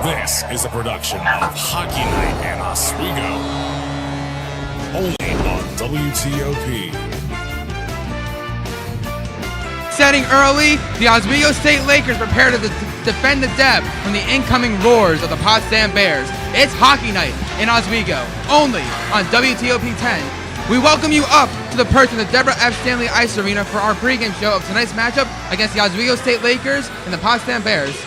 This is a production of Hockey Night in Oswego. Only on WTOP. Setting early, the Oswego State Lakers prepare to defend the Deb from the incoming roars of the Potsdam Bears. It's Hockey Night in Oswego, only on WTOP 10. We welcome you up to the perch of the Deborah F. Stanley Ice Arena for our pregame show of tonight's matchup against the Oswego State Lakers and the Potsdam Bears.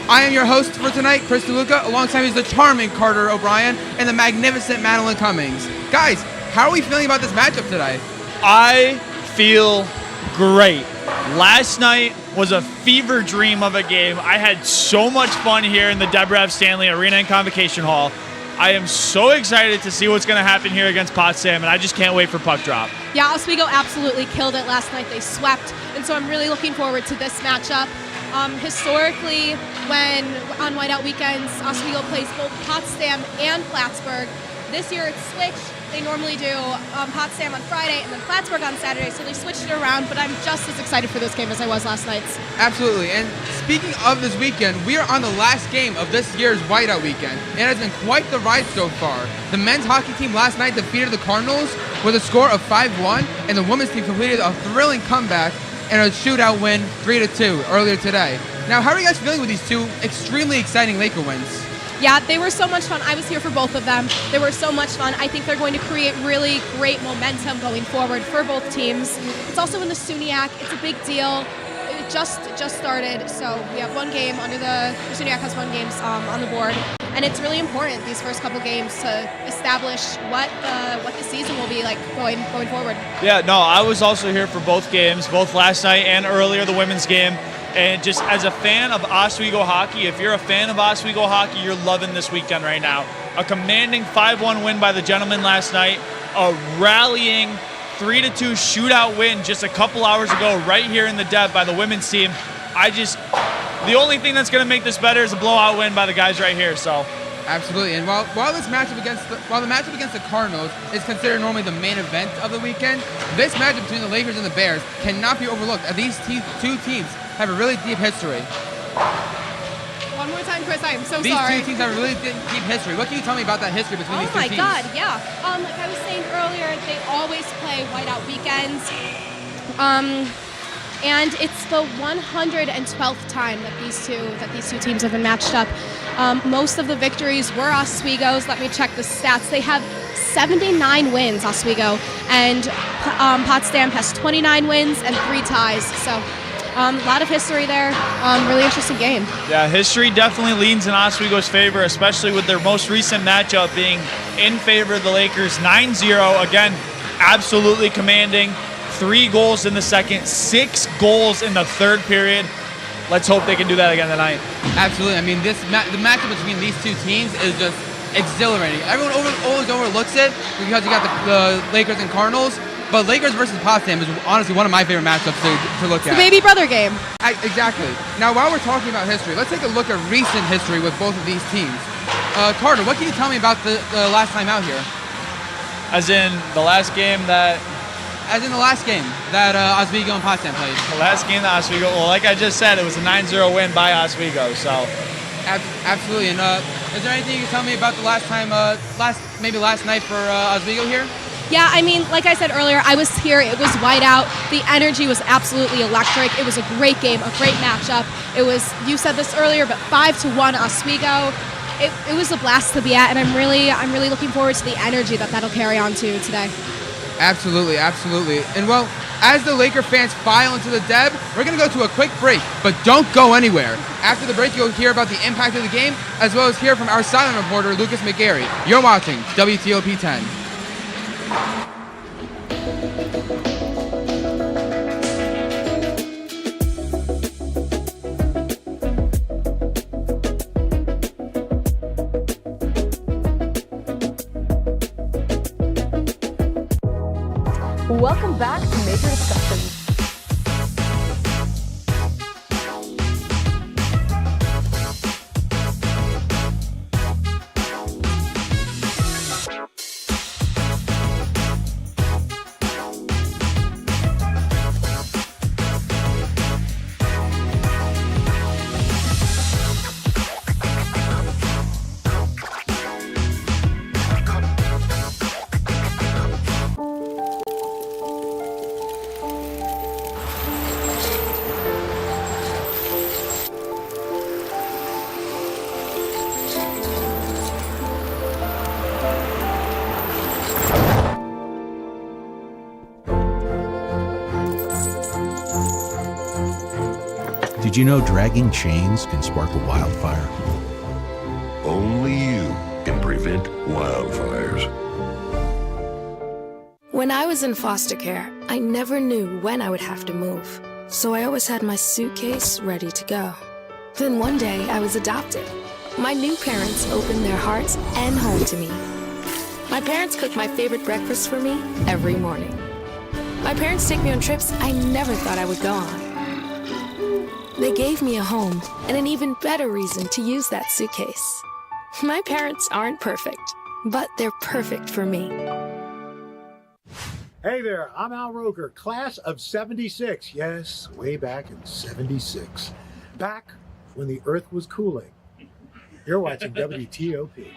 I am your host for tonight, Chris DeLuca, alongside me is the charming Carter O'Brien and the magnificent Madeline Cummings. Guys, how are we feeling about this matchup today? I feel great. Last night was a fever dream of a game. I had so much fun here in the Deborah F. Stanley Arena and Convocation Hall. I am so excited to see what's going to happen here against Potsdam, and I just can't wait for puck drop. Yeah, Oswego absolutely killed it last night. They swept, and so I'm really looking forward to this matchup. Historically, when on Whiteout weekends, Oswego plays both Potsdam and Plattsburgh. This year it's switched. They normally do Potsdam on Friday and then Plattsburgh on Saturday, so they switched it around, but I'm just as excited for this game as I was last night's. Absolutely, and speaking of this weekend, we are on the last game of this year's Whiteout weekend. It has been quite the ride so far. The men's hockey team last night defeated the Cardinals with a score of 5-1, and the women's team completed a thrilling comeback and a shootout win 3-2 earlier today. Now, how are you guys feeling with these two extremely exciting Laker wins? Yeah, they were so much fun. I was here for both of them. They were so much fun. I think they're going to create really great momentum going forward for both teams. It's also in the SUNY. It's a big deal. It just started, so we have one game under the SUNY has one game on the board, and it's really important these first couple games to establish what the season will be like going forward. Yeah, no, I was also here for both games, both last night and earlier the women's game. And just as a fan of Oswego hockey, if you're a fan of Oswego hockey, you're loving this weekend right now. A commanding 5-1 win by the gentlemen last night, a rallying 3-2 shootout win just a couple hours ago right here in the Deb by the women's team. The only thing that's going to make this better is a blowout win by the guys right here. So. Absolutely, and while the matchup against the Cardinals is considered normally the main event of the weekend, this matchup between the Lakers and the Bears cannot be overlooked, as these two teams have a really deep history. One more time, Chris, I am so sorry. These two teams have a really deep history. What can you tell me about that history between these two teams? Oh my God, yeah. Like I was saying earlier, they always play Whiteout weekends. And it's the 112th time that these two teams have been matched up. Most of the victories were Oswego's. Let me check the stats. They have 79 wins, Oswego, and Potsdam has 29 wins and 3 ties. So a lot of history there. Really interesting game. Yeah, history definitely leans in Oswego's favor, especially with their most recent matchup being in favor of the Lakers 9-0. Again, absolutely commanding. 3 goals in the second, 6 goals in the third period. Let's hope they can do that again tonight. Absolutely. I mean, the matchup between these two teams is just exhilarating. Everyone always overlooks it because you got the Lakers and Cardinals, but Lakers versus Potsdam is honestly one of my favorite matchups to look at. The baby brother game. Exactly. Now, while we're talking about history, let's take a look at recent history with both of these teams. Carter, what can you tell me about the last time out here? As in the last game that Oswego and Potsdam played. The last game that Oswego, well, like I just said, it was a 9-0 win by Oswego, so. Absolutely, and is there anything you can tell me about the last night for Oswego here? Yeah, I mean, like I said earlier, I was here, it was Whiteout. The energy was absolutely electric. It was a great game, a great matchup. It was, you said this earlier, but 5-1 Oswego. It was a blast to be at, and I'm really looking forward to the energy that'll carry on to today. Absolutely. And well, as the Laker fans file into the Deb, we're going to go to a quick break, but don't go anywhere. After the break, you'll hear about the impact of the game, as well as hear from our sideline reporter, Lucas McGarry. You're watching WTOP 10. Welcome back to Major Discussions. Did you know dragging chains can spark a wildfire? Only you can prevent wildfires. When I was in foster care, I never knew when I would have to move. So I always had my suitcase ready to go. Then one day, I was adopted. My new parents opened their hearts and home to me. My parents cook my favorite breakfast for me every morning. My parents take me on trips I never thought I would go on. They gave me a home and an even better reason to use that suitcase. My parents aren't perfect, but they're perfect for me. Hey there, I'm Al Roker, class of 76. Yes, way back in 76. Back when the earth was cooling. You're watching WTOP.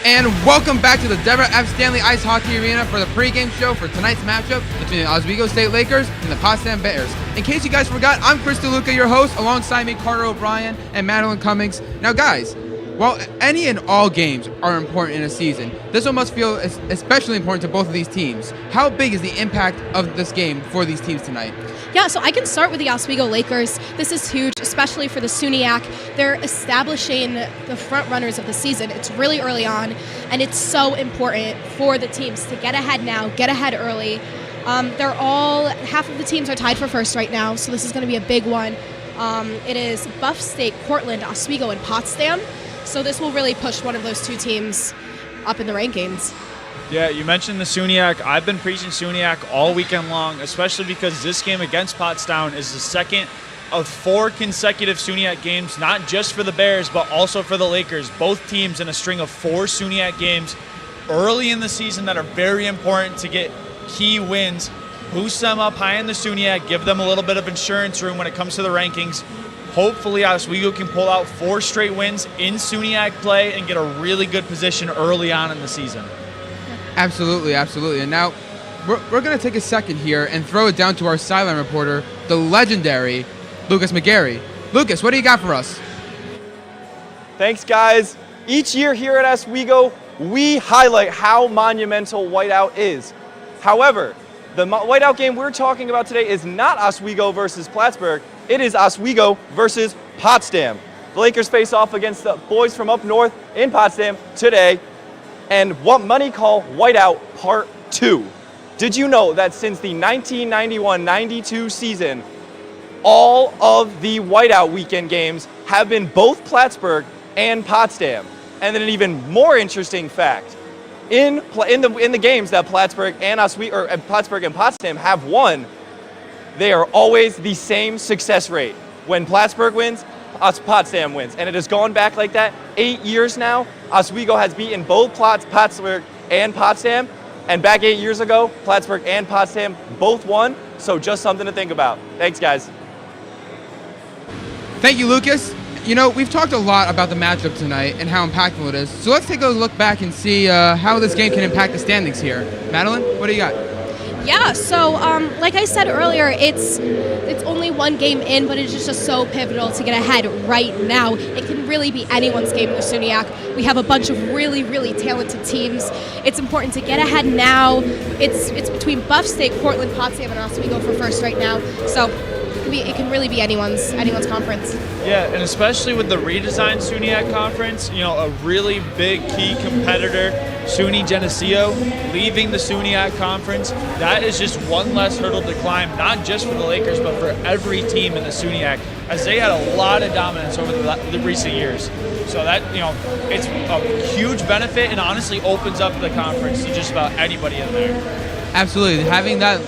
And welcome back to the Deborah F. Stanley Ice Hockey Arena for the pregame show for tonight's matchup between the Oswego State Lakers and the Potsdam Bears. In case you guys forgot, I'm Chris DeLuca, your host, alongside me, Carter O'Brien and Madeline Cummings. Now, guys, while any and all games are important in a season, this one must feel especially important to both of these teams. How big is the impact of this game for these teams tonight? Yeah, so I can start with the Oswego Lakers. This is huge, especially for the SUNYAC. They're establishing the front runners of the season. It's really early on, and it's so important for the teams to get ahead now, get ahead early. Half of the teams are tied for first right now, so this is going to be a big one. It is Buff State, Cortland, Oswego, and Potsdam. So this will really push one of those two teams up in the rankings. Yeah, you mentioned the SUNYAC. I've been preaching SUNYAC all weekend long, especially because this game against Potsdam is the second of 4 consecutive SUNYAC games, not just for the Bears, but also for the Lakers. Both teams in a string of 4 SUNYAC games early in the season that are very important to get key wins. Boost them up high in the SUNYAC, give them a little bit of insurance room when it comes to the rankings. Hopefully, Oswego can pull out 4 straight wins in SUNYAC play and get a really good position early on in the season. Absolutely, absolutely. And now we're going to take a second here and throw it down to our sideline reporter, the legendary Lucas McGarry. Lucas, what do you got for us? Thanks, guys. Each year here at Oswego, we highlight how monumental whiteout is. However, the whiteout game we're talking about today is not Oswego versus Plattsburgh. It is Oswego versus Potsdam. The Lakers face off against the boys from up north in Potsdam today. And what many call whiteout part 2. Did you know that since the 1991-92 season, all of the whiteout weekend games have been both Plattsburgh and Potsdam? And then an even more interesting fact, in the games that Plattsburgh and Plattsburgh and Potsdam have won, they are always the same success rate. When Plattsburgh wins, Potsdam wins. And it has gone back like that 8 years now. Oswego has beaten both Plattsburgh and Potsdam. And back 8 years ago, Plattsburgh and Potsdam both won. So just something to think about. Thanks, guys. Thank you, Lucas. You know, we've talked a lot about the matchup tonight and how impactful it is. So let's take a look back and see how this game can impact the standings here. Madeline, what do you got? Yeah, so like I said earlier, it's only one game in, but it's just so pivotal to get ahead right now. It can really be anyone's game in the SUNYAC. We have a bunch of really, really talented teams. It's important to get ahead now. It's between Buff State, Cortland, Potsdam, and Oswego for first right now. So it can really be anyone's conference. Yeah, and especially with the redesigned SUNYAC conference, you know, a really big key competitor, SUNY Geneseo, leaving the SUNYAC conference. That is just one less hurdle to climb, not just for the Lakers, but for every team in the SUNYAC, as they had a lot of dominance over the recent years. So that, you know, it's a huge benefit and honestly opens up the conference to just about anybody in there. Absolutely. Having that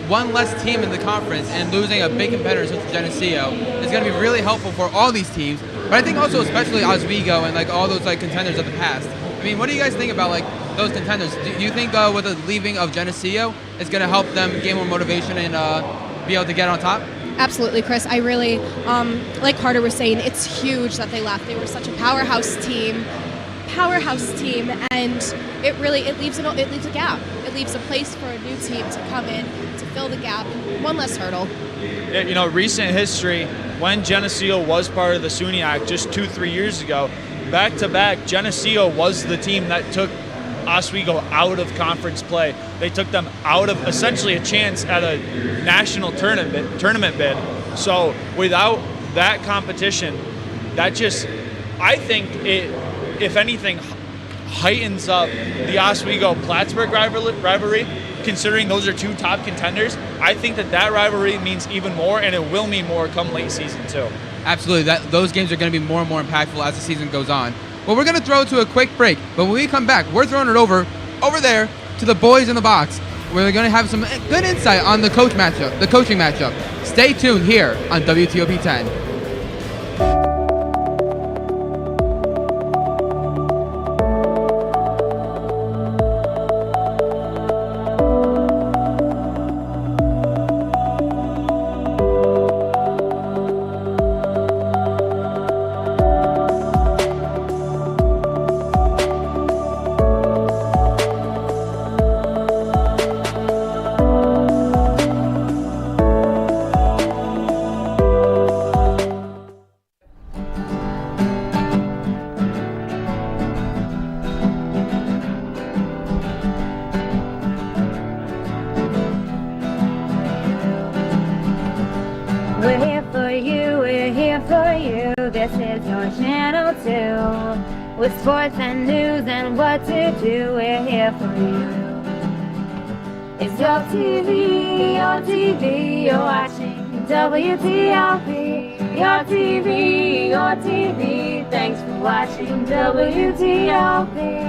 one less team in the conference and losing a big competitor such as Geneseo is going to be really helpful for all these teams. But I think also especially Oswego and like all those like contenders of the past. I mean, what do you guys think about like those contenders? Do you think with the leaving of Geneseo, it's going to help them gain more motivation and be able to get on top? Absolutely, Chris. I really, like Carter was saying, it's huge that they left. They were such a powerhouse team, and it leaves a gap. It leaves a place for a new team to come in to fill the gap. One less hurdle. Yeah, you know, recent history, when Geneseo was part of the SUNYAC just 2-3 years ago, back-to-back, Geneseo was the team that took Oswego out of conference play. They took them out of essentially a chance at a national tournament bid. So without that competition, that just, I think it, if anything, heightens up the Oswego-Plattsburgh rivalry, considering those are two top contenders. I think that rivalry means even more, and it will mean more come late season too. Absolutely, those games are going to be more and more impactful as the season goes on. Well, we're going to throw to a quick break, but when we come back, we're throwing it over there to the boys in the box, where they're going to have some good insight on the coaching matchup. Stay tuned here on WTOP 10. We're here for you, we're here for you. This is your channel too. With sports and news and what to do, we're here for you. It's your TV, you're watching WTOP. Your TV, thanks for watching WTOP.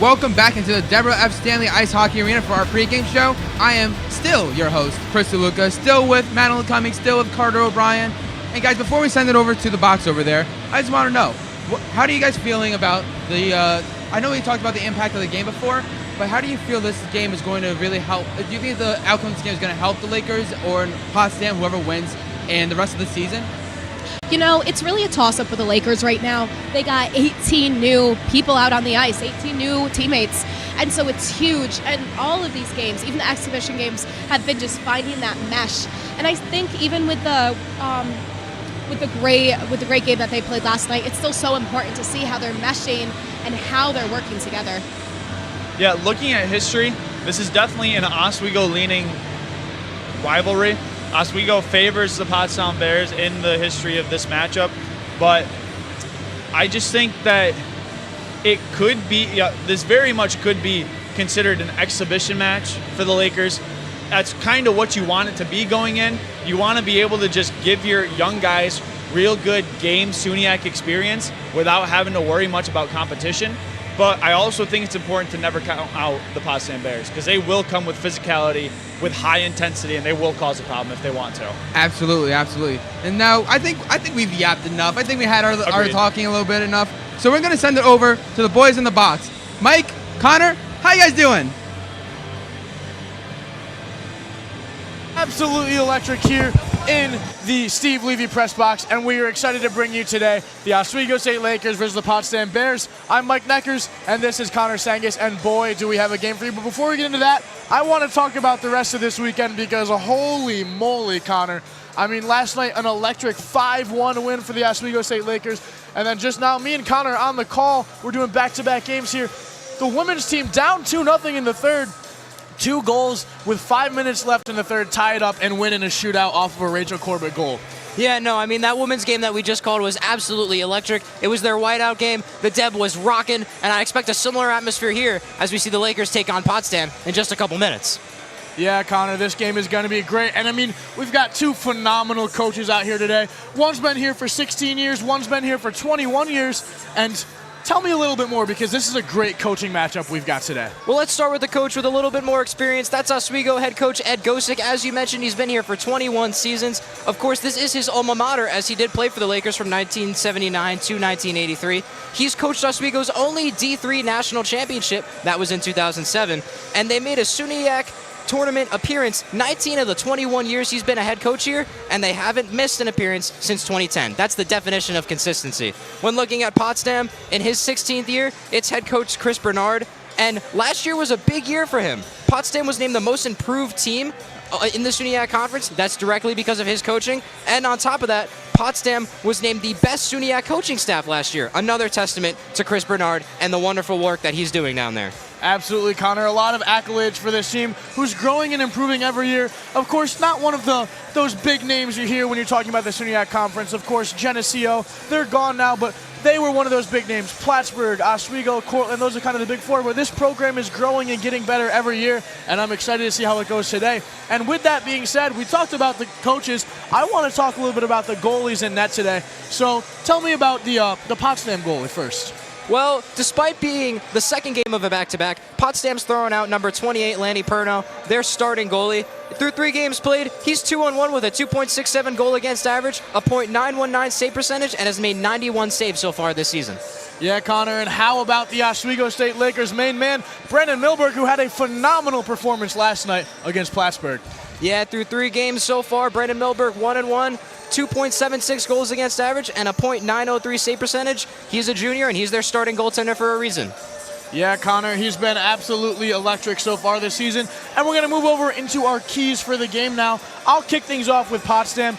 Welcome back into the Deborah F. Stanley Ice Hockey Arena for our pregame show. I am still your host, Chris DeLuca, still with Madeline Cummings, still with Carter O'Brien. And guys, before we send it over to the box over there, I just want to know, how are you guys feeling about the, I know we talked about the impact of the game before, but how do you feel this game is going to really help? Do you think the outcome of this game is going to help the Lakers or Potsdam, whoever wins, and the rest of the season? You know, it's really a toss-up with the Lakers right now. They got 18 new people out on the ice, 18 new teammates, and so it's huge. And all of these games, even the exhibition games, have been just finding that mesh. And I think even with the great game that they played last night, it's still so important to see how they're meshing and how they're working together. Yeah, looking at history, this is definitely an Oswego-leaning rivalry. Oswego favors the Potsdam Bears in the history of this matchup, but I just think that it could be, this very much could be considered an exhibition match for the Lakers. That's kind of what you want it to be going in. You want to be able to just give your young guys real good game SUNY experience without having to worry much about competition. But I also think it's important to never count out the Potsdam Bears because they will come with physicality, with high intensity, and they will cause a problem if they want to. Absolutely, absolutely. And now I think we've yapped enough. I think we had our talking a little bit enough. So we're going to send it over to the boys in the box. Mike, Connor, how you guys doing? Absolutely electric here in the Steve Levy press box, and we are excited to bring you today the Oswego State Lakers versus the Potsdam Bears. I'm Mike Neckers, and this is Connor Sangus, and boy, do we have a game for you. But before we get into that, I want to talk about the rest of this weekend because holy moly, Connor. I mean, last night, an electric 5-1 win for the Oswego State Lakers, and then just now, me and Connor on the call, we're doing back-to-back games here. The women's team down 2-0 in the third. 2 goals with 5 minutes left in the third, tie it up and win in a shootout off of a Rachel Corbett goal. Yeah, no, I mean, that women's game that we just called was absolutely electric. It was their whiteout game. The Deb was rocking, and I expect a similar atmosphere here as we see the Lakers take on Potsdam in just a couple minutes. Yeah, Connor, this game is going to be great. And I mean, we've got two phenomenal coaches out here today. One's been here for 16 years, one's been here for 21 years. And tell me a little bit more, because this is a great coaching matchup we've got today. Well, let's start with the coach with a little bit more experience. That's Oswego head coach Ed Gosick. As you mentioned, he's been here for 21 seasons. Of course, this is his alma mater, as he did play for the Lakers from 1979 to 1983. He's coached Oswego's only D3 national championship. That was in 2007. And they made a SUNY tournament appearance 19 of the 21 years he's been a head coach here, and they haven't missed an appearance since 2010. That's the definition of consistency. When looking at Potsdam, in his 16th year, it's head coach Chris Bernard, and last year was a big year for him. Potsdam was named the most improved team in the SUNY Conference. That's directly because of his coaching, and on top of that, Potsdam was named the best SUNY coaching staff last year. Another testament to Chris Bernard and the wonderful work that he's doing down there. Absolutely, Connor. A lot of accolades for this team, who's growing and improving every year. Of course, not one of those big names you hear when you're talking about the SUNY Conference. Of course, Geneseo, they're gone now, but they were one of those big names. Plattsburgh, Oswego, Cortland, those are kind of the big four. But this program is growing and getting better every year, and I'm excited to see how it goes today. And with that being said, we talked about the coaches. I want to talk a little bit about the goalies in net today. So tell me about the Potsdam goalie first. Well, despite being the second game of a back-to-back, Potsdam's throwing out number 28, Lanny Perno, their starting goalie. Through 3 games played, he's 2-on-1 with a 2.67 goal against average, a .919 save percentage, and has made 91 saves so far this season. Yeah, Connor, and how about the Oswego State Lakers main man, Brendan Milberg, who had a phenomenal performance last night against Plattsburgh. Yeah, through 3 games so far, Brendan Milberg 1-1, 2.76 goals against average, and a .903 save percentage. He's a junior, and he's their starting goaltender for a reason. Yeah, Connor, he's been absolutely electric so far this season. And we're going to move over into our keys for the game now. I'll kick things off with Potsdam.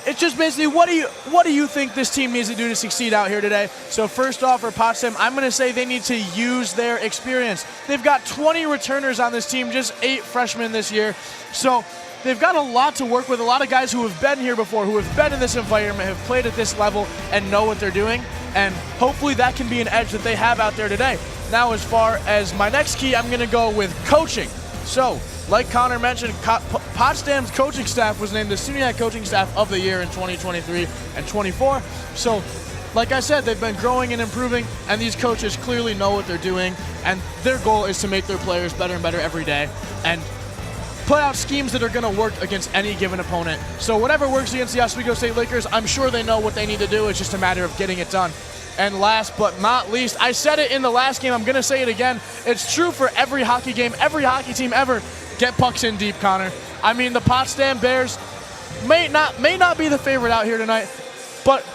It's just basically, what do you think this team needs to do to succeed out here today? So first off, for Potsdam, I'm going to say they need to use their experience. They've got 20 returners on this team, just 8 freshmen this year. So they've got a lot to work with, a lot of guys who have been here before, who have been in this environment, have played at this level, and know what they're doing. And hopefully that can be an edge that they have out there today. Now, as far as my next key, I'm going to go with coaching. So, like Connor mentioned, Potsdam's coaching staff was named the SUNY Coaching Staff of the Year in 2023 and 24. So, like I said, they've been growing and improving, and these coaches clearly know what they're doing, and their goal is to make their players better and better every day, and put out schemes that are going to work against any given opponent. So whatever works against the Oswego State Lakers, I'm sure they know what they need to do. It's just a matter of getting it done. And last but not least, I said it in the last game, I'm going to say it again. It's true for every hockey game, every hockey team ever. Get pucks in deep, Connor. I mean, the Potsdam Bears may not be the favorite out here tonight, but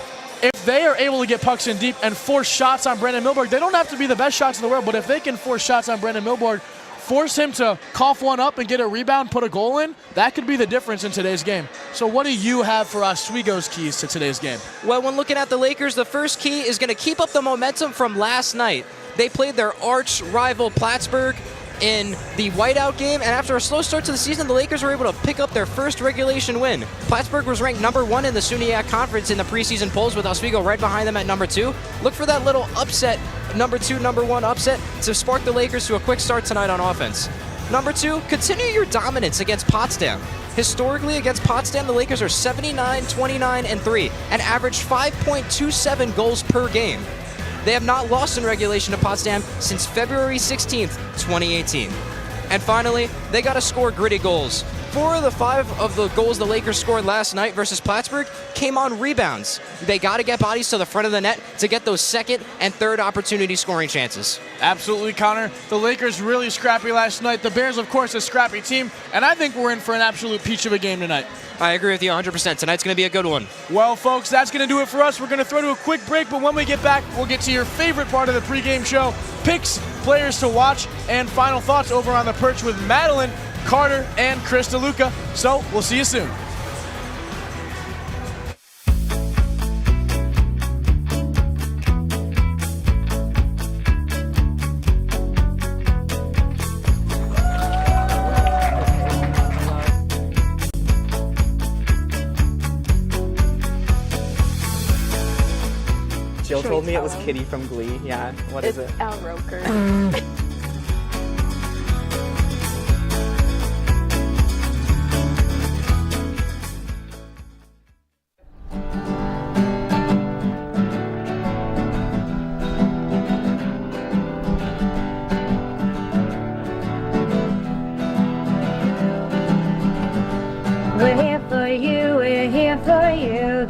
if they are able to get pucks in deep and force shots on Brendan Milberg, they don't have to be the best shots in the world, but if they can force shots on Brendan Milberg, force him to cough one up and get a rebound, put a goal in, that could be the difference in today's game. So what do you have for Oswego's keys to today's game? Well, when looking at the Lakers, the first key is going to keep up the momentum from last night. They played their arch rival Plattsburgh in the whiteout game, and after a slow start to the season, the Lakers were able to pick up their first regulation win. Plattsburgh was ranked number 1 in the SUNY Conference in the preseason polls, with Oswego right behind them at number 2. Look for that little upset, number 2, number 1 upset, to spark the Lakers to a quick start tonight on offense. Number 2, continue your dominance against Potsdam. Historically, against Potsdam, the Lakers are 79, 29, and 3, and average 5.27 goals per game. They have not lost in regulation to Potsdam since February 16th, 2018. And finally, they got to score gritty goals. 4 of the 5 of the goals the Lakers scored last night versus Plattsburgh came on rebounds. They got to get bodies to the front of the net to get those second and third opportunity scoring chances. Absolutely, Connor. The Lakers really scrappy last night. The Bears, of course, a scrappy team, and I think we're in for an absolute peach of a game tonight. I agree with you 100%. Tonight's going to be a good one. Well, folks, that's going to do it for us. We're going to throw to a quick break, but when we get back, we'll get to your favorite part of the pregame show, picks, players to watch, and final thoughts over on the perch with Madeline, Carter, and Chris DeLuca. So, we'll see you soon. Jill told me it was Kitty from Glee. Yeah, what is it? Al Roker.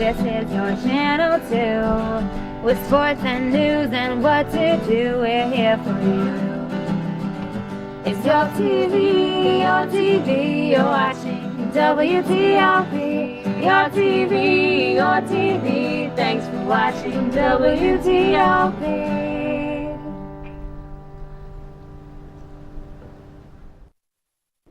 This is your channel 2. With sports and news and what to do, we're here for you. It's your TV, you're watching WTOP. Your TV, thanks for watching WTOP.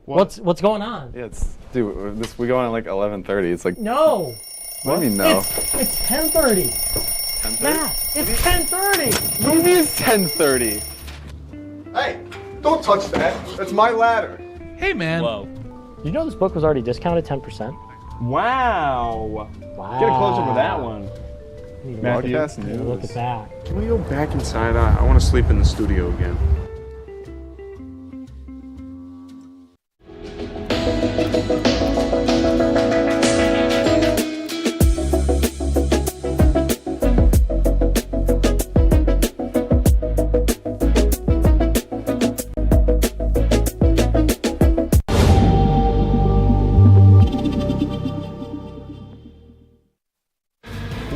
What's going on? Yeah, we go on at like 11:30. It's like No. What do you mean no? It's 10:30. 10:30? Yeah, it's 10:30. What do you mean it's 10:30? Hey, don't touch that. That's my ladder. Hey, man. Whoa. You know this book was already discounted 10%? Wow. Wow. Get a close up of that one. Matthew, Broadcast news. look at that. Can we go back inside? I want to sleep in the studio again.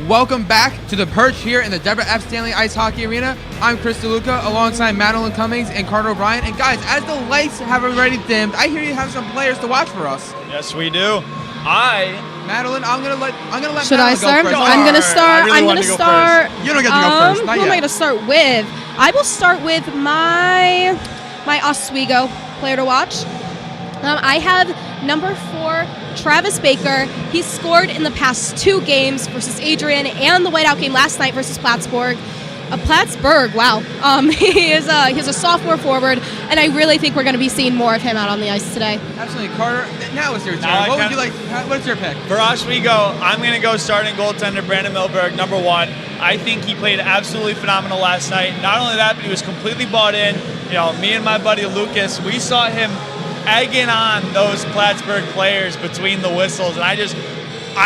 Welcome back to the Perch here in the Deborah F. Stanley Ice Hockey Arena. I'm Chris DeLuca alongside Madeline Cummings and Carter O'Brien. And guys, as the lights have already dimmed, I hear you have some players to watch for us. Yes, we do. Madeline, I'm gonna let Should I Madeline start? go first. I'm gonna start. really I'm wanted gonna to go start. You don't get to go first. Not Who am I yet. gonna start with? I will start with my Oswego player to watch. I have number 4, Travis Baker. He scored in the past 2 games versus Adrian and the whiteout game last night versus Plattsburgh. Wow. He is a sophomore forward, and I really think we're going to be seeing more of him out on the ice today. Absolutely, Carter. Now it's your turn. Now What would you like? What's your pick? For Oswego, I'm going to go starting goaltender Brandon Milberg, number 1. I think he played absolutely phenomenal last night. Not only that, but he was completely bought in. You know, me and my buddy Lucas, we saw him egging on those Plattsburgh players between the whistles, and I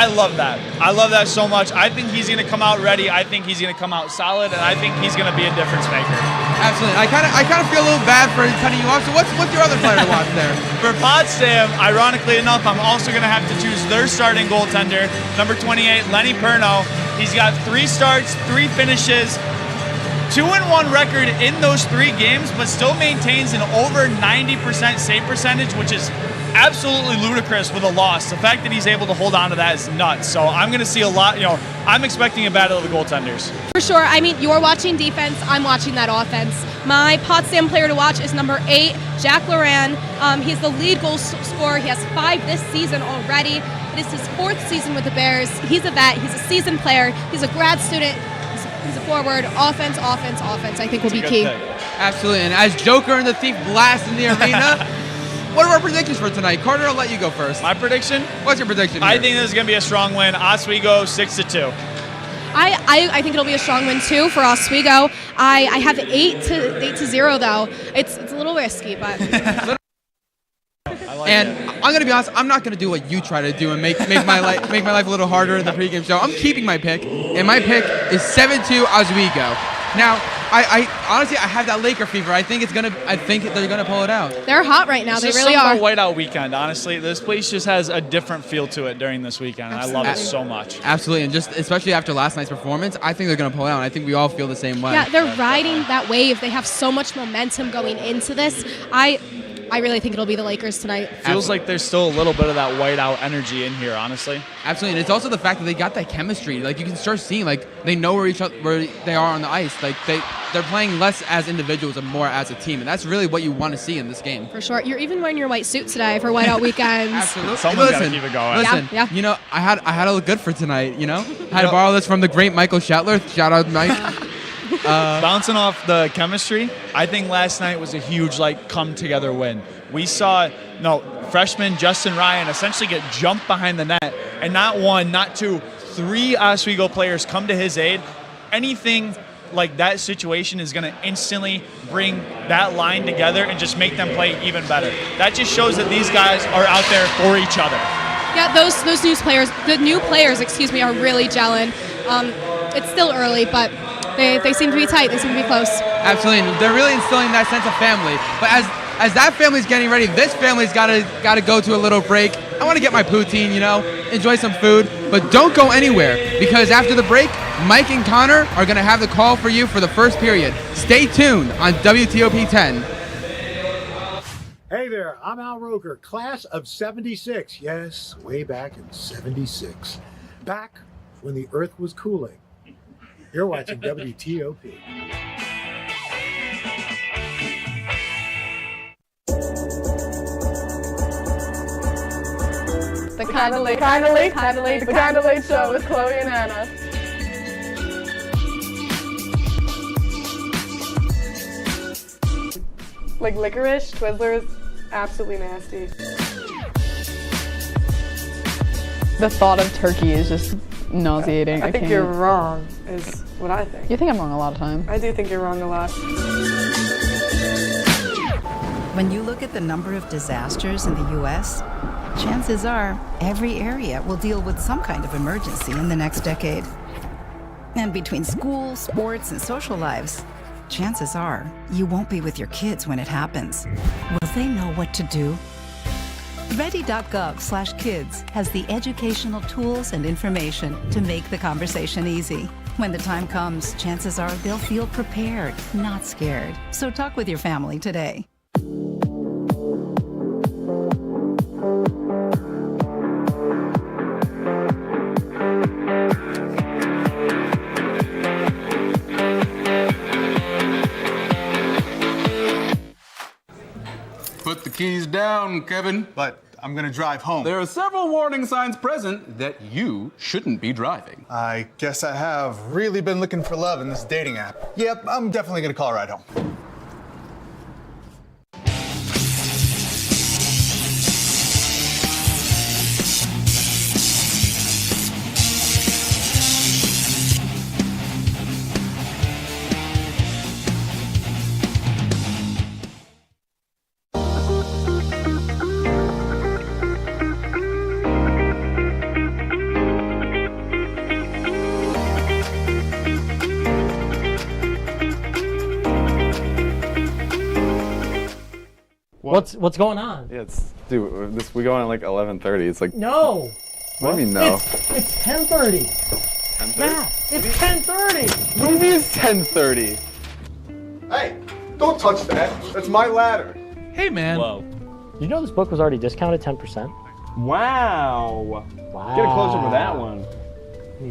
love that. I love that so much. I think he's going to come out ready. I think he's going to come out solid, and I think he's going to be a difference maker. Absolutely. I kind of feel a little bad for cutting you off. So what's your other player to watch there? For Potsdam, ironically enough, I'm also going to have to choose their starting goaltender, number 28, Lenny Perno. He's got 3 starts, 3 finishes, 2-1 record in those 3 games, but still maintains an over 90% save percentage, which is absolutely ludicrous with a loss. The fact that he's able to hold on to that is nuts. So I'm going to see a lot, I'm expecting a battle of the goaltenders. For sure. I mean, you're watching defense. I'm watching that offense. My Potsdam player to watch is number 8, Jack Loran. He's the lead goal scorer. He has 5 this season already. It is his 4th season with the Bears. He's a vet. He's a seasoned player. He's a grad student. He's a forward. Offense, I think will be key. Absolutely. And as Joker and the Thief blast in the arena, what are our predictions for tonight? Carter, I'll let you go first. My prediction? What's your prediction I here? think this is going to be a strong win. Oswego 6-2. I think it'll be a strong win too for Oswego. I have 8-0 though. It's a little risky, but. I'm gonna be honest. I'm not gonna do what you try to do and make my life a little harder in the pregame show. I'm keeping my pick, and my pick is 7-2 Oswego. Now, I honestly have that Laker fever. I think they're gonna pull it out. They're hot right now. They really are. are. It's a whiteout weekend. Honestly, this place just has a different feel to it during this weekend. And I love it so much. Absolutely, and just especially after last night's performance, I think they're gonna pull out. And I think we all feel the same way. Yeah, they're riding that wave. They have so much momentum going into this. I really think it'll be the Lakers tonight. Feels like there's still a little bit of that whiteout energy in here, honestly. Absolutely, and it's also the fact that they got that chemistry. Like you can start seeing, like they know where they are on the ice. Like they're playing less as individuals and more as a team, and that's really what you want to see in this game. For sure. You're even wearing your white suit today for whiteout weekends. Absolutely. Someone's got to keep it going. Listen, yeah. I had to look good for tonight. I had to borrow this from the great Michael Shetler. Shout out, Mike. Bouncing off the chemistry, I think last night was a huge come together win. We saw freshman Justin Ryan essentially get jumped behind the net, and not 1, not 2, 3 Oswego players come to his aid. Anything like that situation is going to instantly bring that line together and just make them play even better. That just shows that these guys are out there for each other. Yeah, those new players, are really gelling. It's still early, but they seem to be tight. They seem to be close. Absolutely, and they're really instilling that sense of family. But as that family's getting ready, this family's got to go to a little break. I want to get my poutine, enjoy some food. But don't go anywhere, because after the break, Mike and Connor are going to have the call for you for the first period. Stay tuned on WTOP 10. Hey there, I'm Al Roker, class of 76. Yes, way back in 76. Back when the earth was cooling. You're watching WTOP. The Candlelight Show with Chloe and Anna. Like licorice, Twizzlers, absolutely nasty. The thought of turkey is just nauseating. I think you're wrong, is what I think. You think I'm wrong a lot of time. I do think you're wrong a lot. When you look at the number of disasters in the U.S., chances are every area will deal with some kind of emergency in the next decade. And between school, sports, and social lives, chances are you won't be with your kids when it happens. Will they know what to do? Ready.gov/kids has the educational tools and information to make the conversation easy. When the time comes, chances are they'll feel prepared, not scared. So talk with your family today. Put the keys down, Kevin. But I'm gonna drive home. There are several warning signs present that you shouldn't be driving. I guess I have really been looking for love in this dating app. Yep, I'm definitely gonna call a ride home. What's going on? Yeah, dude, we go on at like 11:30. It's like No. What do you mean no? It's 10:30. 10:30? Matt, it's 10:30. What do you mean it's 10:30? Hey, don't touch that. That's my ladder. Hey, man. Whoa. You know this book was already discounted 10%? Wow. Wow. Get a closer to that one.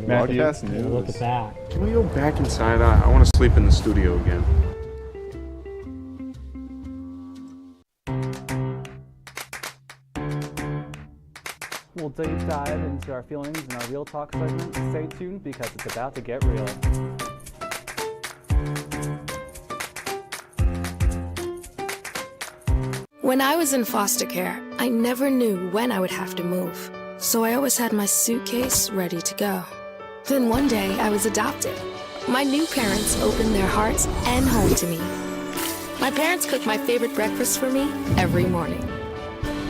Matthew, Look at that. Can we go back inside? I want to sleep in the studio again. We'll deep dive into our feelings in our Real Talk segment. Stay tuned because it's about to get real. When I was in foster care, I never knew when I would have to move. So I always had my suitcase ready to go. Then one day I was adopted. My new parents opened their hearts and home to me. My parents cook my favorite breakfast for me every morning.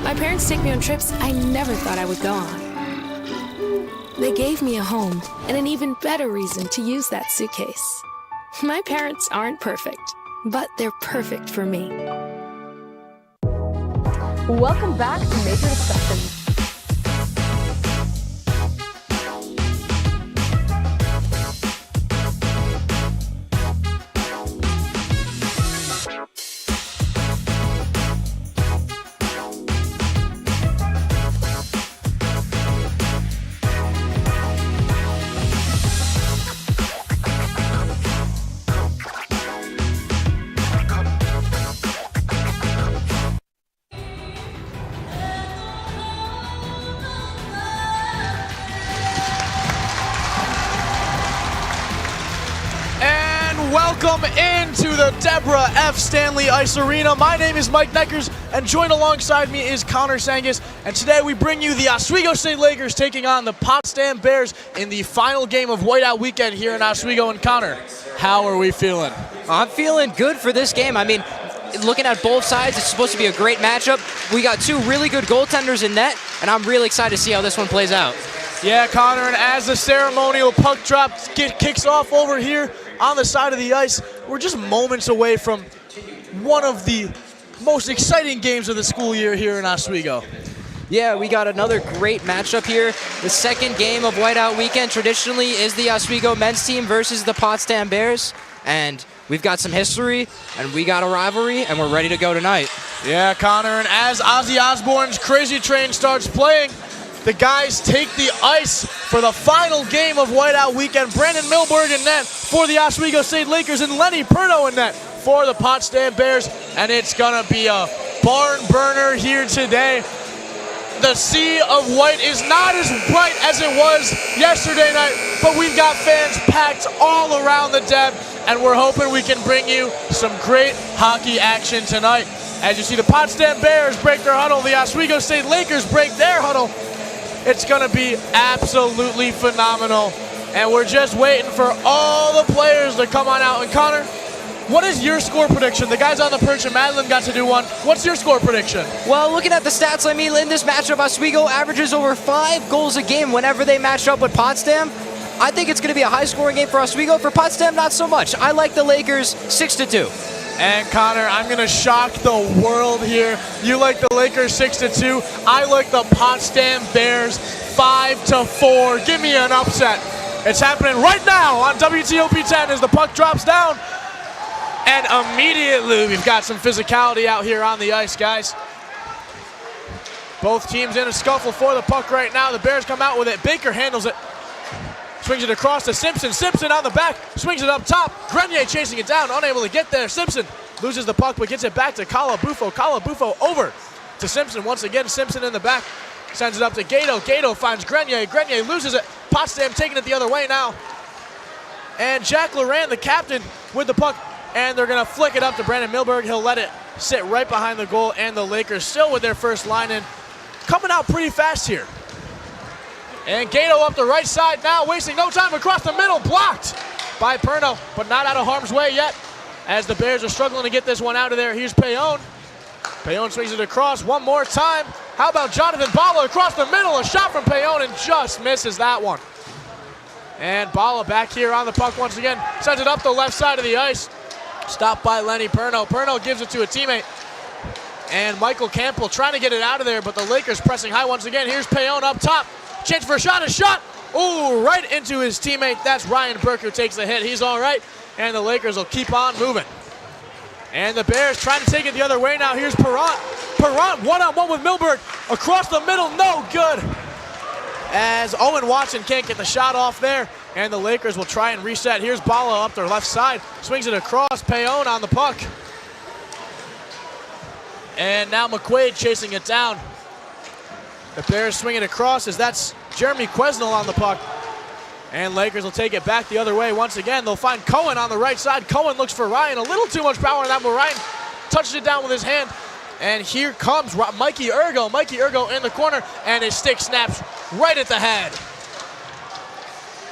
My parents take me on trips I never thought I would go on. They gave me a home and an even better reason to use that suitcase. My parents aren't perfect, but they're perfect for me. Welcome back to Major Discussions. Welcome into the Deborah F. Stanley Ice Arena. My name is Mike Neckers, and joined alongside me is Connor Sangus. And today we bring you the Oswego State Lakers taking on the Potsdam Bears in the final game of Whiteout Weekend here in Oswego. And Connor, how are we feeling? I'm feeling good for this game. I mean, looking at both sides, it's supposed to be a great matchup. We got two really good goaltenders in net, and I'm really excited to see how this one plays out. Yeah, Connor, and as the ceremonial puck drop kicks off over here on the side of the ice, we're just moments away from one of the most exciting games of the school year here in Oswego. Yeah, we got another great matchup here. The second game of Whiteout Weekend traditionally is the Oswego men's team versus the Potsdam Bears. And we've got some history, and we got a rivalry, and we're ready to go tonight. Yeah, Connor, and as Ozzy Osbourne's Crazy Train starts playing, the guys take the ice for the final game of Whiteout Weekend. Brandon Milberg in net for the Oswego State Lakers, and Lenny Perno in net for the Potsdam Bears. And it's gonna be a barn burner here today. The sea of white is not as bright as it was yesterday night, but we've got fans packed all around the Deb, and we're hoping we can bring you some great hockey action tonight. As you see the Potsdam Bears break their huddle, the Oswego State Lakers break their huddle. It's gonna be absolutely phenomenal, and we're just waiting for all the players to come on out. And Connor, what is your score prediction? The guys on the perch and Madeline got to do one. What's your score prediction? Well, looking at the stats, I mean, in this matchup, Oswego averages over 5 goals a game whenever they match up with Potsdam. I think it's going to be a high-scoring game for Oswego. For Potsdam, not so much. I like the Lakers 6-2. And Connor, I'm going to shock the world here. You like the Lakers 6-2. I like the Potsdam Bears 5-4. Give me an upset. It's happening right now on WTOP 10 as the puck drops down. And immediately we've got some physicality out here on the ice, guys. Both teams in a scuffle for the puck right now. The Bears come out with it. Baker handles it. Swings it across to Simpson. Simpson on the back. Swings it up top. Grenier chasing it down. Unable to get there. Simpson loses the puck but gets it back to Calabufo. Calabufo over to Simpson. Once again, Simpson in the back. Sends it up to Gato. Gato finds Grenier. Grenier loses it. Potsdam taking it the other way now. And Jack Loran, the captain, with the puck. And they're going to flick it up to Brandon Milberg. He'll let it sit right behind the goal. And the Lakers still with their first line in. Coming out pretty fast here. And Gato up the right side now, wasting no time across the middle. Blocked by Perno, but not out of harm's way yet. As the Bears are struggling to get this one out of there. Here's Payon. Payon swings it across one more time. How about Jonathan Bala across the middle? A shot from Payon and just misses that one. And Bala back here on the puck once again. Sends it up the left side of the ice. Stopped by Lenny Perno. Perno gives it to a teammate. And Michael Campbell trying to get it out of there, but the Lakers pressing high once again. Here's Payon up top. Chance for a shot. Ooh, right into his teammate. That's Ryan Burke who takes the hit. He's all right. And the Lakers will keep on moving. And the Bears trying to take it the other way now. Here's Perrant. Perrant one-on-one with Milberg. Across the middle, no good. As Owen Watson can't get the shot off there. And the Lakers will try and reset. Here's Bala up their left side. Swings it across. Payon on the puck. And now McQuaid chasing it down. The Bears swing it across as that's Jeremy Quesnel on the puck. And Lakers will take it back the other way once again. They'll find Cohen on the right side. Cohen looks for Ryan. A little too much power on that, but Ryan touched it down with his hand. And here comes Mikey Ergo. Mikey Ergo in the corner, and his stick snaps right at the head.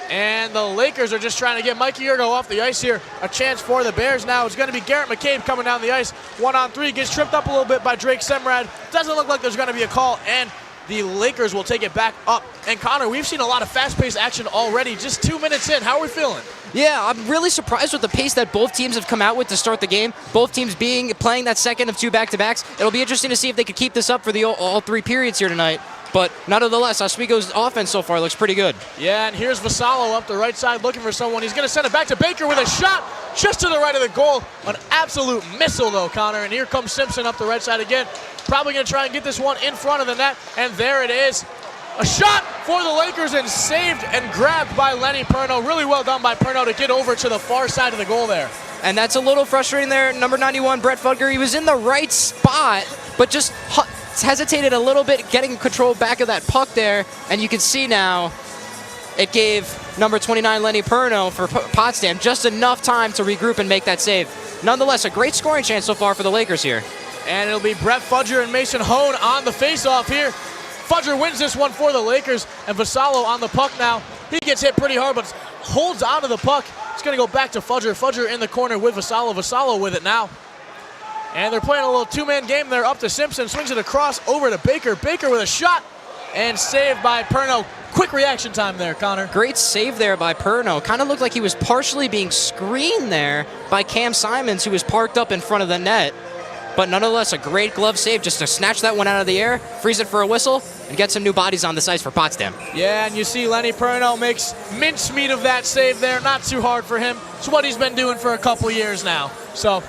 And the Lakers are just trying to get Mikey Ergo off the ice here. A chance for the Bears now. It's going to be Garrett McCabe coming down the ice. 1-on-3, gets tripped up a little bit by Drake Semrad. Doesn't look like there's going to be a call, and the Lakers will take it back up. And Connor, we've seen a lot of fast-paced action already. Just 2 minutes in, how are we feeling? Yeah, I'm really surprised with the pace that both teams have come out with to start the game. Both teams playing that second of 2 back-to-backs. It'll be interesting to see if they could keep this up for the all 3 periods here tonight. But nonetheless, Oswego's offense so far looks pretty good. Yeah, and here's Vassallo up the right side looking for someone. He's going to send it back to Baker with a shot just to the right of the goal. An absolute missile, though, Connor. And here comes Simpson up the right side again. Probably going to try and get this one in front of the net. And there it is. A shot for the Lakers and saved and grabbed by Lenny Perno. Really well done by Perno to get over to the far side of the goal there. And that's a little frustrating there. Number 91, Brett Fudger, he was in the right spot, but just hesitated a little bit getting control back of that puck there. And you can see now it gave number 29, Lenny Perno for Potsdam just enough time to regroup and make that save. Nonetheless, a great scoring chance so far for the Lakers here. And it'll be Brett Fudger and Mason Hone on the faceoff here. Fudger wins this one for the Lakers, and Vassallo on the puck now. He gets hit pretty hard, but holds onto the puck. It's going to go back to Fudger. Fudger in the corner with Vassallo. Vassallo with it now. And they're playing a little 2-man game there up to Simpson. Swings it across over to Baker. Baker with a shot and saved by Perno. Quick reaction time there, Connor. Great save there by Perno. Kind of looked like he was partially being screened there by Cam Simons, who was parked up in front of the net. but nonetheless a great glove save just to snatch that one out of the air, freeze it for a whistle, and get some new bodies on this ice for Potsdam. Yeah, and you see Lenny Perno makes mincemeat of that save there. Not too hard for him. It's what he's been doing for a couple years now. So,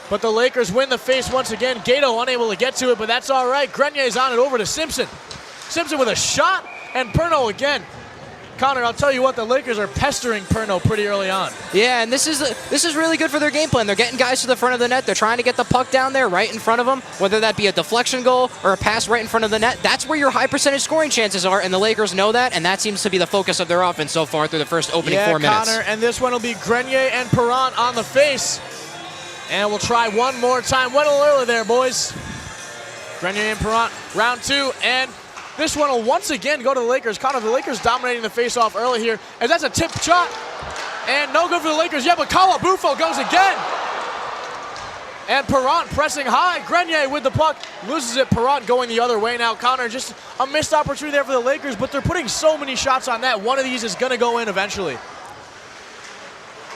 but the Lakers win the face once again. Gato unable to get to it, but that's all right. Grenier's on it over to Simpson. Simpson with a shot, and Perno again. Connor, I'll tell you what, the Lakers are pestering Perno pretty early on. Yeah, and this is really good for their game plan. They're getting guys to the front of the net. They're trying to get the puck down there right in front of them, whether that be a deflection goal or a pass right in front of the net. That's where your high percentage scoring chances are, and the Lakers know that, and that seems to be the focus of their offense so far through the first opening 4 minutes. Connor, and this one will be Grenier and Perron on the face. And we'll try one more time. Went a little early there, boys. Grenier and Perron, round 2, and this one will once again go to the Lakers. Connor, the Lakers dominating the face-off early here, and that's a tip shot, and no good for the Lakers. Yeah, but Calabufo goes again. And Perron pressing high. Grenier with the puck, loses it. Perron going the other way now. Connor, just a missed opportunity there for the Lakers, but they're putting so many shots on net. One of these is going to go in eventually.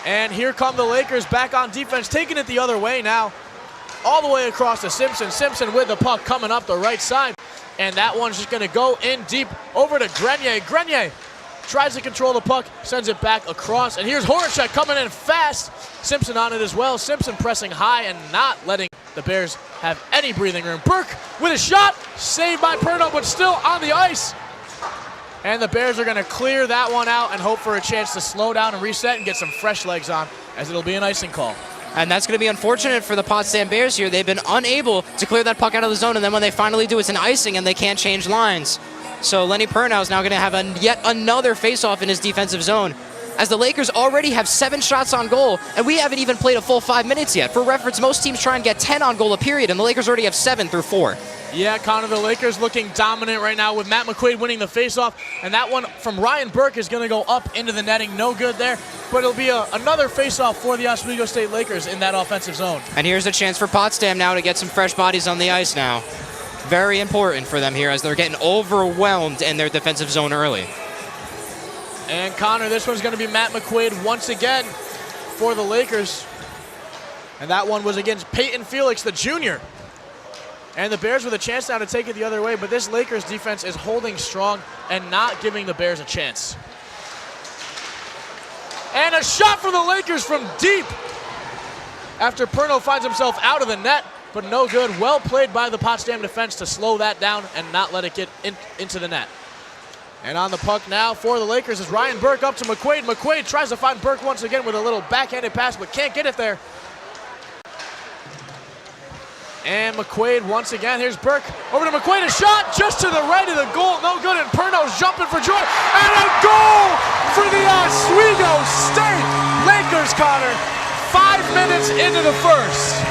And here come the Lakers back on defense, taking it the other way now. All the way across to Simpson. Simpson with the puck coming up the right side. And that one's just going to go in deep over to Grenier. Grenier tries to control the puck, sends it back across. And here's Horacek coming in fast. Simpson on it as well. Simpson pressing high and not letting the Bears have any breathing room. Burke with a shot. Saved by Perno, but still on the ice. And the Bears are going to clear that one out and hope for a chance to slow down and reset and get some fresh legs on, as it'll be an icing call. And that's going to be unfortunate for the Potsdam Bears here. They've been unable to clear that puck out of the zone, and then when they finally do, it's an icing, and they can't change lines. So Lenny Pernow is now going to have yet another face-off in his defensive zone, as the Lakers already have 7 shots on goal, and we haven't even played a full 5 minutes yet. For reference, most teams try and get 10 on goal a period, and the Lakers already have 7 through 4. Yeah, Connor, the Lakers looking dominant right now with Matt McQuaid winning the faceoff, and that one from Ryan Burke is going to go up into the netting. No good there, but it'll be another faceoff for the Oswego State Lakers in that offensive zone. And here's a chance for Potsdam now to get some fresh bodies on the ice now. Very important for them here as they're getting overwhelmed in their defensive zone early. And Connor, this one's going to be Matt McQuaid once again for the Lakers. And that one was against Peyton Felix, the junior. And the Bears with a chance now to take it the other way, but this Lakers defense is holding strong and not giving the Bears a chance. And a shot for the Lakers from deep after Perno finds himself out of the net, but no good. Well played by the Potsdam defense to slow that down and not let it get into the net. And on the puck now for the Lakers is Ryan Burke up to McQuaid. McQuaid tries to find Burke once again with a little backhanded pass, but can't get it there. And McQuaid once again. Here's Burke over to McQuaid. A shot just to the right of the goal. No good. And Perno's jumping for joy. And a goal for the Oswego State Lakers, Connor. 5 minutes into the first.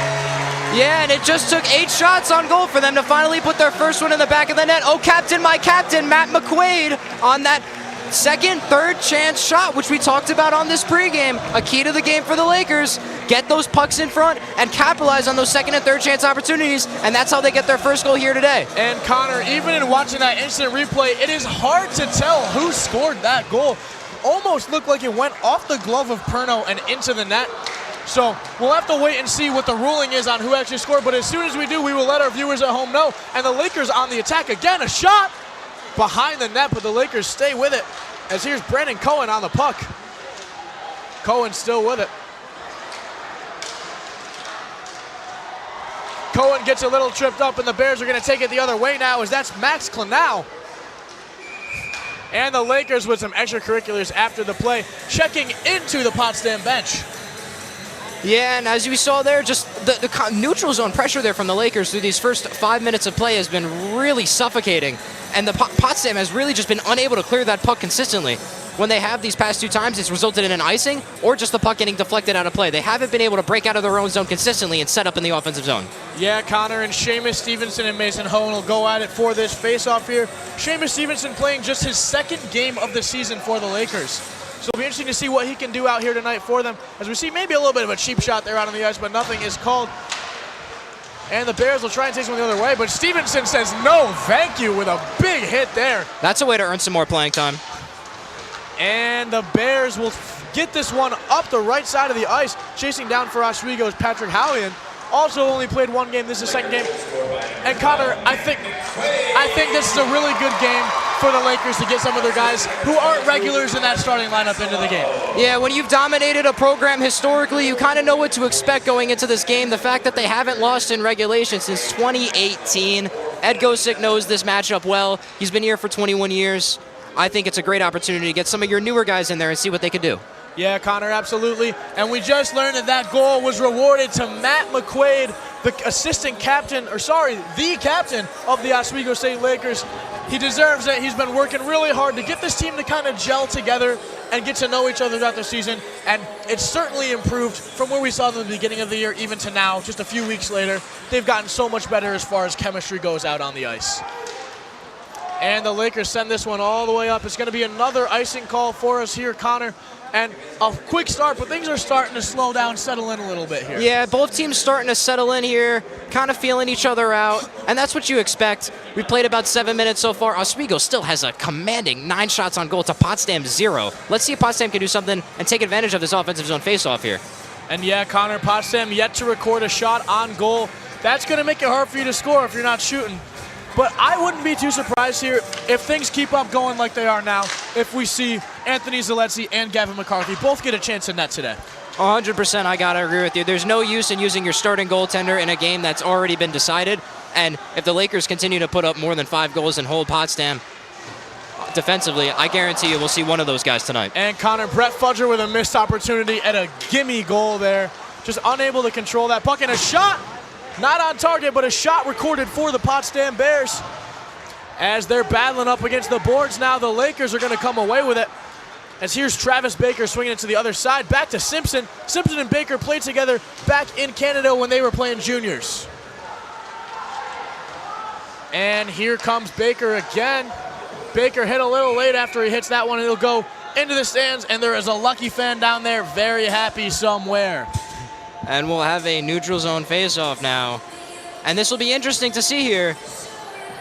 Yeah, and it just took 8 shots on goal for them to finally put their first one in the back of the net. Oh, captain, my captain, Matt McQuaid on that second, third chance shot, which we talked about on this pregame. A key to the game for the Lakers. Get those pucks in front and capitalize on those second and third chance opportunities, and that's how they get their first goal here today. And Connor, even in watching that instant replay, it is hard to tell who scored that goal. Almost looked like it went off the glove of Perno and into the net. So we'll have to wait and see what the ruling is on who actually scored, but as soon as we do, we will let our viewers at home know. And the Lakers on the attack again, a shot behind the net, but the Lakers stay with it, as here's Brandon Cohen on the puck. Cohen still with it. Cohen gets a little tripped up, and the Bears are going to take it the other way now, as that's Max Clonow. And the Lakers with some extracurriculars after the play, checking into the Potsdam bench. Yeah, and as we saw there, just the neutral zone pressure there from the Lakers through these first 5 minutes of play has been really suffocating. And the Potsdam has really just been unable to clear that puck consistently. When they have these past 2 times, it's resulted in an icing or just the puck getting deflected out of play. They haven't been able to break out of their own zone consistently and set up in the offensive zone. Yeah, Connor, and Seamus Stevenson and Mason Hohen will go at it for this face-off here. Seamus Stevenson playing just his 2nd game of the season for the Lakers. So it'll be interesting to see what he can do out here tonight for them, as we see maybe a little bit of a cheap shot there out on the ice, but nothing is called. And the Bears will try and take one the other way, but Stevenson says no, thank you, with a big hit there. That's a way to earn some more playing time. And the Bears will get this one up the right side of the ice. Chasing down for Oswego is Patrick Hallian. also only played one game. This is the second game. And Connor, I think this is a really good game for the Lakers to get some of their guys who aren't regulars in that starting lineup into the game. Yeah, when you've dominated a program historically, you kind of know what to expect going into this game. The fact that they haven't lost in regulation since 2018. Ed Gosick knows this matchup well. He's been here for 21 years. I think it's a great opportunity to get some of your newer guys in there and see what they can do. Yeah, Connor, absolutely. And we just learned that that goal was rewarded to Matt McQuaid, the captain of the Oswego State Lakers. He deserves it. He's been working really hard to get this team to kind of gel together and get to know each other throughout the season. And it's certainly improved from where we saw them at the beginning of the year, even to now, just a few weeks later. They've gotten so much better as far as chemistry goes out on the ice. And the Lakers send this one all the way up. It's going to be another icing call for us here, Connor. And a quick start, but things are starting to slow down, settle in a little bit here. Yeah, both teams starting to settle in here, kind of feeling each other out, and that's what you expect. We played about 7 minutes so far. Oswego still has a commanding 9 shots on goal to Potsdam 0. Let's see if Potsdam can do something and take advantage of this offensive zone faceoff here. And yeah, Connor, Potsdam yet to record a shot on goal. That's going to make it hard for you to score if you're not shooting. But I wouldn't be too surprised here if things keep up going like they are now, if we see Anthony Zaleski and Gavin McCarthy both get a chance in net today. 100%, I got to agree with you. There's no use in using your starting goaltender in a game that's already been decided. And if the Lakers continue to put up more than 5 goals and hold Potsdam defensively, I guarantee you we'll see one of those guys tonight. And Connor, Brett Fudger with a missed opportunity at a gimme goal there. Just unable to control that puck, and a shot. Not on target, but a shot recorded for the Potsdam Bears. As they're battling up against the boards now, the Lakers are going to come away with it. As here's Travis Baker swinging it to the other side. Back to Simpson. Simpson and Baker played together back in Canada when they were playing juniors. And here comes Baker again. Baker hit a little late after he hits that one, and it'll go into the stands, and there is a Lucky fan down there very happy somewhere. And we'll have a neutral zone faceoff now. And this will be interesting to see here.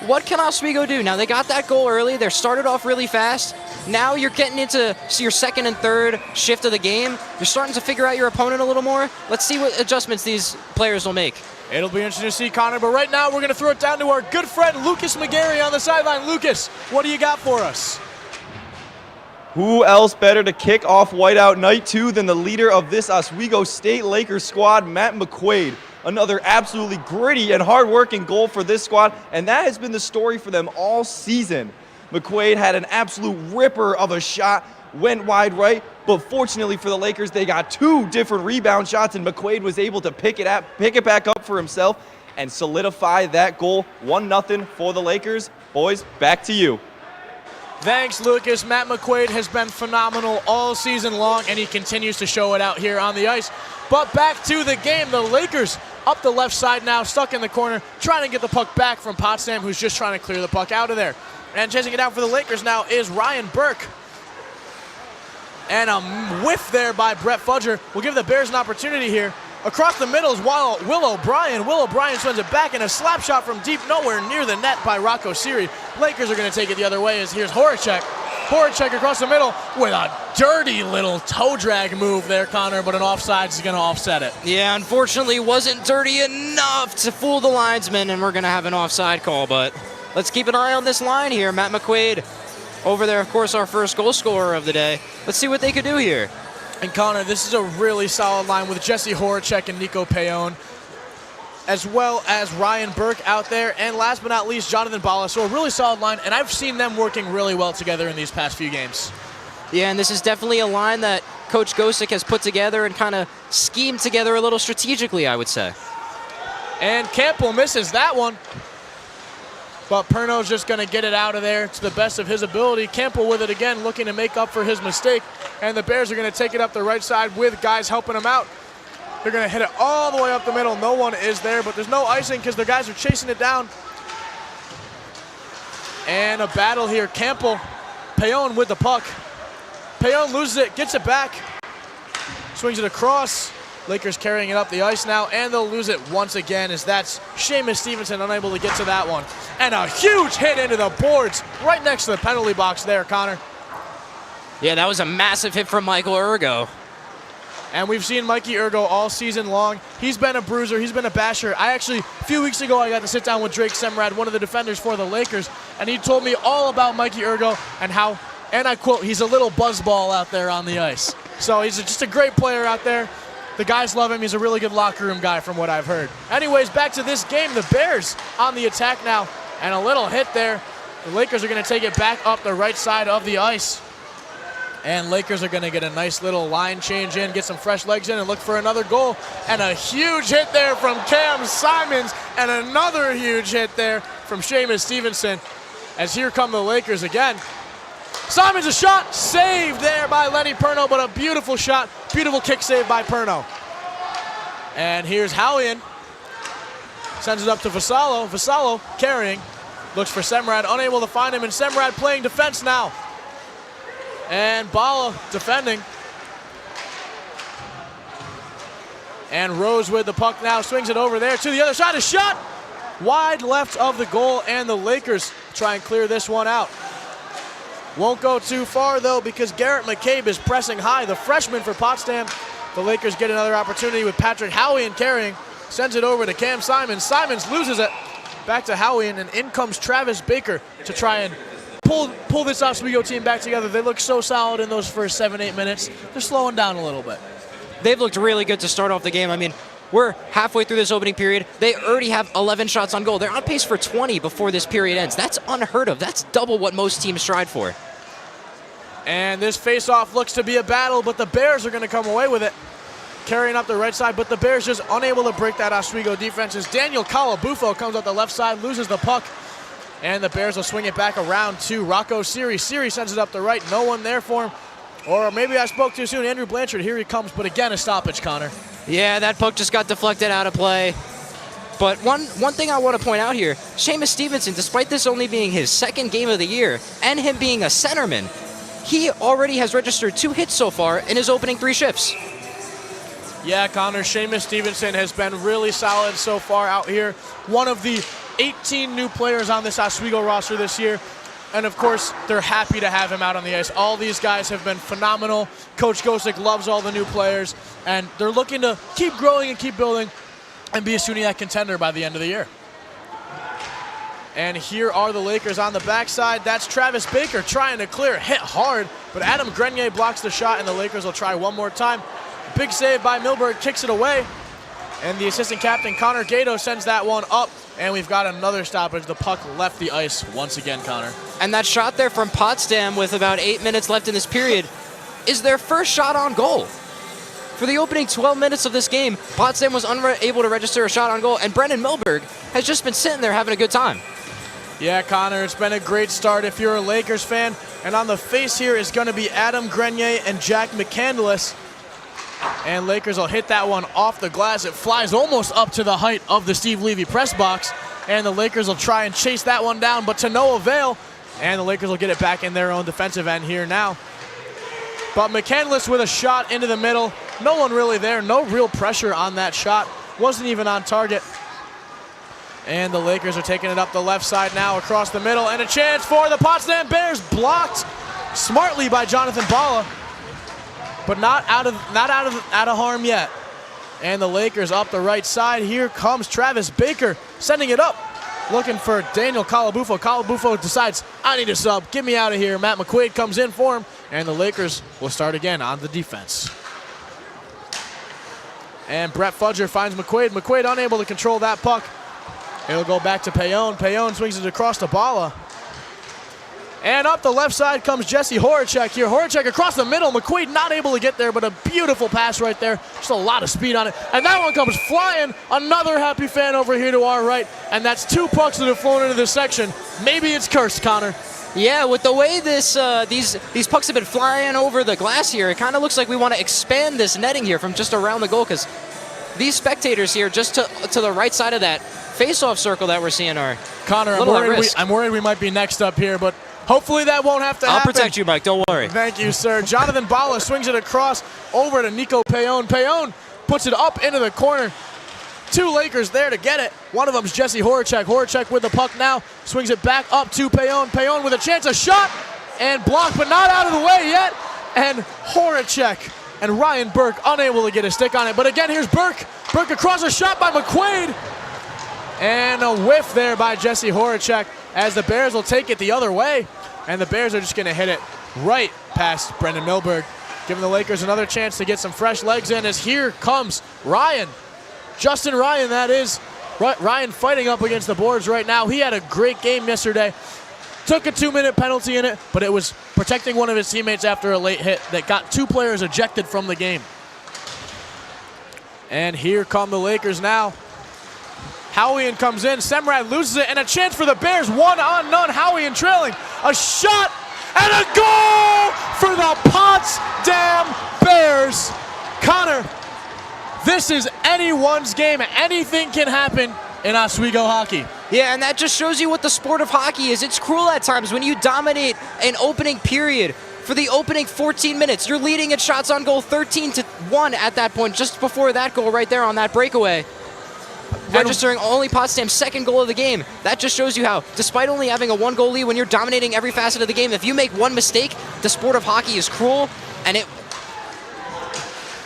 What can Oswego do? Now, they got that goal early. They started off really fast. Now you're getting into your second and third shift of the game. You're starting to figure out your opponent a little more. Let's see what adjustments these players will make. It'll be interesting to see, Connor, but right now we're going to throw it down to our good friend Lucas McGarry on the sideline. Lucas, what do you got for us? Who else better to kick off Whiteout Night 2 than the leader of this Oswego State Lakers squad, Matt McQuaid. Another absolutely gritty and hard-working goal for this squad, and that has been the story for them all season. McQuaid had an absolute ripper of a shot, went wide right, but fortunately for the Lakers, they got 2 different rebound shots, and McQuaid was able to pick it back up for himself and solidify that goal. 1-0 for the Lakers. Boys, back to you. Thanks, Lucas. Matt McQuaid has been phenomenal all season long, and he continues to show it out here on the ice. But back to the game. The Lakers up the left side now, stuck in the corner, trying to get the puck back from Potsdam, who's just trying to clear the puck out of there. And chasing it out for the Lakers now is Ryan Burke. And a whiff there by Brett Fudger will give the Bears an opportunity here. Across the middle is Will O'Brien. Will O'Brien sends it back, and a slap shot from deep nowhere near the net by Rocco Siri. Lakers are going to take it the other way as here's Horacek. Horacek across the middle with a dirty little toe drag move there, Connor, but an offside is going to offset it. Yeah, unfortunately wasn't dirty enough to fool the linesman, and we're going to have an offside call, but let's keep an eye on this line here. Matt McQuaid over there, of course, our first goal scorer of the day. Let's see what they could do here. And Connor, this is a really solid line with Jesse Horacek and Nico Payon, as well as Ryan Burke out there, and last but not least, Jonathan Bala. So a really solid line, and I've seen them working really well together in these past few games. Yeah, and this is definitely a line that Coach Gosick has put together and kind of schemed together a little strategically, I would say. And Campbell misses that one. But Perno's just going to get it out of there to the best of his ability. Campbell with it again, looking to make up for his mistake. And the Bears are going to take it up the right side with guys helping them out. They're going to hit it all the way up the middle. No one is there, but there's no icing because the guys are chasing it down. And a battle here. Campbell, Payon with the puck. Payon loses it, gets it back. Swings it across. Lakers carrying it up the ice now, and they'll lose it once again as that's Seamus Stevenson unable to get to that one. And a huge hit into the boards right next to the penalty box there, Connor. Yeah, that was a massive hit from Michael Ergo. And we've seen Mikey Ergo all season long. He's been a bruiser. He's been a basher. A few weeks ago, I got to sit down with Drake Semrad, one of the defenders for the Lakers, and he told me all about Mikey Ergo and how, and I quote, he's a little buzzball out there on the ice. So he's just a great player out there. The guys love him. He's a really good locker room guy from what I've heard. Anyways, back to this game. The Bears on the attack now, and a little hit there. The Lakers are going to take it back up the right side of the ice. And Lakers are going to get a nice little line change in, get some fresh legs in, and look for another goal. And a huge hit there from Cam Simons, and another huge hit there from Seamus Stevenson. As here come the Lakers again. Simons a shot, saved there by Lenny Perno, but a beautiful shot, beautiful kick save by Perno. And here's Howian. Sends it up to Vassallo. Vassallo carrying, looks for Semrad, unable to find him, and Semrad playing defense now. And Bala defending. And Rose with the puck now, swings it over there to the other side. A shot wide left of the goal, and the Lakers try and clear this one out. Won't go too far, though, because Garrett McCabe is pressing high, the freshman for Potsdam. The Lakers get another opportunity with Patrick Howian carrying. Sends it over to Cam Simons. Simons loses it. Back to Howian, and in comes Travis Baker to try and pull this Oswego team back together. They look so solid in those first 7-8 minutes. They're slowing down a little bit. They've looked really good to start off the game. I mean, we're halfway through this opening period. They already have 11 shots on goal. They're on pace for 20 before this period ends. That's unheard of. That's double what most teams strive for. And this face-off looks to be a battle, but the Bears are going to come away with it. Carrying up the right side, but the Bears just unable to break that Oswego defense as Daniel Calabufo comes up the left side, loses the puck. And the Bears will swing it back around to Rocco Siri. Siri sends it up the right. No one there for him. Or maybe I spoke too soon. Andrew Blanchard, here he comes. But again, a stoppage, Connor. Yeah, that puck just got deflected out of play. But one thing I want to point out here, Seamus Stevenson, despite this only being his second game of the year and him being a centerman, he already has registered 2 hits so far in his opening 3 shifts. Yeah, Connor, Seamus Stevenson has been really solid so far out here. One of the 18 new players on this Oswego roster this year. And of course, they're happy to have him out on the ice. All these guys have been phenomenal. Coach Gosick loves all the new players, and they're looking to keep growing and keep building and be a SUNY contender by the end of the year. And here are the Lakers on the backside. That's Travis Baker trying to clear, hit hard, but Adam Grenier blocks the shot, and the Lakers will try one more time. Big save by Milberg, kicks it away. And the assistant captain, Connor Gato, sends that one up. And we've got another stoppage. The puck left the ice once again, Connor. And that shot there from Potsdam with about 8 minutes left in this period is their first shot on goal. For the opening 12 minutes of this game, Potsdam was unable to register a shot on goal, and Brendan Milberg has just been sitting there having a good time. Yeah, Connor, it's been a great start if you're a Lakers fan. And on the face here is going to be Adam Grenier and Jack McCandless. And Lakers will hit that one off the glass. It flies almost up to the height of the Steve Levy press box. And the Lakers will try and chase that one down, but to no avail. And the Lakers will get it back in their own defensive end here now. But McCandless with a shot into the middle. No one really there. No real pressure on that shot. Wasn't even on target. And the Lakers are taking it up the left side now across the middle. And a chance for the Potsdam Bears, blocked smartly by Jonathan Bala. But not out of harm yet. And the Lakers up the right side. Here comes Travis Baker sending it up, looking for Daniel Calabufo. Calabufo decides, I need a sub, get me out of here. Matt McQuaid comes in for him, and the Lakers will start again on the defense. And Brett Fudger finds McQuaid. McQuaid unable to control that puck. It'll go back to Payon. Payon swings it across to Bala. And up the left side comes Jesse Horacek here. Horacek across the middle. McQuaid not able to get there, but a beautiful pass right there. Just a lot of speed on it. And that one comes flying. Another happy fan over here to our right. And that's 2 pucks that have flown into this section. Maybe it's cursed, Connor. Yeah, with the way these pucks have been flying over the glass here, it kind of looks like we want to expand this netting here from just around the goal, because these spectators here just to the right side of that face-off circle that we're seeing are Connor, I'm worried we might be next up here, but hopefully that won't have to happen. I'll protect you, Mike. Don't worry. Thank you, sir. Jonathan Bala swings it across over to Nico Payon. Payon puts it up into the corner. 2 Lakers there to get it. One of them's Jesse Horacek. Horacek with the puck now. Swings it back up to Payon. Payon with a chance, a shot, and blocked, but not out of the way yet. And Horacek and Ryan Burke unable to get a stick on it. But again, here's Burke. Burke across a shot by McQuaid. And a whiff there by Jesse Horacek as the Bears will take it the other way. And the Bears are just going to hit it right past Brendan Milberg, giving the Lakers another chance to get some fresh legs in as here comes Ryan. Justin Ryan, that is. Ryan fighting up against the boards right now. He had a great game yesterday. Took a 2-minute penalty in it, but it was protecting one of his teammates after a late hit that got 2 players ejected from the game. And here come the Lakers now. Howian comes in, Semrad loses it, and a chance for the Bears, 1-on-none, Howian trailing. A shot and a goal for the Potsdam Bears. Connor, this is anyone's game. Anything can happen in Oswego hockey. Yeah, and that just shows you what the sport of hockey is. It's cruel at times when you dominate an opening period. For the opening 14 minutes, you're leading at shots on goal 13-1 at that point, just before that goal right there on that breakaway. Registering only Potsdam's second goal of the game. That just shows you how, despite only having a 1-goal lead, when you're dominating every facet of the game, if you make one mistake, the sport of hockey is cruel, and it...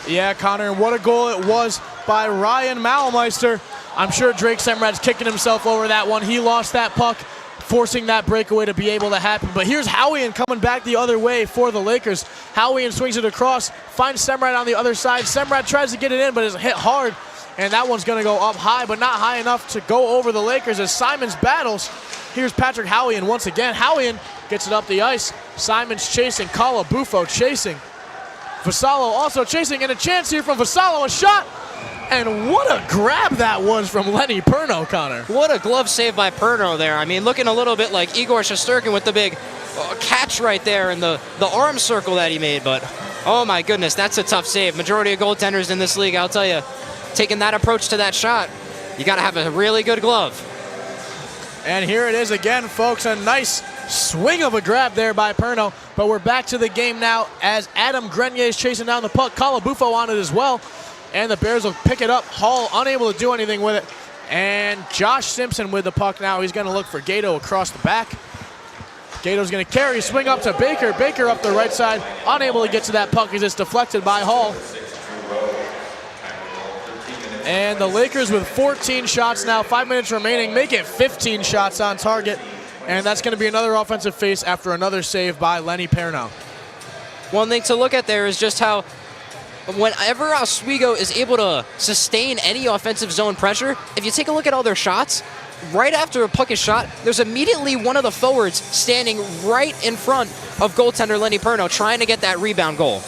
Yeah, Connor, what a goal it was by Ryan Malameister. I'm sure Drake Semrad's kicking himself over that one. He lost that puck, forcing that breakaway to be able to happen. But here's Howian coming back the other way for the Lakers. Howian swings it across, finds Semrad on the other side. Semrad tries to get it in, but is hit hard. And that one's going to go up high, but not high enough to go over the Lakers as Simons battles. Here's Patrick Howian once again. Howian gets it up the ice. Simons chasing, Calabufo chasing. Vassallo also chasing, and a chance here from Vassallo, a shot. And what a grab that was from Lenny Perno, Connor. What a glove save by Perno there. I mean, looking a little bit like Igor Shesterkin with the big catch right there and the arm circle that he made. But, oh my goodness, that's a tough save. Majority of goaltenders in this league, I'll tell you, taking that approach to that shot, you got to have a really good glove. And here it is again, folks. A nice swing of a grab there by Perno. But we're back to the game now as Adam Grenier is chasing down the puck. Calabufo on it as well. And the Bears will pick it up. Hall unable to do anything with it. And Josh Simpson with the puck now. He's going to look for Gato across the back. Gato's going to carry, swing up to Baker. Baker up the right side. Unable to get to that puck as it's deflected by Hall. And the Lakers with 14 shots now, 5 minutes remaining, make it 15 shots on target. And that's going to be another offensive face after another save by Lenny Perno. One thing to look at there is just how whenever Oswego is able to sustain any offensive zone pressure, if you take a look at all their shots, right after a puck is shot, there's immediately one of the forwards standing right in front of goaltender Lenny Perno trying to get that rebound goal.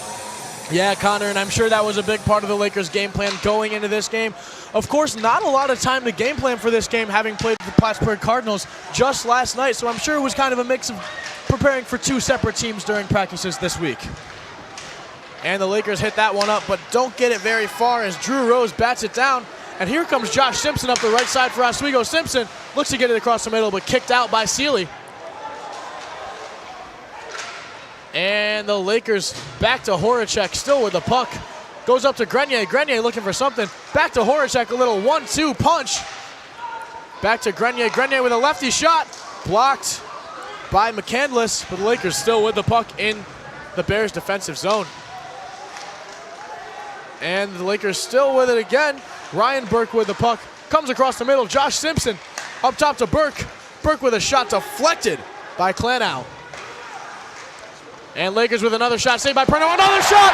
Yeah, Connor, and I'm sure that was a big part of the Lakers' game plan going into this game. Of course, not a lot of time to game plan for this game, having played the Plattsburgh Cardinals just last night, so I'm sure it was kind of a mix of preparing for 2 separate teams during practices this week. And the Lakers hit that one up, but don't get it very far as Drew Rose bats it down. And here comes Josh Simpson up the right side for Oswego. Simpson looks to get it across the middle, but kicked out by Seeley. And the Lakers back to Horacek, still with the puck. Goes up to Grenier. Grenier looking for something. Back to Horacek, a little 1-2 punch. Back to Grenier. Grenier with a lefty shot. Blocked by McCandless, but the Lakers still with the puck in the Bears' defensive zone. And the Lakers still with it again. Ryan Burke with the puck. Comes across the middle. Josh Simpson up top to Burke. Burke with a shot deflected by Klanow. And Lakers with another shot, saved by Perno, another shot,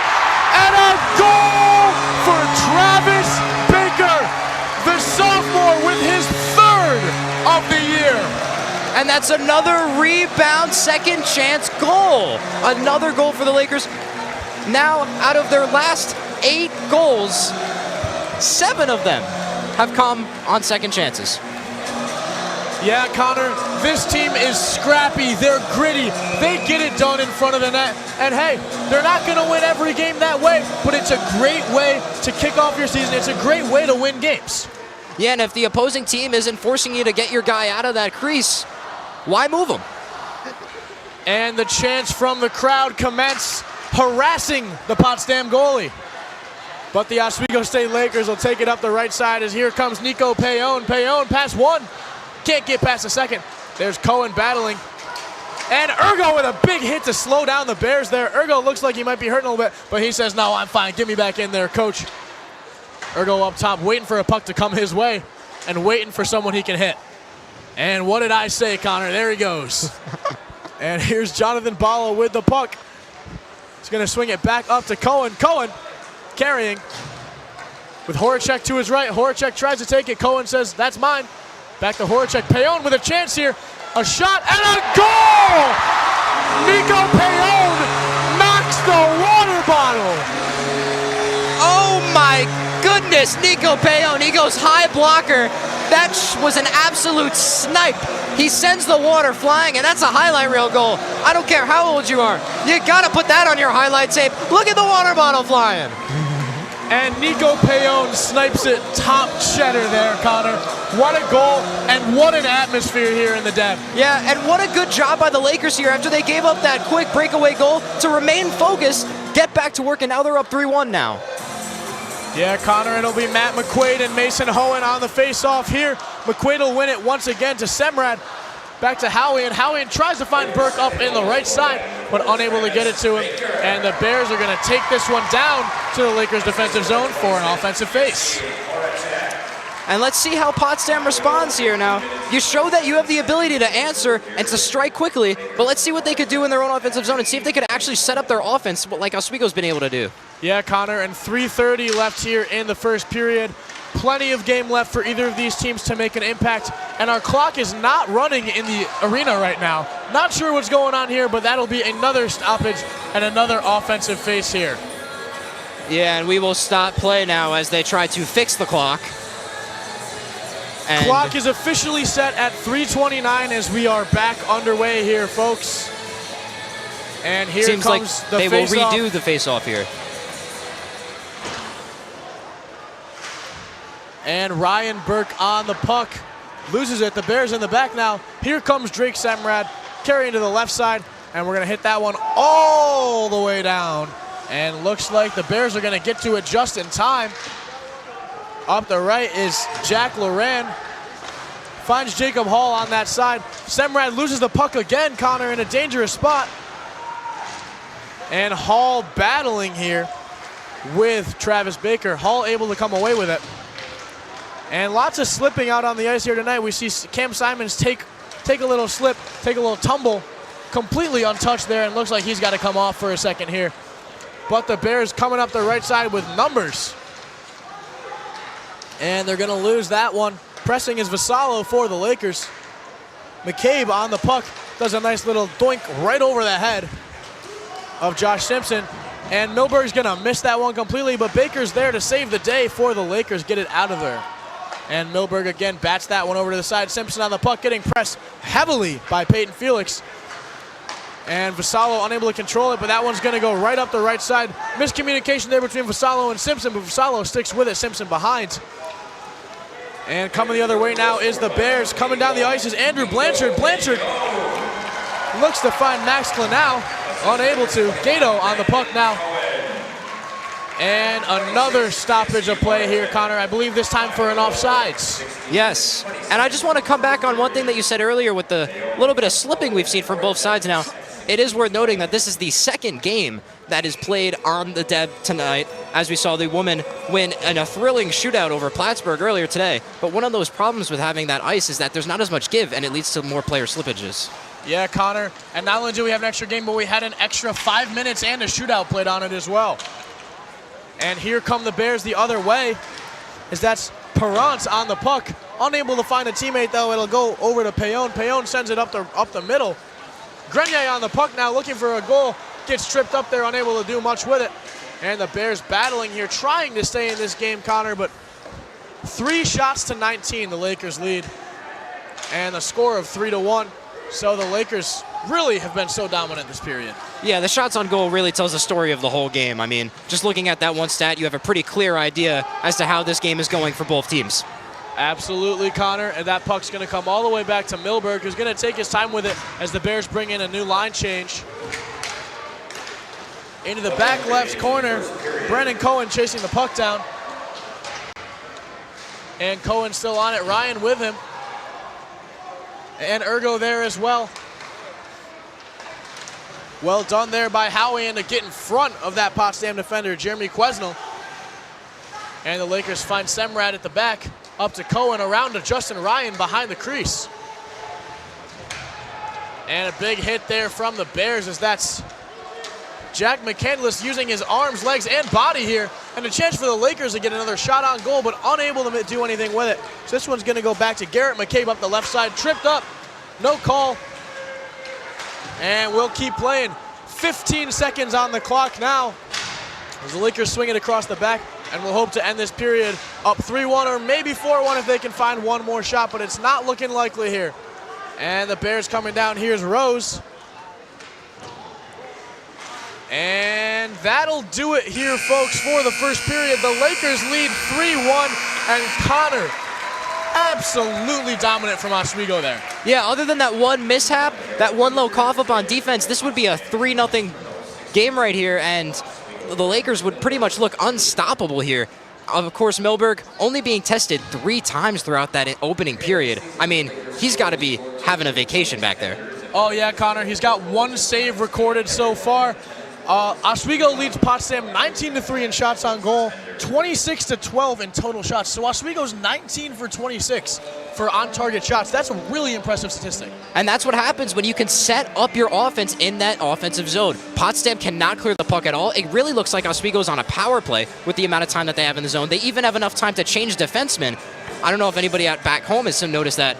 and a goal for Travis Baker, the sophomore with his 3rd of the year. And that's another rebound, second chance goal. Another goal for the Lakers. Now, out of their last 8 goals, 7 of them have come on second chances. Yeah, Connor, this team is scrappy. They're gritty. They get it done in front of the net. And hey, they're not going to win every game that way, but it's a great way to kick off your season. It's a great way to win games. Yeah, and if the opposing team isn't forcing you to get your guy out of that crease, why move him? And the chants from the crowd commence, harassing the Potsdam goalie. But the Oswego State Lakers will take it up the right side as here comes Nico Payon. Payon pass 1. Can't get past the second. There's Cohen battling. And Ergo with a big hit to slow down the Bears there. Ergo looks like he might be hurting a little bit, but he says, no, I'm fine. Get me back in there, coach. Ergo up top, waiting for a puck to come his way and waiting for someone he can hit. And what did I say, Connor? There he goes. And here's Jonathan Bala with the puck. He's going to swing it back up to Cohen. Cohen carrying with Horacek to his right. Horacek tries to take it. Cohen says, that's mine. Back to Horacek. Payon with a chance here. A shot and a goal! Nico Payon knocks the water bottle. Oh my goodness, Nico Payon. He goes high blocker. That was an absolute snipe. He sends the water flying, and that's a highlight reel goal. I don't care how old you are. You gotta put that on your highlight tape. Look at the water bottle flying. And Nico Payon snipes it top cheddar there, Connor. What a goal, and what an atmosphere here in the Deb. Yeah, and what a good job by the Lakers here after they gave up that quick breakaway goal to remain focused, get back to work, and now they're up 3-1 now. Yeah, Connor, it'll be Matt McQuaid and Mason Hohen on the face-off here. McQuaid will win it once again to Semrad. Back to Howie, and Howie tries to find Burke up in the right side, but unable to get it to him. And the Bears are going to take this one down to the Lakers' defensive zone for an offensive face. And let's see how Potsdam responds here now. You show that you have the ability to answer and to strike quickly, but let's see what they could do in their own offensive zone and see if they could actually set up their offense like Oswego's been able to do. Yeah, Connor, and 3:30 left here in the first period. Plenty of game left for either of these teams to make an impact, and our clock is not running in the arena right now. Not sure what's going on here, but that'll be another stoppage and another offensive face here. Yeah, and we will stop play now as they try to fix the clock. And clock is officially set at 3:29 as we are back underway here, folks. And here seems comes like the they will face-off. redo the face-off here. And Ryan Burke on the puck. Loses it. The Bears in the back now. Here comes Drake Semrad carrying to the left side. And we're going to hit that one all the way down. And looks like the Bears are going to get to it just in time. Up the right is Jack Loran. Finds Jacob Hall on that side. Semrad loses the puck again, Connor, in a dangerous spot. And Hall battling here with Travis Baker. Hall able to come away with it. And lots of slipping out on the ice here tonight. We see Cam Simons take a little slip, take a little tumble, completely untouched there, and looks like he's got to come off for a second here. But the Bears coming up the right side with numbers. And they're going to lose that one. Pressing is Vassallo for the Lakers. McCabe on the puck does a nice little doink right over the head of Josh Simpson. And Milberg's going to miss that one completely, but Baker's there to save the day for the Lakers, get it out of there. And Milberg again bats that one over to the side. Simpson on the puck, getting pressed heavily by Peyton Felix. And Vassallo unable to control it, but that one's going to go right up the right side. Miscommunication there between Vassallo and Simpson, but Vassallo sticks with it. Simpson behind. And coming the other way now is the Bears. Coming down the ice is Andrew Blanchard. Blanchard looks to find Max Clonow. Unable to. Gato on the puck now. And another stoppage of play here, Connor. I believe this time for an offsides. Yes. And I just want to come back on one thing that you said earlier with the little bit of slipping we've seen from both sides now. It is worth noting that this is the second game that is played on the Deb tonight, as we saw the women win in a thrilling shootout over Plattsburgh earlier today. But one of those problems with having that ice is that there's not as much give, and it leads to more player slippages. Yeah, Connor. And not only do we have an extra game, but we had an extra 5 minutes and a shootout played on it as well. And here come the Bears the other way, as that's Perrance on the puck. Unable to find a teammate, though. It'll go over to Payon. Payon sends it up the middle. Grenier on the puck now, looking for a goal. Gets tripped up there, unable to do much with it. And the Bears battling here, trying to stay in this game, Connor, but 3 shots to 19, the Lakers lead. And the score of 3-1. So the Lakers really have been so dominant this period. Yeah, the shots on goal really tells the story of the whole game. I mean, just looking at that one stat, you have a pretty clear idea as to how this game is going for both teams. Absolutely, Connor, and that puck's going to come all the way back to Milberg, who's going to take his time with it as the Bears bring in a new line change. Into the back left corner, Brennan Cohen chasing the puck down. And Cohen still on it, Ryan with him. And Ergo there as well. Well done there by Howie to get in front of that Potsdam defender, Jeremy Quesnel. And the Lakers find Semrad at the back, up to Cohen, around to Justin Ryan behind the crease. And a big hit there from the Bears as that's Jack McCandless using his arms, legs, and body here. And a chance for the Lakers to get another shot on goal, but unable to do anything with it. So this one's going to go back to Garrett McCabe up the left side. Tripped up, no call. And we'll keep playing. 15 seconds on the clock now as the Lakers swing it across the back. And we'll hope to end this period up 3-1 or maybe 4-1 if they can find one more shot, but it's not looking likely here. And the Bears coming down. Here's Rose. And that'll do it here, folks, for the first period. The Lakers lead 3-1, and Connor absolutely dominant from Oswego there. Yeah, other than that one mishap, that one low cough up on defense, this would be a 3-0 game right here, and the Lakers would pretty much look unstoppable here. Of course, Milberg only being tested 3 times throughout that opening period. I mean, he's got to be having a vacation back there. Oh, yeah, Connor. He's got 1 save recorded so far. Oswego leads Potsdam 19-3 in shots on goal, 26-12 in total shots. So Oswego's 19 for 26 for on-target shots. That's a really impressive statistic. And that's what happens when you can set up your offense in that offensive zone. Potsdam cannot clear the puck at all. It really looks like Oswego's on a power play with the amount of time that they have in the zone. They even have enough time to change defensemen. I don't know if anybody out back home has noticed that.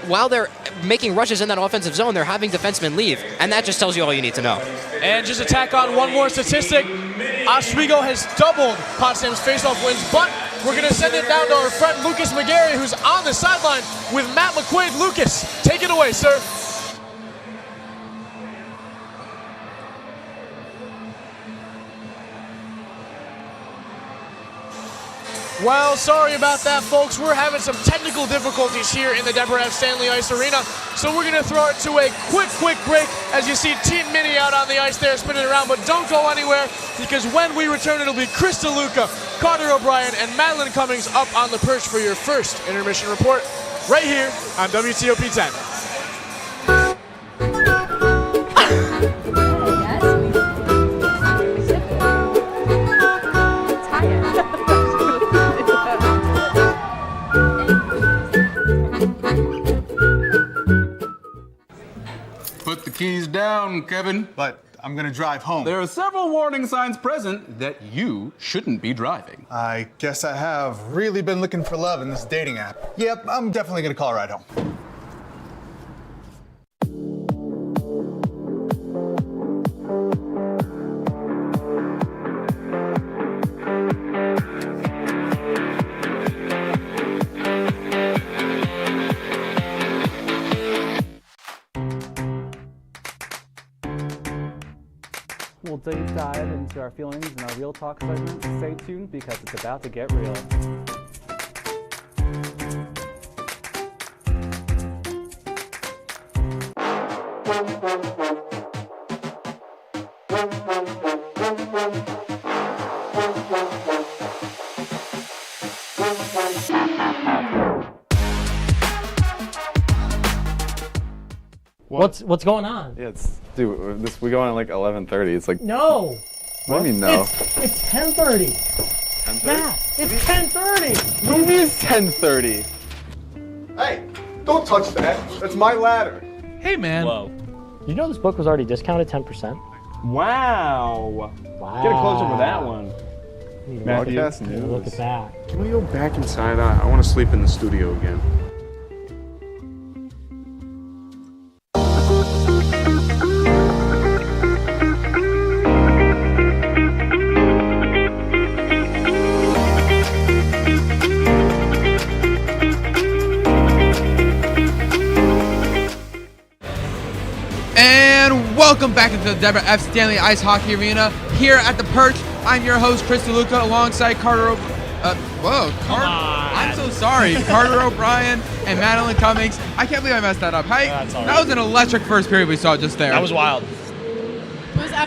While they're making rushes in that offensive zone, they're having defensemen leave, and that just tells you all you need to know. And just to tack on one more statistic, Oswego has doubled Potsdam's faceoff wins, but we're going to send it down to our friend Lucas McGarry, who's on the sideline with Matt McQuaid. Lucas, take it away, sir. Well, sorry about that, folks. We're having some technical difficulties here in the Deborah F. Stanley Ice Arena. So we're going to throw it to a quick break as you see Team Mini out on the ice there spinning around. But don't go anywhere, because when we return, it'll be Chris DeLuca, Carter O'Brien, and Madeline Cummings up on the perch for your first intermission report right here on WTOP 10. Put the keys down, Kevin. But I'm gonna drive home. There are several warning signs present that you shouldn't be driving. I guess I have really been looking for love in this dating app. Yep, I'm definitely gonna call a ride home. We'll deep dive into our feelings in our Real Talk segment. Stay tuned because it's about to get real. What's going on? Yeah, dude, we go on at like 11:30. It's like No. What do you mean no? It's 10:30. 10:30? Matt, it's 10:30. What do you mean it's 10:30? Hey, don't touch that. That's my ladder. Hey, man. Whoa. You know this book was already discounted 10%? Wow. Get a close up of that one. Matthew, Look at that. Can we go back inside? I want to sleep in the studio again. And welcome back into the Deborah F. Stanley Ice Hockey Arena here at the Perch. I'm your host, Chris DeLuca, alongside Carter I'm so sorry. Carter O'Brien and Madeline Cummings. I can't believe I messed that up. That was an electric first period we saw just there. That was wild.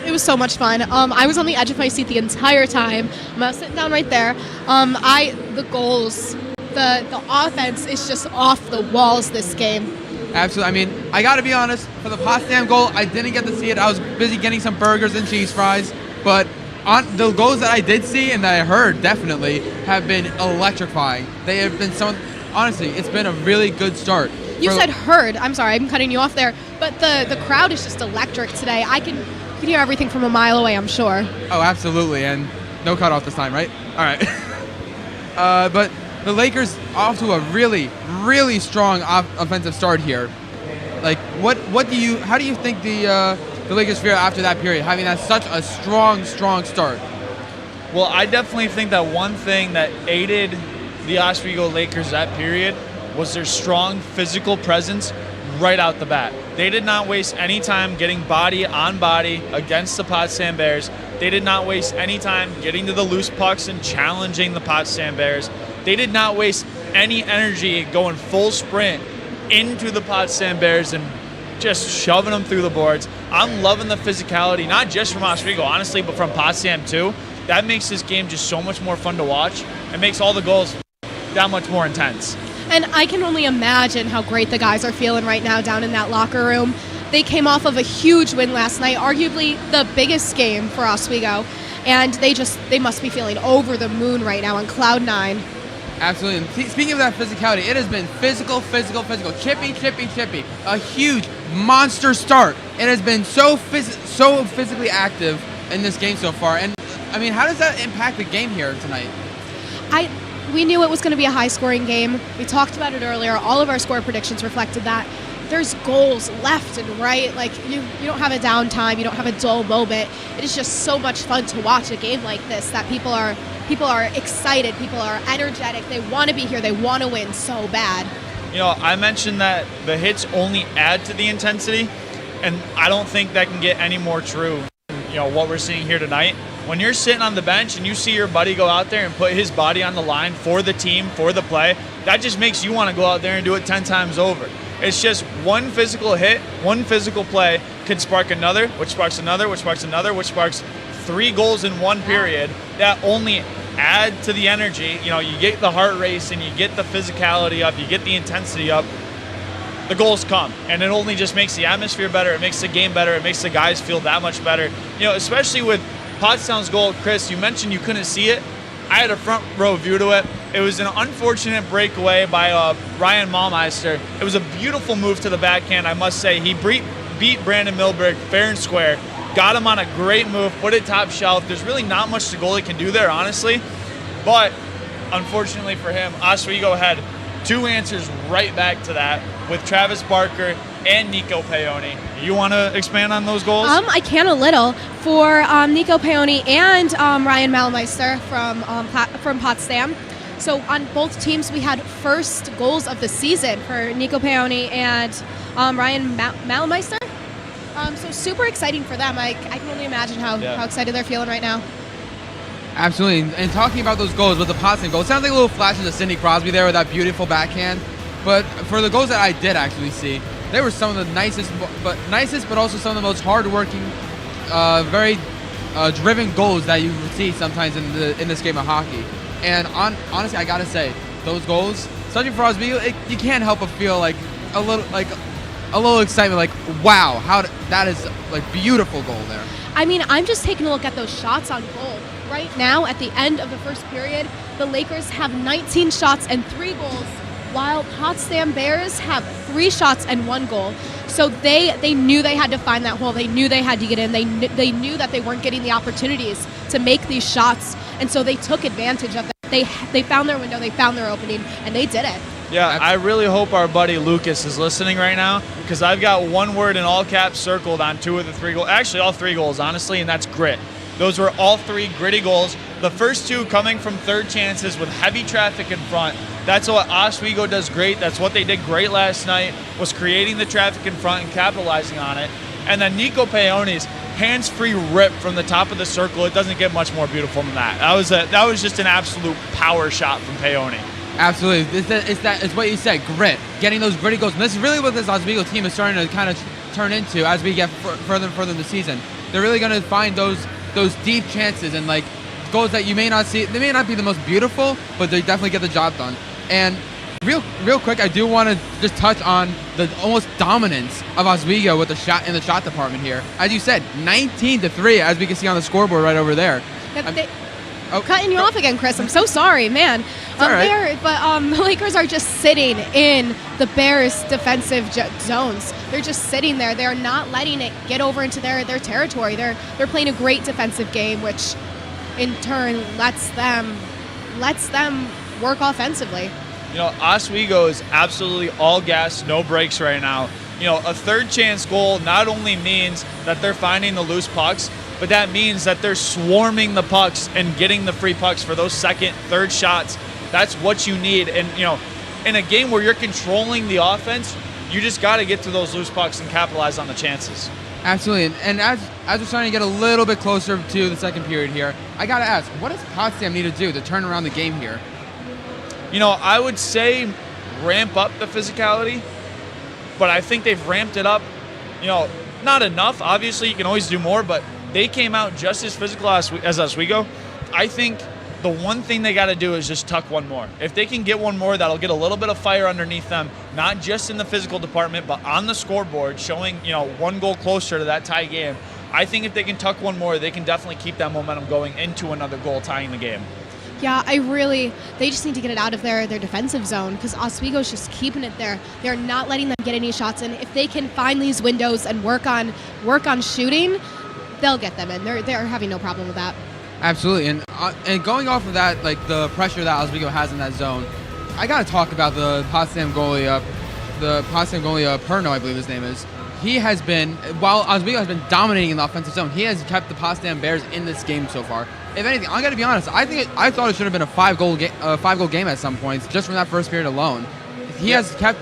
It was so much fun. I was on the edge of my seat the entire time. I was sitting down right there. The goals, the offense is just off the walls this game. Absolutely. I mean, I got to be honest, for the Potsdam goal, I didn't get to see it. I was busy getting some burgers and cheese fries. But on the goals that I did see and that I heard definitely have been electrifying. They have been honestly, it's been a really good start. You said heard. I'm sorry, I'm cutting you off there. But the crowd is just electric today. You can hear everything from a mile away, I'm sure. Oh, absolutely. And no cutoff this time, right? All right. But the Lakers off to a really, really strong offensive start here. Like, how do you think the Lakers feel after that period, having that such a strong start? Well, I definitely think that one thing that aided the Oswego Lakers that period was their strong physical presence right out the bat. They did not waste any time getting body on body against the Potsdam Bears. They did not waste any time getting to the loose pucks and challenging the Potsdam Bears. They did not waste any energy going full sprint into the Potsdam Bears and just shoving them through the boards. I'm loving the physicality, not just from Oswego, honestly, but from Potsdam too. That makes this game just so much more fun to watch. It makes all the goals that much more intense. And I can only imagine how great the guys are feeling right now down in that locker room. They came off of a huge win last night, arguably the biggest game for Oswego, and they must be feeling over the moon right now on cloud nine. Absolutely. And speaking of that physicality, it has been physical. Chippy. A huge monster start. It has been so physically active in this game so far. And I mean, how does that impact the game here tonight? We knew it was going to be a high-scoring game. We talked about it earlier. All of our score predictions reflected that. There's goals left and right. Like, you don't have a downtime. You don't have a dull moment. It is just so much fun to watch a game like this that people are excited. People are energetic. They want to be here. They want to win so bad. You know, I mentioned that the hits only add to the intensity, and I don't think that can get any more true. You know, what we're seeing here tonight. When you're sitting on the bench and you see your buddy go out there and put his body on the line for the team, for the play, that just makes you want to go out there and do it 10 times over. It's just one physical hit, one physical play can spark another, which sparks another, which sparks another, which sparks 3 goals in one period that only add to the energy. You know, you get the heart race and you get the physicality up, you get the intensity up, the goals come. And it only just makes the atmosphere better, it makes the game better, it makes the guys feel that much better. You know, especially with Potsdam's goal. Chris, you mentioned you couldn't see it. I had a front row view to it. It was an unfortunate breakaway by Ryan Malmeister. It was a beautiful move to the backhand, I must say. He beat Brandon Milberg fair and square, got him on a great move, put it top shelf. There's really not much the goalie can do there, honestly. But unfortunately for him, Oswego had 2 answers right back to that with Travis Barker and Nico Paoni. You want to expand on those goals? I can a little. For Nico Paoni and Ryan Malmeister from Potsdam. So on both teams, we had first goals of the season for Nico Paoni and Ryan Malmeister. So super exciting for them. I can only imagine how excited they're feeling right now. Absolutely. And talking about those goals with the Potsdam goal, it sounds like a little flashes of Sidney Crosby there with that beautiful backhand. But for the goals that I did actually see, they were some of the nicest, but also some of the most hard-working, very driven goals that you see sometimes in this game of hockey. And honestly, I gotta say, those goals, especially for Oswego, you can't help but feel like a little excitement, like wow, that is like beautiful goal there. I mean, I'm just taking a look at those shots on goal. Right now, at the end of the first period, the Lakers have 19 shots and 3 goals, while Potsdam Bears have 3 shots and 1 goal. So they knew they had to find that hole. They knew they had to get in. They knew that they weren't getting the opportunities to make these shots, and so they took advantage of that. They found their window, they found their opening, and they did it. Yeah, I really hope our buddy Lucas is listening right now, because I've got one word in all caps circled on 2 of the 3 goals. Actually, all 3 goals, honestly, and that's grit. Those were all 3 gritty goals. The first 2 coming from third chances with heavy traffic in front. That's what Oswego does great. That's what they did great last night, was creating the traffic in front and capitalizing on it. And then Nico Paoni's hands-free rip from the top of the circle. It doesn't get much more beautiful than that. That was just an absolute power shot from Paoni. Absolutely. It's what you said, grit. Getting those gritty goals. And this is really what this Oswego team is starting to kind of turn into as we get further and further in the season. They're really going to find those deep chances and like goals that you may not see. They may not be the most beautiful, but they definitely get the job done. And Real quick, I do want to just touch on the almost dominance of Oswego with the shot in the shot department here. As you said, 19-3, as we can see on the scoreboard right over there. Cutting you off again, Chris. I'm so sorry, man. All right. The Lakers are just sitting in the Bears' defensive zones. They're just sitting there. They're not letting it get over into their territory. They're playing a great defensive game, which in turn lets them work offensively. You know, Oswego is absolutely all gas, no brakes right now. You know, a third chance goal not only means that they're finding the loose pucks, but that means that they're swarming the pucks and getting the free pucks for those second, third shots. That's what you need. And, you know, in a game where you're controlling the offense, you just got to get to those loose pucks and capitalize on the chances. Absolutely. And as we're starting to get a little bit closer to the second period here, I got to ask, what does Potsdam need to do to turn around the game here? You know, I would say ramp up the physicality, but I think they've ramped it up, you know, not enough. Obviously, you can always do more, but they came out just as physical as Oswego. I think the one thing they got to do is just tuck one more. If they can get one more, that'll get a little bit of fire underneath them, not just in the physical department, but on the scoreboard, showing, you know, one goal closer to that tie game. I think if they can tuck one more, they can definitely keep that momentum going into another goal, tying the game. Yeah, they just need to get it out of their defensive zone because Oswego's just keeping it there. They're not letting them get any shots in. If they can find these windows and work on shooting, they'll get them in. They're having no problem with that. Absolutely, and going off of that, like the pressure that Oswego has in that zone, I got to talk about the Potsdam goalie, Perno, I believe his name is. He has been, while Oswego has been dominating in the offensive zone, he has kept the Potsdam Bears in this game so far. If anything, I got to be honest, I thought it should have been a five-goal game at some points, just from that first period alone. He has kept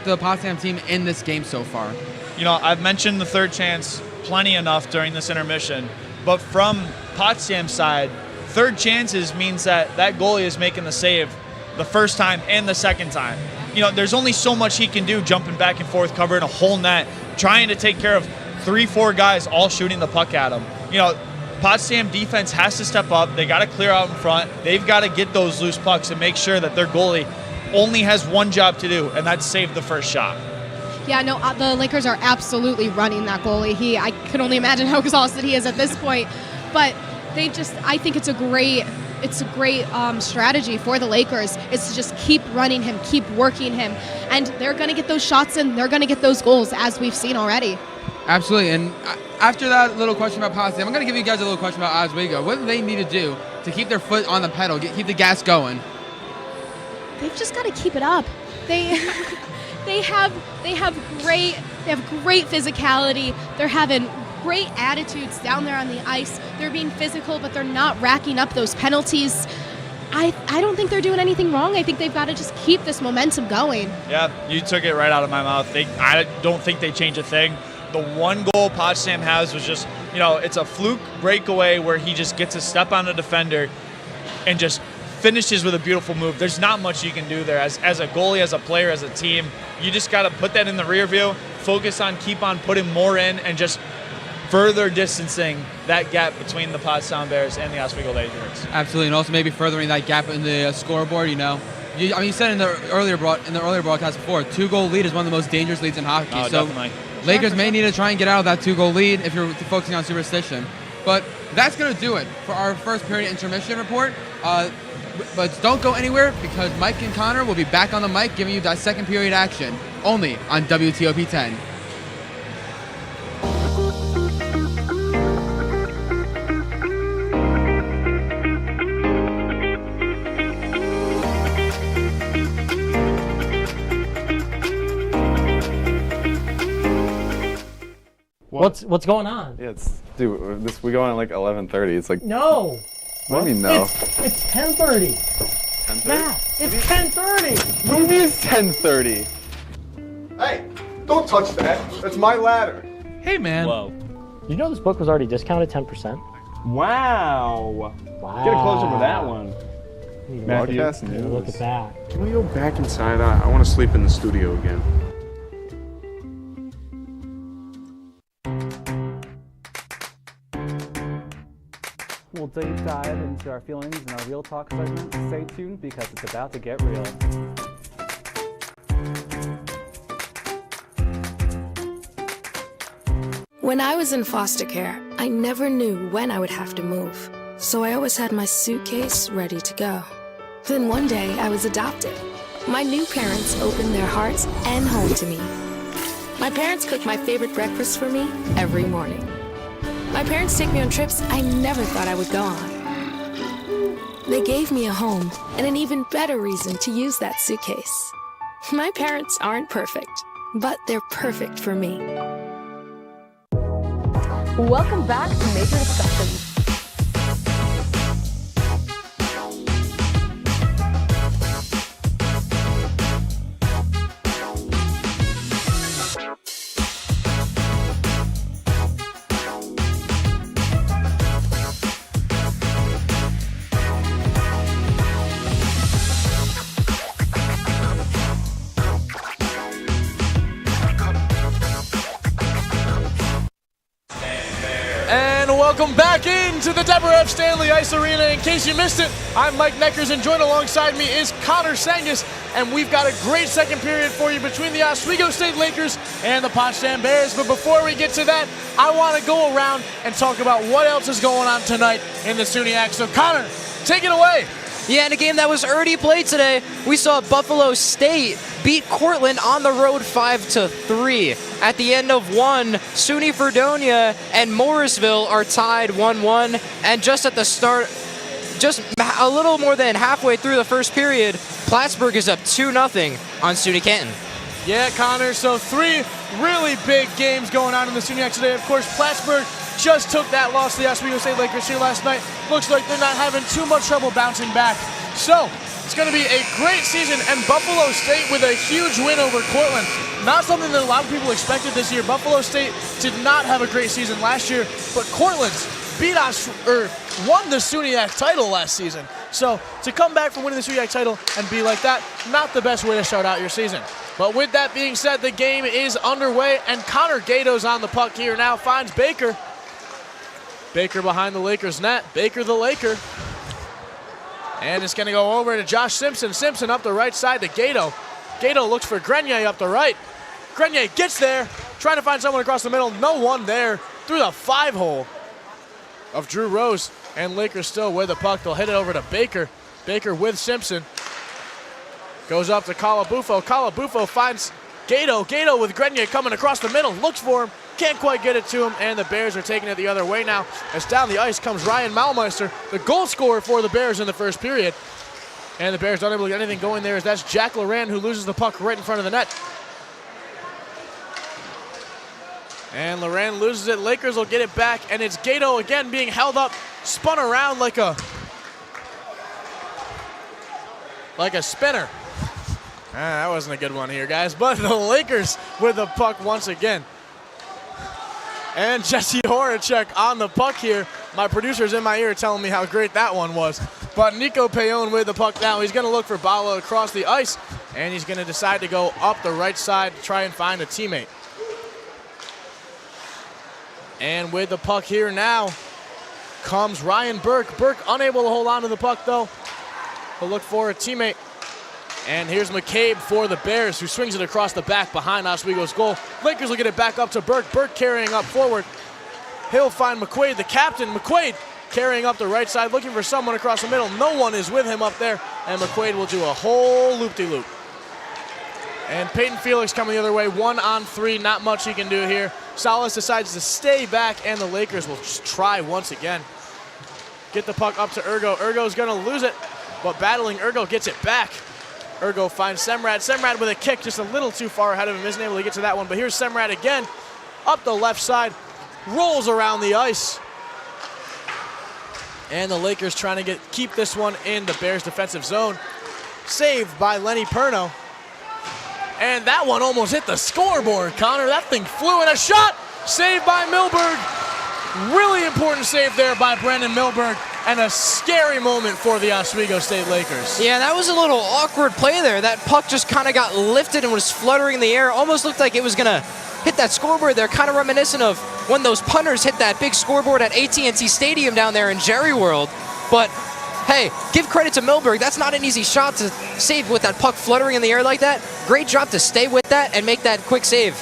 the Potsdam team in this game so far. You know, I've mentioned the third chance plenty enough during this intermission, but from Potsdam's side, third chances means that goalie is making the save the first time and the second time. You know, there's only so much he can do jumping back and forth, covering a whole net, trying to take care of 3-4 guys all shooting the puck at him. You know, Potsdam defense has to step up. They got to clear out in front. They've got to get those loose pucks and make sure that their goalie only has one job to do, and that's save the first shot. Yeah, no, the Lakers are absolutely running that goalie. I can only imagine how exhausted he is at this point. But I think it's a great strategy for the Lakers is to just keep running him, keep working him, and they're going to get those shots in. They're going to get those goals, as we've seen already. Absolutely, and after that little question about Potsdam, I'm going to give you guys a little question about Oswego. What do they need to do to keep their foot on the pedal, keep the gas going? They've just got to keep it up. They have great physicality. They're having great attitudes down there on the ice. They're being physical, but they're not racking up those penalties. I don't think they're doing anything wrong. I think they've got to just keep this momentum going. Yeah, you took it right out of my mouth. I don't think they change a thing. The one goal Potsdam has was just, you know, it's a fluke breakaway where he just gets a step on a defender and just finishes with a beautiful move. There's not much you can do there. As a goalie, as a player, as a team, you just got to put that in the rear view, focus on keep on putting more in, and just further distancing that gap between the Potsdam Bears and the Oswego Lakers. Absolutely, and also maybe furthering that gap in the scoreboard. You know, you said in the earlier broadcast before, 2-goal lead is one of the most dangerous leads in hockey. Oh, so definitely. Lakers may need to try and get out of that 2-goal lead if you're focusing on superstition. But that's going to do it for our first period intermission report. But don't go anywhere because Mike and Connor will be back on the mic giving you that second period action only on WTOP 10. What's going on? Yeah, we go on at like 11:30. It's like No. What do you mean no? It's 10:30. 10:30? Matt, it's 10:30. What do you mean it's 10:30? Hey, don't touch that. That's my ladder. Hey, man. Whoa. You know this book was already discounted 10%? Wow. Get a closer with that one. Broadcast news. Look at that. Can we go back inside? I want to sleep in the studio again. We'll deep dive into our feelings in our Real Talk segment. Stay tuned because it's about to get real. When I was in foster care, I never knew when I would have to move. So I always had my suitcase ready to go. Then one day I was adopted. My new parents opened their hearts and home to me. My parents cook my favorite breakfast for me every morning. My parents take me on trips I never thought I would go on. They gave me a home and an even better reason to use that suitcase. My parents aren't perfect, but they're perfect for me. Welcome back to Major Discussions. Welcome back into the Deborah F. Stanley Ice Arena. In case you missed it, I'm Mike Neckers, and joined alongside me is Connor Sangus, and we've got a great second period for you between the Oswego State Lakers and the Potsdam Bears. But before we get to that, I want to go around and talk about what else is going on tonight in the SUNY. So Connor, take it away. Yeah, in a game that was already played today, we saw Buffalo State beat Cortland on the road 5-3. At the end of one, SUNY Fredonia and Morrisville are tied 1-1. And just at the start, just a little more than halfway through the first period, Plattsburgh is up 2-0 on SUNY Canton. Yeah, Connor, so three really big games going on in the SUNY today. Of course, Plattsburgh just took that loss to the Oswego State Lakers here last night. Looks like they're not having too much trouble bouncing back. So, it's going to be a great season, and Buffalo State with a huge win over Cortland. Not something that a lot of people expected this year. Buffalo State did not have a great season last year, but Cortland's won the SUNYAC title last season. So, to come back from winning the SUNYAC title and be like that, not the best way to start out your season. But with that being said, the game is underway, and Connor Gato's on the puck here now, finds Baker. Baker behind the Lakers net. Baker the Laker. And it's going to go over to Josh Simpson. Simpson up the right side to Gato. Gato looks for Grenier up the right. Grenier gets there, trying to find someone across the middle. No one there through the 5-hole of Drew Rose. And Lakers still with the puck. They'll hit it over to Baker. Baker with Simpson. Goes up to Calabufo. Calabufo finds Gato. Gato with Grenier coming across the middle. Looks for him. Can't quite get it to him, and the Bears are taking it the other way now. As down the ice comes Ryan Malmeister, the goal scorer for the Bears in the first period. And the Bears unable to get anything going there, as that's Jack Loran who loses the puck right in front of the net. And Loran loses it. Lakers will get it back, and it's Gato again being held up, spun around like a spinner. That wasn't a good one here, guys, but the Lakers with the puck once again. And Jesse Horacek on the puck here. My producer's in my ear telling me how great that one was. But Nico Payon with the puck now. He's going to look for Bala across the ice, and he's going to decide to go up the right side to try and find a teammate. And with the puck here now comes Ryan Burke. Burke unable to hold on to the puck, though. He'll look for a teammate. And here's McCabe for the Bears, who swings it across the back behind Oswego's goal. Lakers will get it back up to Burke. Burke carrying up forward. He'll find McQuaid, the captain. McQuaid carrying up the right side, looking for someone across the middle. No one is with him up there, and McQuaid will do a whole loop-de-loop. And Peyton Felix coming the other way, 1-on-3, not much he can do here. Salas decides to stay back, and the Lakers will just try once again. Get the puck up to Ergo. Ergo's gonna lose it, but battling Ergo gets it back. Ergo finds Semrad. Semrad with a kick just a little too far ahead of him. Isn't able to get to that one, but here's Semrad again. Up the left side, rolls around the ice. And the Lakers trying to keep this one in the Bears' defensive zone. Saved by Lenny Perno. And that one almost hit the scoreboard, Connor. That thing flew in a shot. Saved by Milberg. Really important save there by Brandon Milberg. And a scary moment for the Oswego State Lakers. Yeah, that was a little awkward play there. That puck just kind of got lifted and was fluttering in the air. Almost looked like it was going to hit that scoreboard there, kind of reminiscent of when those punters hit that big scoreboard at AT&T Stadium down there in Jerry World. But, hey, give credit to Milberg. That's not an easy shot to save with that puck fluttering in the air like that. Great job to stay with that and make that quick save.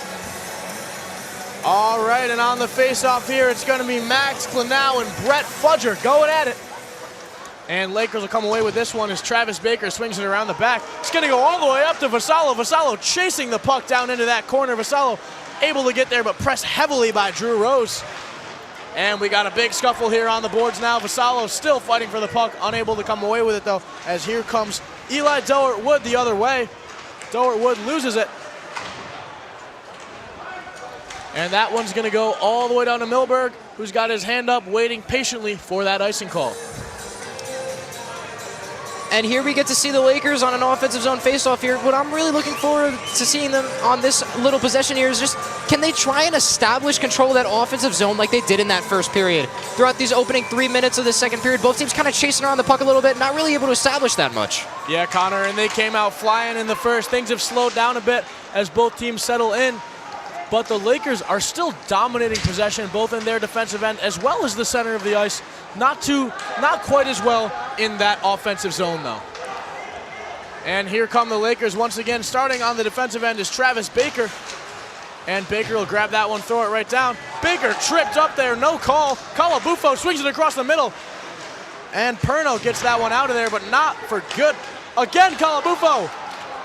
All right, and on the face-off here, it's going to be Max Glenau and Brett Fudger going at it. And Lakers will come away with this one as Travis Baker swings it around the back. It's going to go all the way up to Vasallo. Vasallo chasing the puck down into that corner. Vasallo able to get there, but pressed heavily by Drew Rose. And we got a big scuffle here on the boards now. Vasallo still fighting for the puck, unable to come away with it, though, as here comes Eli Doert-Wood the other way. Doert-Wood loses it. And that one's going to go all the way down to Milberg, who's got his hand up, waiting patiently for that icing call. And here we get to see the Lakers on an offensive zone faceoff here. What I'm really looking forward to seeing them on this little possession here is just, can they try and establish control of that offensive zone like they did in that first period? Throughout these opening 3 minutes of the second period, both teams kind of chasing around the puck a little bit, not really able to establish that much. Yeah, Connor, and they came out flying in the first. Things have slowed down a bit as both teams settle in. But the Lakers are still dominating possession, both in their defensive end as well as the center of the ice. Not quite as well in that offensive zone, though. And here come the Lakers once again. Starting on the defensive end is Travis Baker. And Baker will grab that one, throw it right down. Baker tripped up there, no call. Calabufo swings it across the middle. And Perno gets that one out of there, but not for good. Again, Calabufo.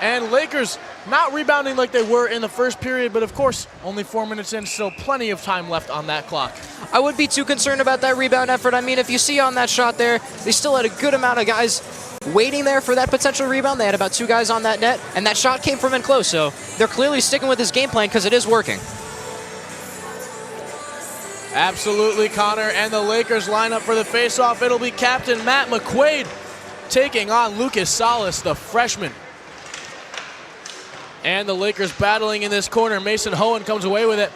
And Lakers not rebounding like they were in the first period, but of course, only 4 minutes in, still plenty of time left on that clock. I would be too concerned about that rebound effort. I mean, if you see on that shot there, they still had a good amount of guys waiting there for that potential rebound. They had about 2 guys on that net, and that shot came from in close, so they're clearly sticking with this game plan because it is working. Absolutely, Connor, and the Lakers line up for the faceoff. It'll be Captain Matt McQuaid taking on Lucas Salas, the freshman. And the Lakers battling in this corner. Mason Hohen comes away with it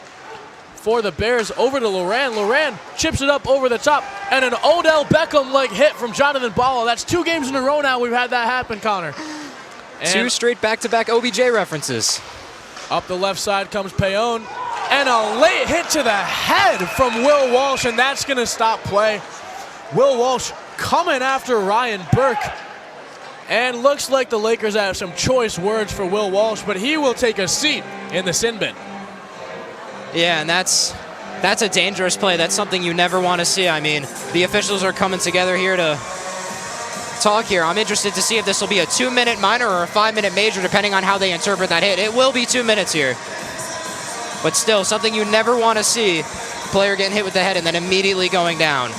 for the Bears over to Loran. Loran chips it up over the top, and an Odell Beckham-like hit from Jonathan Balla. That's 2 games in a row now we've had that happen, Connor. And 2 straight back-to-back OBJ references. Up the left side comes Payon, and a late hit to the head from Will Walsh, and that's going to stop play. Will Walsh coming after Ryan Burke. And looks like the Lakers have some choice words for Will Walsh, but he will take a seat in the sin bin. Yeah, and that's a dangerous play. That's something you never want to see. I mean, the officials are coming together here to talk here. I'm interested to see if this will be a 2-minute minor or a 5-minute major, depending on how they interpret that hit. It will be 2 minutes here. But still, something you never want to see. Player getting hit with the head and then immediately going down.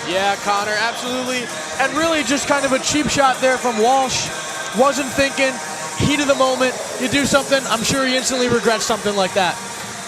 Yeah, Connor, absolutely. And really just kind of a cheap shot there from Walsh. Wasn't thinking, heat of the moment, you do something, I'm sure he instantly regrets something like that.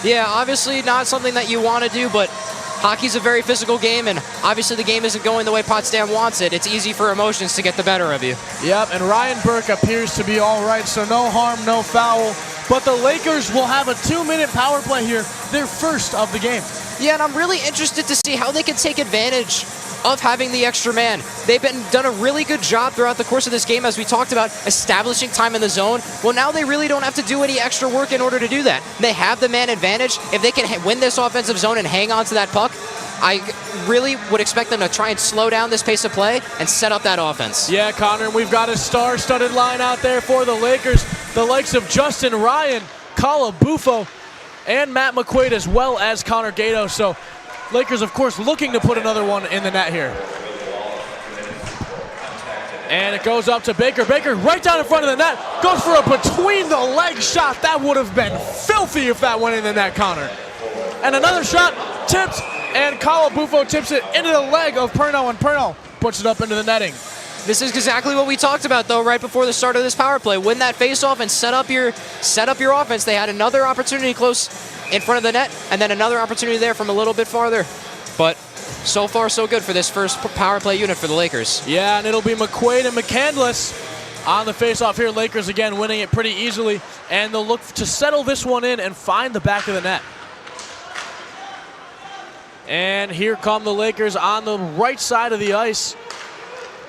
Yeah, obviously not something that you want to do, but hockey's a very physical game, and obviously the game isn't going the way Potsdam wants it. It's easy for emotions to get the better of you. Yep, and Ryan Burke appears to be all right, so no harm, no foul. But the Lakers will have a 2-minute power play here, their first of the game. Yeah, and I'm really interested to see how they can take advantage of having the extra man. They've done a really good job throughout the course of this game, as we talked about, establishing time in the zone. Well, now they really don't have to do any extra work in order to do that. They have the man advantage. If they can win this offensive zone and hang on to that puck, I really would expect them to try and slow down this pace of play and set up that offense. Yeah, Connor, we've got a star-studded line out there for the Lakers. The likes of Justin Ryan, Calabufo, and Matt McQuaid, as well as Connor Gato. So Lakers, of course, looking to put another one in the net here. And it goes up to Baker. Baker right down in front of the net. Goes for a between-the-leg shot. That would have been filthy if that went in the net, Connor. And another shot tipped, and Calabufo tips it into the leg of Perno, and Perno puts it up into the netting. This is exactly what we talked about, though, right before the start of this power play. Win that faceoff and set up your offense. They had another opportunity close in front of the net, and then another opportunity there from a little bit farther. But so far, so good for this first power play unit for the Lakers. Yeah, and it'll be McQuaid and McCandless on the faceoff here. Lakers again winning it pretty easily, and they'll look to settle this one in and find the back of the net. And here come the Lakers on the right side of the ice.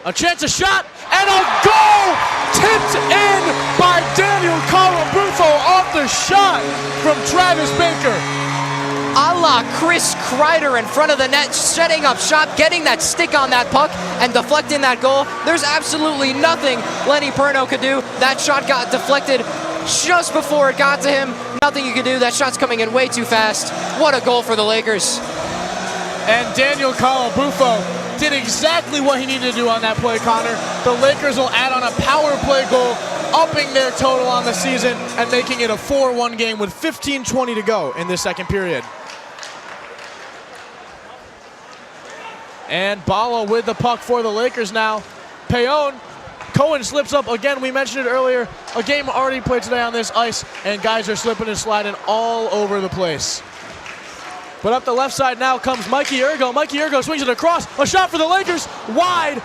A chance, a shot, and a goal! Tipped in by Daniel Calabufo off the shot from Travis Baker. A la Chris Kreider in front of the net, setting up shot, getting that stick on that puck, and deflecting that goal. There's absolutely nothing Lenny Perno could do. That shot got deflected just before it got to him. Nothing you can do. That shot's coming in way too fast. What a goal for the Lakers. And Daniel Calabufo did exactly what he needed to do on that play, Connor. The Lakers will add on a power play goal, upping their total on the season and making it a 4-1 game with 15:20 to go in this second period. And Bala with the puck for the Lakers now. Payon. Cohen slips up again. We mentioned it earlier. A game already played today on this ice, and guys are slipping and sliding all over the place. But up the left side now comes Mikey Ergo. Mikey Ergo swings it across. A shot for the Lakers. Wide.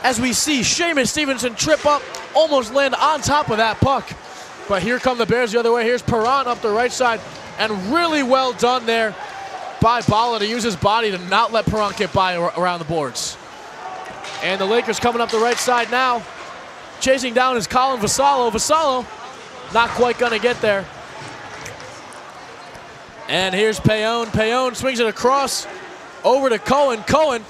As we see Seamus Stevenson trip up, almost land on top of that puck. But here come the Bears the other way. Here's Perron up the right side. And really well done there by Bala to use his body to not let Perron get by around the boards. And the Lakers coming up the right side now. Chasing down is Colin Vassallo. Vassallo not quite going to get there. And here's Payon. Payon swings it across over to Cohen. Cohen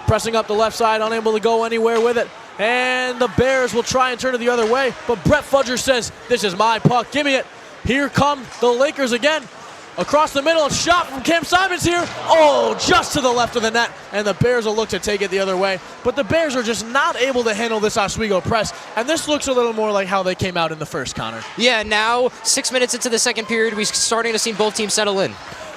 pressing up the left side, unable to go anywhere with it. And the Bears will try and turn it the other way. But Brett Fudger says, this is my puck. Give me it. Here come the Lakers again. Across the middle, a shot from Cam Simons here. Oh, just to the left of the net. And the Bears will look to take it the other way. But the Bears are just not able to handle this Oswego press. And this looks a little more like how they came out in the first, Connor. Yeah, now 6 minutes into the second period, we're starting to see both teams settle in.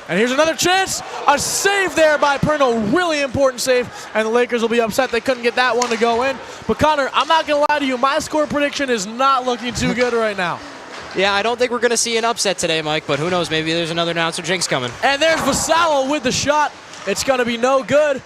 And here's another chance. A save there by Perno. Really important save. And the Lakers will be upset they couldn't get that one to go in. But Connor, I'm not going to lie to you. My score prediction is not looking too good right now. Yeah, I don't think we're going to see an upset today, Mike, but who knows? Maybe there's another announcer jinx coming. And there's Vassallo with the shot. It's going to be no good.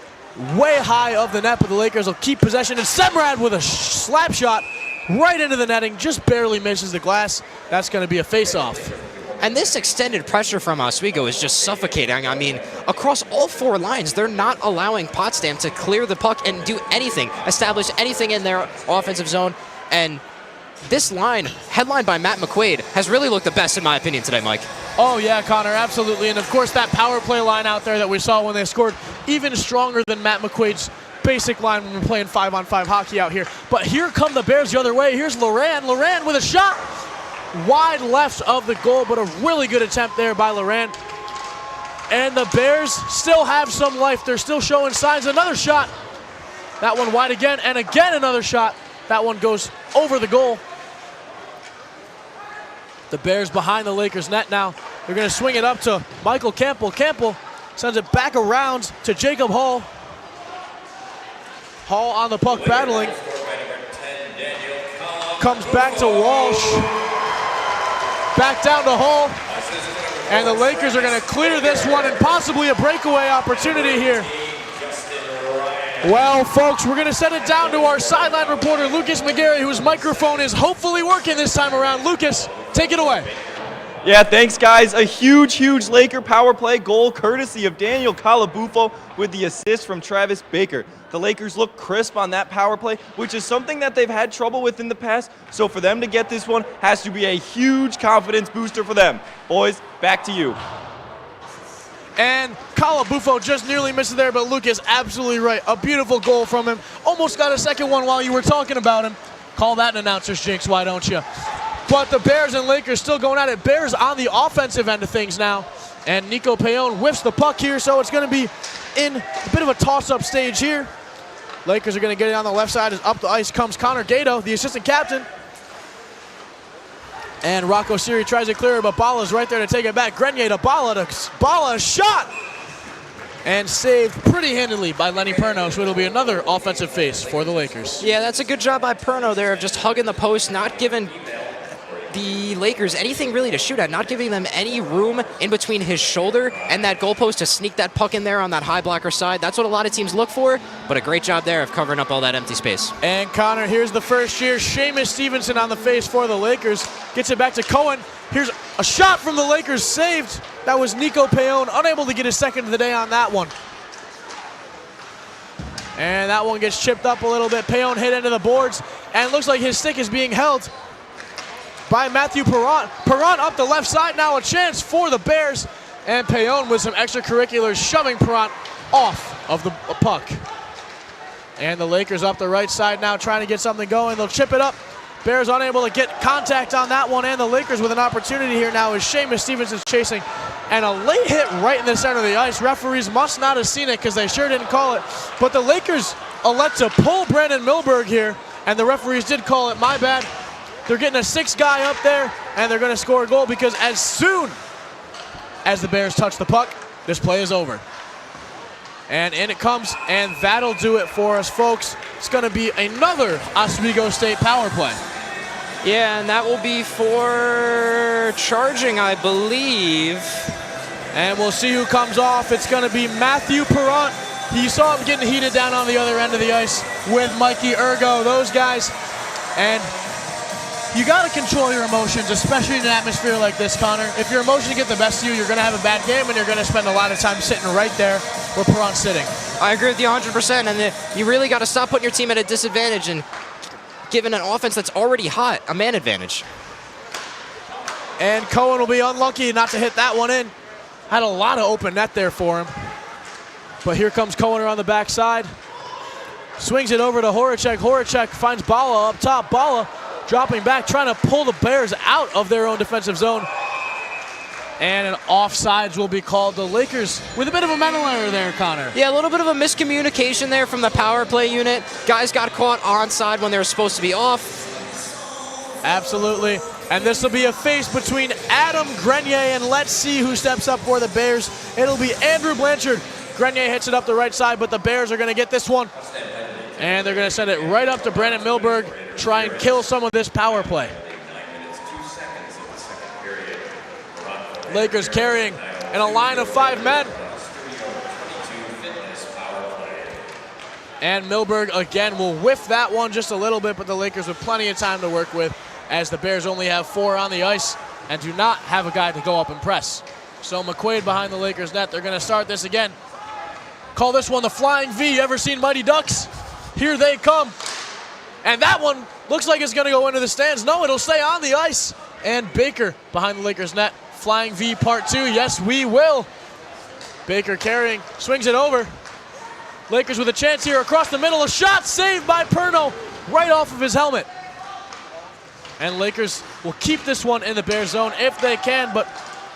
Way high of the net, but the Lakers will keep possession. And Semrad with a slap shot right into the netting. Just barely misses the glass. That's going to be a face-off. And this extended pressure from Oswego is just suffocating. I mean, across all four lines, they're not allowing Potsdam to clear the puck and do anything, establish anything in their offensive zone. And this line, headlined by Matt McQuaid, has really looked the best in my opinion today, Mike. Oh yeah, Connor, absolutely. And of course that power play line out there that we saw when they scored, even stronger than Matt McQuaid's basic line when we're playing 5-on-5 hockey out here. But here come the Bears the other way. Here's Loran. Loran with a shot. Wide left of the goal, but a really good attempt there by Loran. And the Bears still have some life. They're still showing signs. Another shot. That one wide again, and again another shot. That one goes over the goal. The Bears behind the Lakers net now. They're going to swing it up to Michael Campbell. Campbell sends it back around to Jacob Hall. Hall on the puck battling. Comes back to Walsh. Back down to Hall. And the Lakers are going to clear this one and possibly a breakaway opportunity here. Well, folks, we're going to send it down to our sideline reporter, Lucas McGarry, whose microphone is hopefully working this time around. Lucas, take it away. Yeah, thanks, guys. A huge Laker power play goal courtesy of Daniel Calabufo with the assist from Travis Baker. The Lakers look crisp on that power play, which is something that they've had trouble with in the past. So for them to get this one has to be a huge confidence booster for them. Boys, back to you. And Calabufo just nearly missed it there, but Luke is absolutely right. A beautiful goal from him. Almost got a second one while you were talking about him. Call that an announcer's jinx, why don't you? But the Bears and Lakers still going at it. Bears on the offensive end of things now. And Nico Payon whiffs the puck here, so it's going to be in a bit of a toss-up stage here. Lakers are going to get it on the left side. As up the ice comes Connor Gato, the assistant captain. And Rocco Siri tries to clear it, but Bala's right there to take it back. Grenier to Bala, shot! And saved pretty handily by Lenny Perno, so it'll be another offensive face for the Lakers. Yeah, that's a good job by Perno there of just hugging the post, not giving the Lakers anything really to shoot at, not giving them any room in between his shoulder and that goalpost to sneak that puck in there on that high blocker side. That's what a lot of teams look for, but a great job there of covering up all that empty space. And Connor, here's the first year. Seamus Stevenson on the face for the Lakers. Gets it back to Cohen. Here's a shot from the Lakers, saved. That was Nico Payon, unable to get his second of the day on that one. And that one gets chipped up a little bit. Payon hit into the boards, and it looks like his stick is being held by Matthew Perron. Perron up the left side, now a chance for the Bears. And Payon with some extracurriculars shoving Perron off of the puck. And the Lakers up the right side now trying to get something going. They'll chip it up Bears unable to get contact on that one, and the Lakers with an opportunity here now as Seamus Stevenson's chasing. And a late hit right in the center of the ice. Referees must not have seen it because they sure didn't call it. But the Lakers elect to pull Brandon Milberg here, and the referees did call it. My bad. They're getting a 6th guy up there, and they're going to score a goal because as soon as the Bears touch the puck, this play is over. And in it comes, and that'll do it for us, folks. It's going to be another Oswego State power play. Yeah, and that will be for charging, I believe. And we'll see who comes off. It's going to be Matthew Perrant. You saw him getting heated down on the other end of the ice with Mikey Ergo, those guys. And you got to control your emotions, especially in an atmosphere like this, Connor. If your emotions get the best of you, you're going to have a bad game, and you're going to spend a lot of time sitting right there where Perrant's sitting. I agree with you 100%, and you really got to stop putting your team at a disadvantage and giving an offense that's already hot a man advantage. And Cohen will be unlucky not to hit that one in. Had a lot of open net there for him. But here comes Cohen on the backside. Swings it over to Horacek. Horacek finds Bala up top. Bala dropping back, trying to pull the Bears out of their own defensive zone. And an offsides will be called. The Lakers with a bit of a mental error there, Connor. Yeah, a little bit of a miscommunication there from the power play unit. Guys got caught onside when they were supposed to be off. Absolutely. And this will be a face between Adam Grenier, and let's see who steps up for the Bears. It'll be Andrew Blanchard. Grenier hits it up the right side, but the Bears are going to get this one. And they're going to send it right up to Brandon Milberg, try and kill some of this power play. Lakers carrying in a line of 5 men. And Milberg again will whiff that one just a little bit, but the Lakers with plenty of time to work with as the Bears only have 4 on the ice and do not have a guy to go up and press. So McQuaid behind the Lakers net. They're going to start this again. Call this one the Flying V. You ever seen Mighty Ducks? Here they come. And that one looks like it's going to go into the stands. No, it'll stay on the ice. And Baker behind the Lakers net. Flying V part 2. Yes, we will. Baker carrying. Swings it over. Lakers with a chance here across the middle. A shot saved by Perno right off of his helmet. And Lakers will keep this one in the Bears zone if they can, but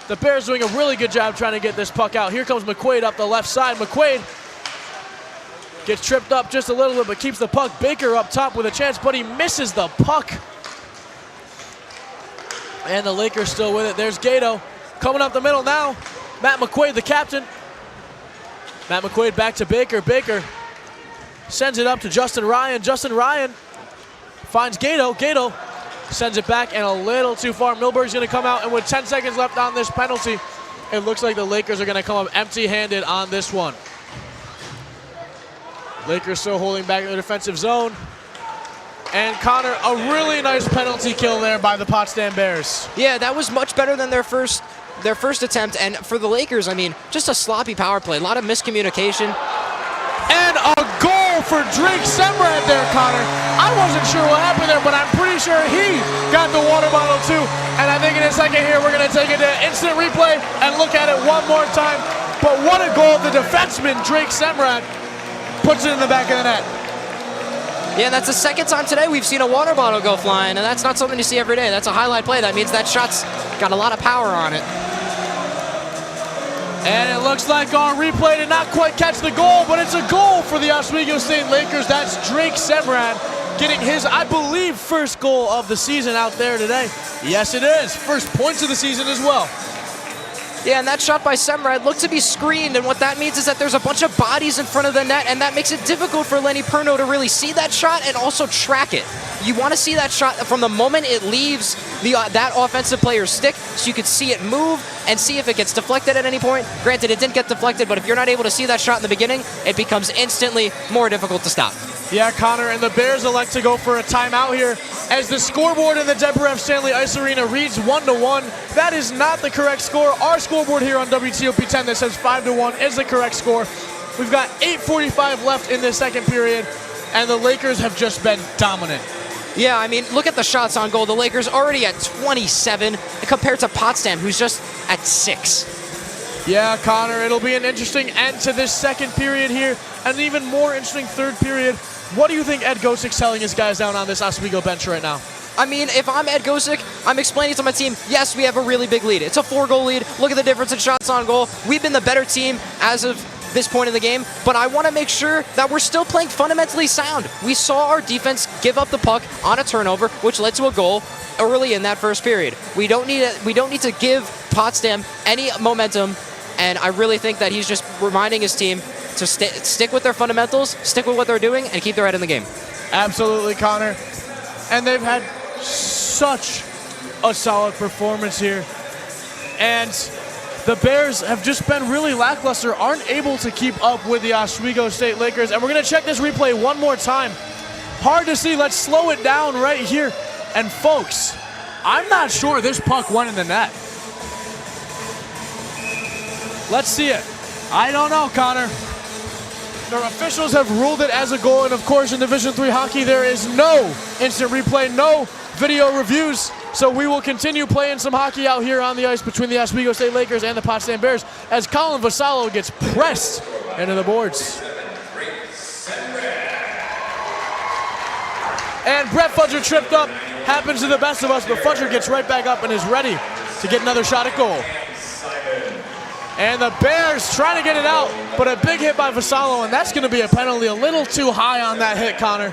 the Bears doing a really good job trying to get this puck out. Here comes McQuaid up the left side. McQuaid gets tripped up just a little bit, but keeps the puck. Baker up top with a chance, but he misses the puck. And the Lakers still with it. There's Gato coming up the middle now. Matt McQuaid, the captain. Matt McQuaid back to Baker. Baker sends it up to Justin Ryan. Justin Ryan finds Gato. Gato sends it back and a little too far. Milberg's going to come out, and with 10 seconds left on this penalty, it looks like the Lakers are going to come up empty-handed on this one. Lakers still holding back in the defensive zone. And Connor, a really nice penalty kill there by the Potsdam Bears. Yeah, that was much better than their first attempt. And for the Lakers, I mean, just a sloppy power play, a lot of miscommunication. And a goal for Drake Semrad there, Connor. I wasn't sure what happened there, but I'm pretty sure he got the water bottle too. And I think in a second here, we're going to take it to instant replay and look at it one more time. But what a goal. The defenseman, Drake Semrad, puts it in the back of the net. Yeah, that's the second time today we've seen a water bottle go flying, and that's not something you see every day. That's a highlight play. That means that shot's got a lot of power on it. And it looks like our replay did not quite catch the goal, but it's a goal for the Oswego State Lakers. That's Drake Semrad getting his, I believe, first goal of the season out there today. Yes, it is. First points of the season as well. Yeah, and that shot by Semrad looked to be screened, and what that means is that there's a bunch of bodies in front of the net, and that makes it difficult for Lenny Perno to really see that shot and also track it. You want to see that shot from the moment it leaves that offensive player's stick, so you can see it move and see if it gets deflected at any point. Granted, it didn't get deflected, but if you're not able to see that shot in the beginning, it becomes instantly more difficult to stop. Yeah, Connor, and the Bears elect to go for a timeout here as the scoreboard in the Deborah F. Stanley Ice Arena reads 1-1. That is not the correct score. Our scoreboard here on WTOP 10 that says 5-1 is the correct score. We've got 8:45 left in this second period, and the Lakers have just been dominant. Yeah, I mean, look at the shots on goal. The Lakers already at 27 compared to Potsdam, who's just at 6. Yeah, Connor, it'll be an interesting end to this second period here, and an even more interesting third period. What do you think Ed Gosik's telling his guys down on this Oswego bench right now? I mean, if I'm Ed Gosick, I'm explaining to my team, yes, we have a really big lead. It's a 4-goal lead. Look at the difference in shots on goal. We've been the better team as of this point in the game, but I want to make sure that we're still playing fundamentally sound. We saw our defense give up the puck on a turnover, which led to a goal early in that first period. We don't need to give Potsdam any momentum, and I really think that he's just reminding his team to stick with their fundamentals, stick with what they're doing, and keep their head in the game. Absolutely, Connor. And they've had such a solid performance here. And the Bears have just been really lackluster, aren't able to keep up with the Oswego State Lakers. And we're going to check this replay one more time. Hard to see. Let's slow it down right here. And folks, I'm not sure this puck went in the net. Let's see it. I don't know, Connor. The officials have ruled it as a goal, and of course in Division III hockey there is no instant replay, no video reviews, so we will continue playing some hockey out here on the ice between the Oswego State Lakers and the Potsdam Bears as Colin Vassallo gets pressed into the boards. And Brett Fudger tripped up, happens to the best of us, but Fudger gets right back up and is ready to get another shot at goal. And the Bears trying to get it out, but a big hit by Vassallo, and that's going to be a penalty a little too high on that hit, Connor.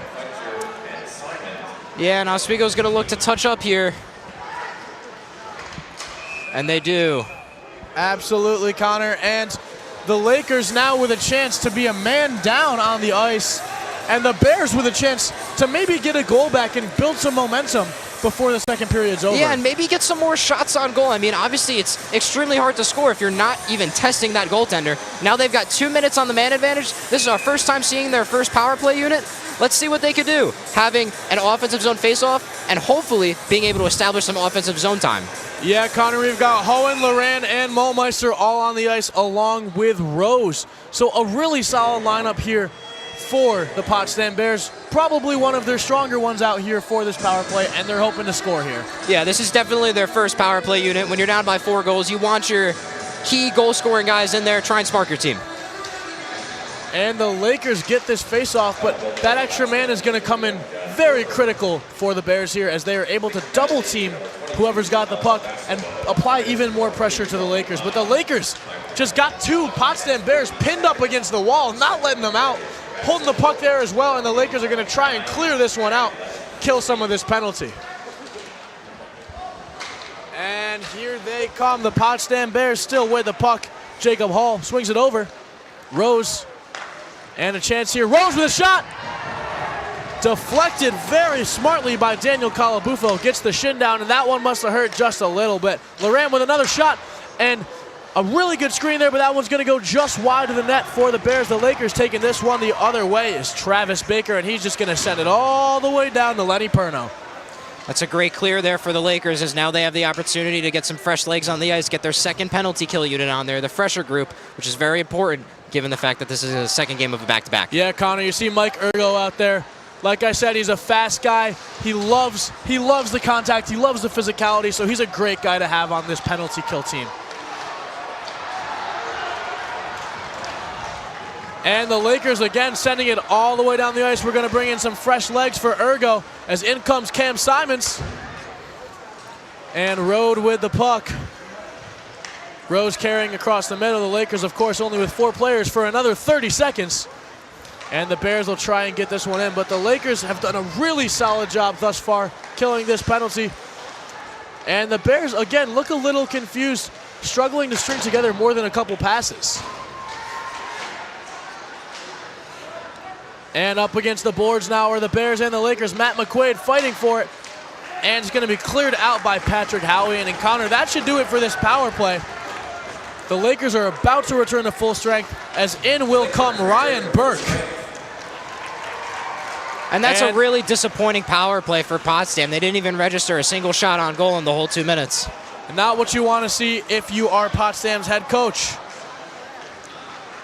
Yeah, and Oswego's going to look to touch up here. And they do. Absolutely, Connor. And the Lakers now with a chance to be a man down on the ice, and the Bears with a chance to maybe get a goal back and build some momentum before the second period's over. Yeah, and maybe get some more shots on goal. I mean, obviously it's extremely hard to score if you're not even testing that goaltender. Now they've got 2 minutes on the man advantage. This is our first time seeing their first power play unit. Let's see what they could do, having an offensive zone face-off and hopefully being able to establish some offensive zone time. Yeah, Connor, we've got Hohen, Loran, and Molmeister all on the ice along with Rose. So a really solid lineup here for the Potsdam Bears. Probably one of their stronger ones out here for this power play, and they're hoping to score here. Yeah, this is definitely their first power play unit. When you're down by 4 goals, you want your key goal-scoring guys in there. Try and spark your team. And the Lakers get this face-off, but that extra man is going to come in very critical for the Bears here as they are able to double-team whoever's got the puck and apply even more pressure to the Lakers. But the Lakers just got 2 Potsdam Bears pinned up against the wall, not letting them out, holding the puck there as well, and the Lakers are going to try and clear this one out, kill some of this penalty. And here they come, the Potsdam Bears still with the puck. Jacob Hall swings it over. Rose, and a chance here. Rose with a shot! Deflected very smartly by Daniel Calabufo. Gets the shin down, and that one must have hurt just a little bit. Loran with another shot, and a really good screen there, but that one's going to go just wide of the net for the Bears. The Lakers taking this one the other way is Travis Baker, and he's just going to send it all the way down to Lenny Perno. That's a great clear there for the Lakers, as now they have the opportunity to get some fresh legs on the ice, get their second penalty kill unit on there, the fresher group, which is very important given the fact that this is a second game of a back-to-back. Yeah, Connor, you see Mike Ergo out there. Like I said, he's a fast guy. He loves the contact. He loves the physicality, so he's a great guy to have on this penalty kill team. And the Lakers again sending it all the way down the ice. We're going to bring in some fresh legs for Ergo as in comes Cam Simons. And Rode with the puck. Rose carrying across the middle. The Lakers, of course, only with 4 players for another 30 seconds. And the Bears will try and get this one in. But the Lakers have done a really solid job thus far killing this penalty. And the Bears, again, look a little confused, struggling to string together more than a couple passes. And up against the boards now are the Bears and the Lakers. Matt McQuaid fighting for it. And it's going to be cleared out by Patrick Howie. And Connor, that should do it for this power play. The Lakers are about to return to full strength as in will come Ryan Burke. And that's a really disappointing power play for Potsdam. They didn't even register a single shot on goal in the whole 2 minutes. Not what you want to see if you are Potsdam's head coach.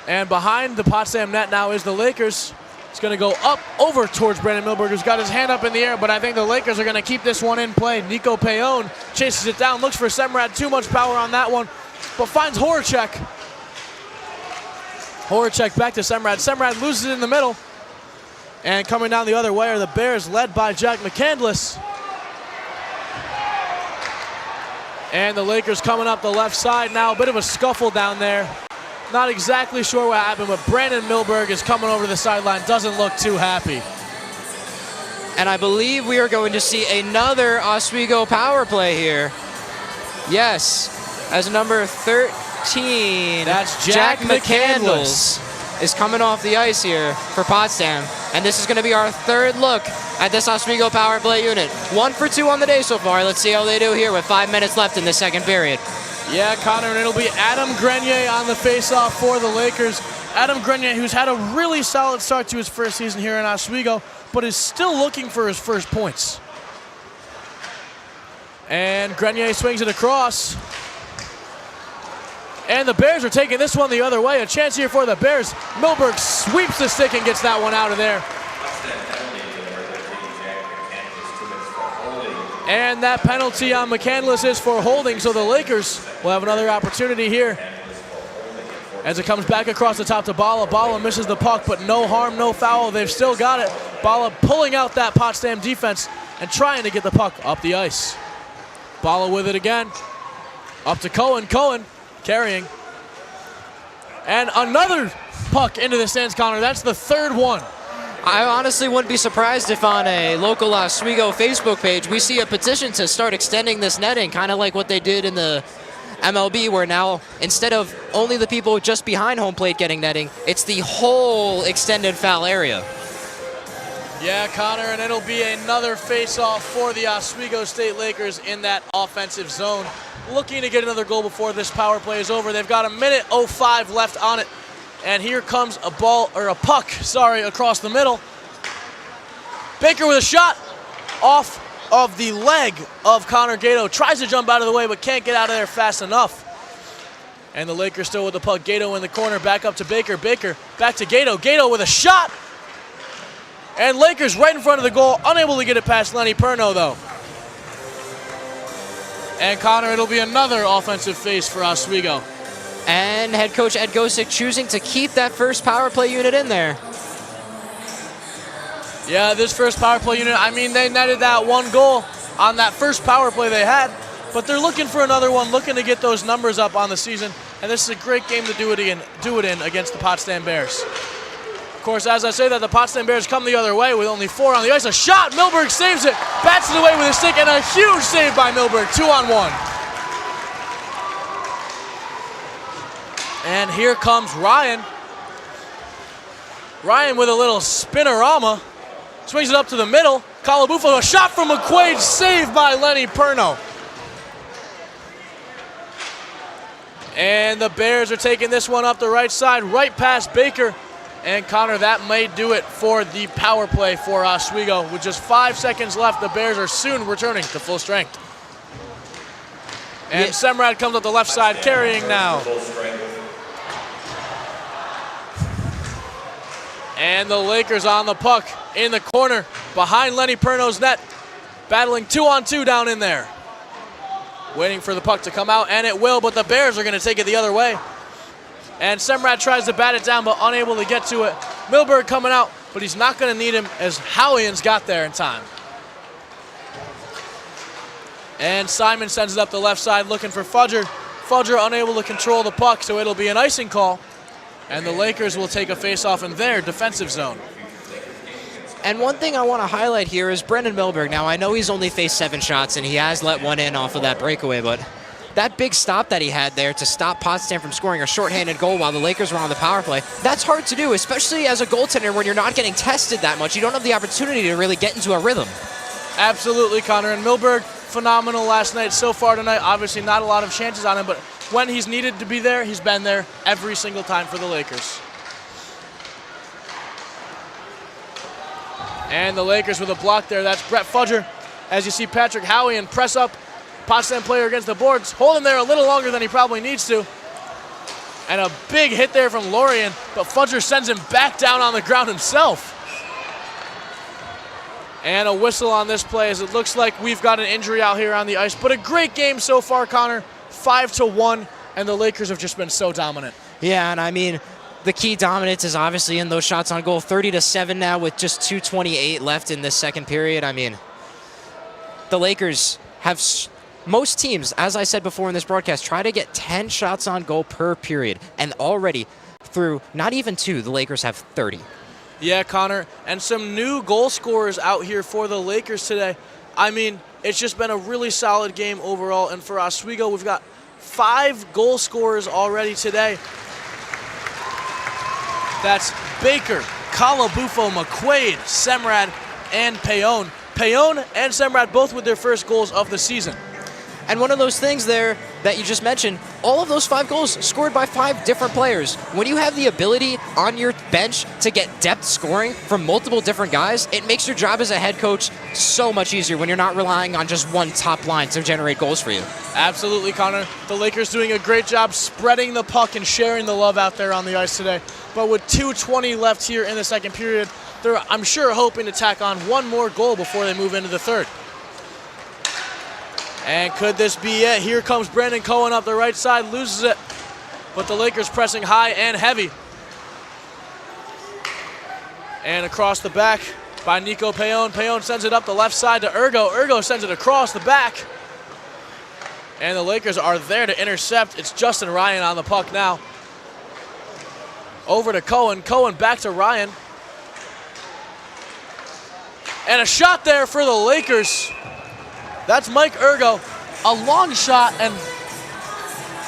And behind the Potsdam net now is the Lakers. It's going to go up over towards Brandon Milberg, who's got his hand up in the air, but I think the Lakers are going to keep this one in play. Nico Payon chases it down, looks for Semrad, too much power on that one, but finds Horacek. Horacek back to Semrad. Semrad loses it in the middle. And coming down the other way are the Bears, led by Jack McCandless. And the Lakers coming up the left side now. A bit of a scuffle down there. Not exactly sure what happened, but Brandon Milberg is coming over the sideline. Doesn't look too happy. And I believe we are going to see another Oswego power play here. Yes, as number 13, that's Jack McCandless is coming off the ice here for Potsdam. And this is going to be our third look at this Oswego power play unit. 1 for 2 on the day so far. Let's see how they do here with 5 minutes left in the second period. Yeah, Connor, and it'll be Adam Grenier on the faceoff for the Lakers. Adam Grenier, who's had a really solid start to his first season here in Oswego, but is still looking for his first points. And Grenier swings it across. And the Bears are taking this one the other way. A chance here for the Bears. Milberg sweeps the stick and gets that one out of there. And that penalty on McCandless is for holding, so the Lakers will have another opportunity here. As it comes back across the top to Bala. Bala misses the puck, but no harm, no foul. They've still got it. Bala pulling out that Potsdam defense and trying to get the puck up the ice. Bala with it again. Up to Cohen. Cohen carrying. And another puck into the stands, Connor. That's the third one. I honestly wouldn't be surprised if on a local Oswego Facebook page we see a petition to start extending this netting, kind of like what they did in the MLB, where now instead of only the people just behind home plate getting netting, it's the whole extended foul area. Yeah, Connor, and it'll be another face-off for the Oswego State Lakers in that offensive zone. Looking to get another goal before this power play is over. They've got 1:05 left on it. And here comes a puck, across the middle. Baker with a shot off of the leg of Connor Gato. Tries to jump out of the way, but can't get out of there fast enough. And the Lakers still with the puck. Gato in the corner, back up to Baker. Baker back to Gato. Gato with a shot. And Lakers right in front of the goal, unable to get it past Lenny Perno, though. And Connor, it'll be another offensive face for Oswego. And head coach Ed Gosick choosing to keep that first power play unit in there. Yeah, this first power play unit, I mean, they netted that one goal on that first power play they had, but they're looking for another one, looking to get those numbers up on the season, and this is a great game to do it in against the Potsdam Bears. Of course, as I say that, the Potsdam Bears come the other way with only 4 on the ice. A shot, Milberg saves it, bats it away with a stick, and a huge save by Milberg, 2-on-1. And here comes Ryan. Ryan with a little spinorama. Swings it up to the middle. Calabufo, a shot from McQuaid, saved by Lenny Perno. And the Bears are taking this one up the right side, right past Baker. And Connor, that may do it for the power play for Oswego. With just 5 seconds left, the Bears are soon returning to full strength. And Semrad comes up the left side, carrying now. And the Lakers on the puck in the corner behind Lenny Perno's net. Battling 2-on-2 down in there. Waiting for the puck to come out, and it will, but the Bears are going to take it the other way. And Semrad tries to bat it down, but unable to get to it. Milberg coming out, but he's not going to need him as Howian's got there in time. And Simon sends it up the left side looking for Fudger. Fudger unable to control the puck, so it'll be an icing call. And the Lakers will take a face-off in their defensive zone. And one thing I want to highlight here is Brendan Milberg. Now, I know he's only faced 7 shots, and he has let one in off of that breakaway, but that big stop that he had there to stop Potsdam from scoring a shorthanded goal while the Lakers were on the power play, that's hard to do, especially as a goaltender when you're not getting tested that much. You don't have the opportunity to really get into a rhythm. Absolutely, Connor. And Milberg, phenomenal last night. So far tonight, obviously not a lot of chances on him, but when he's needed to be there, he's been there every single time for the Lakers. And the Lakers with a block there. That's Brett Fudger. As you see Patrick Howian press up, Potsdam player against the boards, hold him there a little longer than he probably needs to. And a big hit there from Lorien, but Fudger sends him back down on the ground himself. And a whistle on this play as it looks like we've got an injury out here on the ice. But a great game so far, Connor. 5-1, and the Lakers have just been so dominant. Yeah, and I mean, the key dominance is obviously in those shots on goal. 30-7 now with just 2:28 left in this second period. I mean, the Lakers have most teams, as I said before in this broadcast, try to get 10 shots on goal per period. And already through not even 2, the Lakers have 30. Yeah, Connor, and some new goal scorers out here for the Lakers today. I mean, it's just been a really solid game overall. And for Oswego, we've got 5 goal scorers already today. That's Baker, Calabufo, McQuaid, Semrad, and Payon. Payon and Semrad both with their first goals of the season. And one of those things there that you just mentioned, all of those 5 goals scored by 5 different players. When you have the ability on your bench to get depth scoring from multiple different guys, it makes your job as a head coach so much easier when you're not relying on just one top line to generate goals for you. Absolutely, Connor. The Lakers doing a great job spreading the puck and sharing the love out there on the ice today. But with 2:20 left here in the second period, they're, I'm sure, hoping to tack on one more goal before they move into the third. And could this be it? Here comes Brandon Cohen up the right side, loses it. But the Lakers pressing high and heavy. And across the back by Nico Payon. Payon sends it up the left side to Ergo. Ergo sends it across the back. And the Lakers are there to intercept. It's Justin Ryan on the puck now. Over to Cohen. Cohen back to Ryan. And a shot there for the Lakers. That's Mike Ergo. A long shot and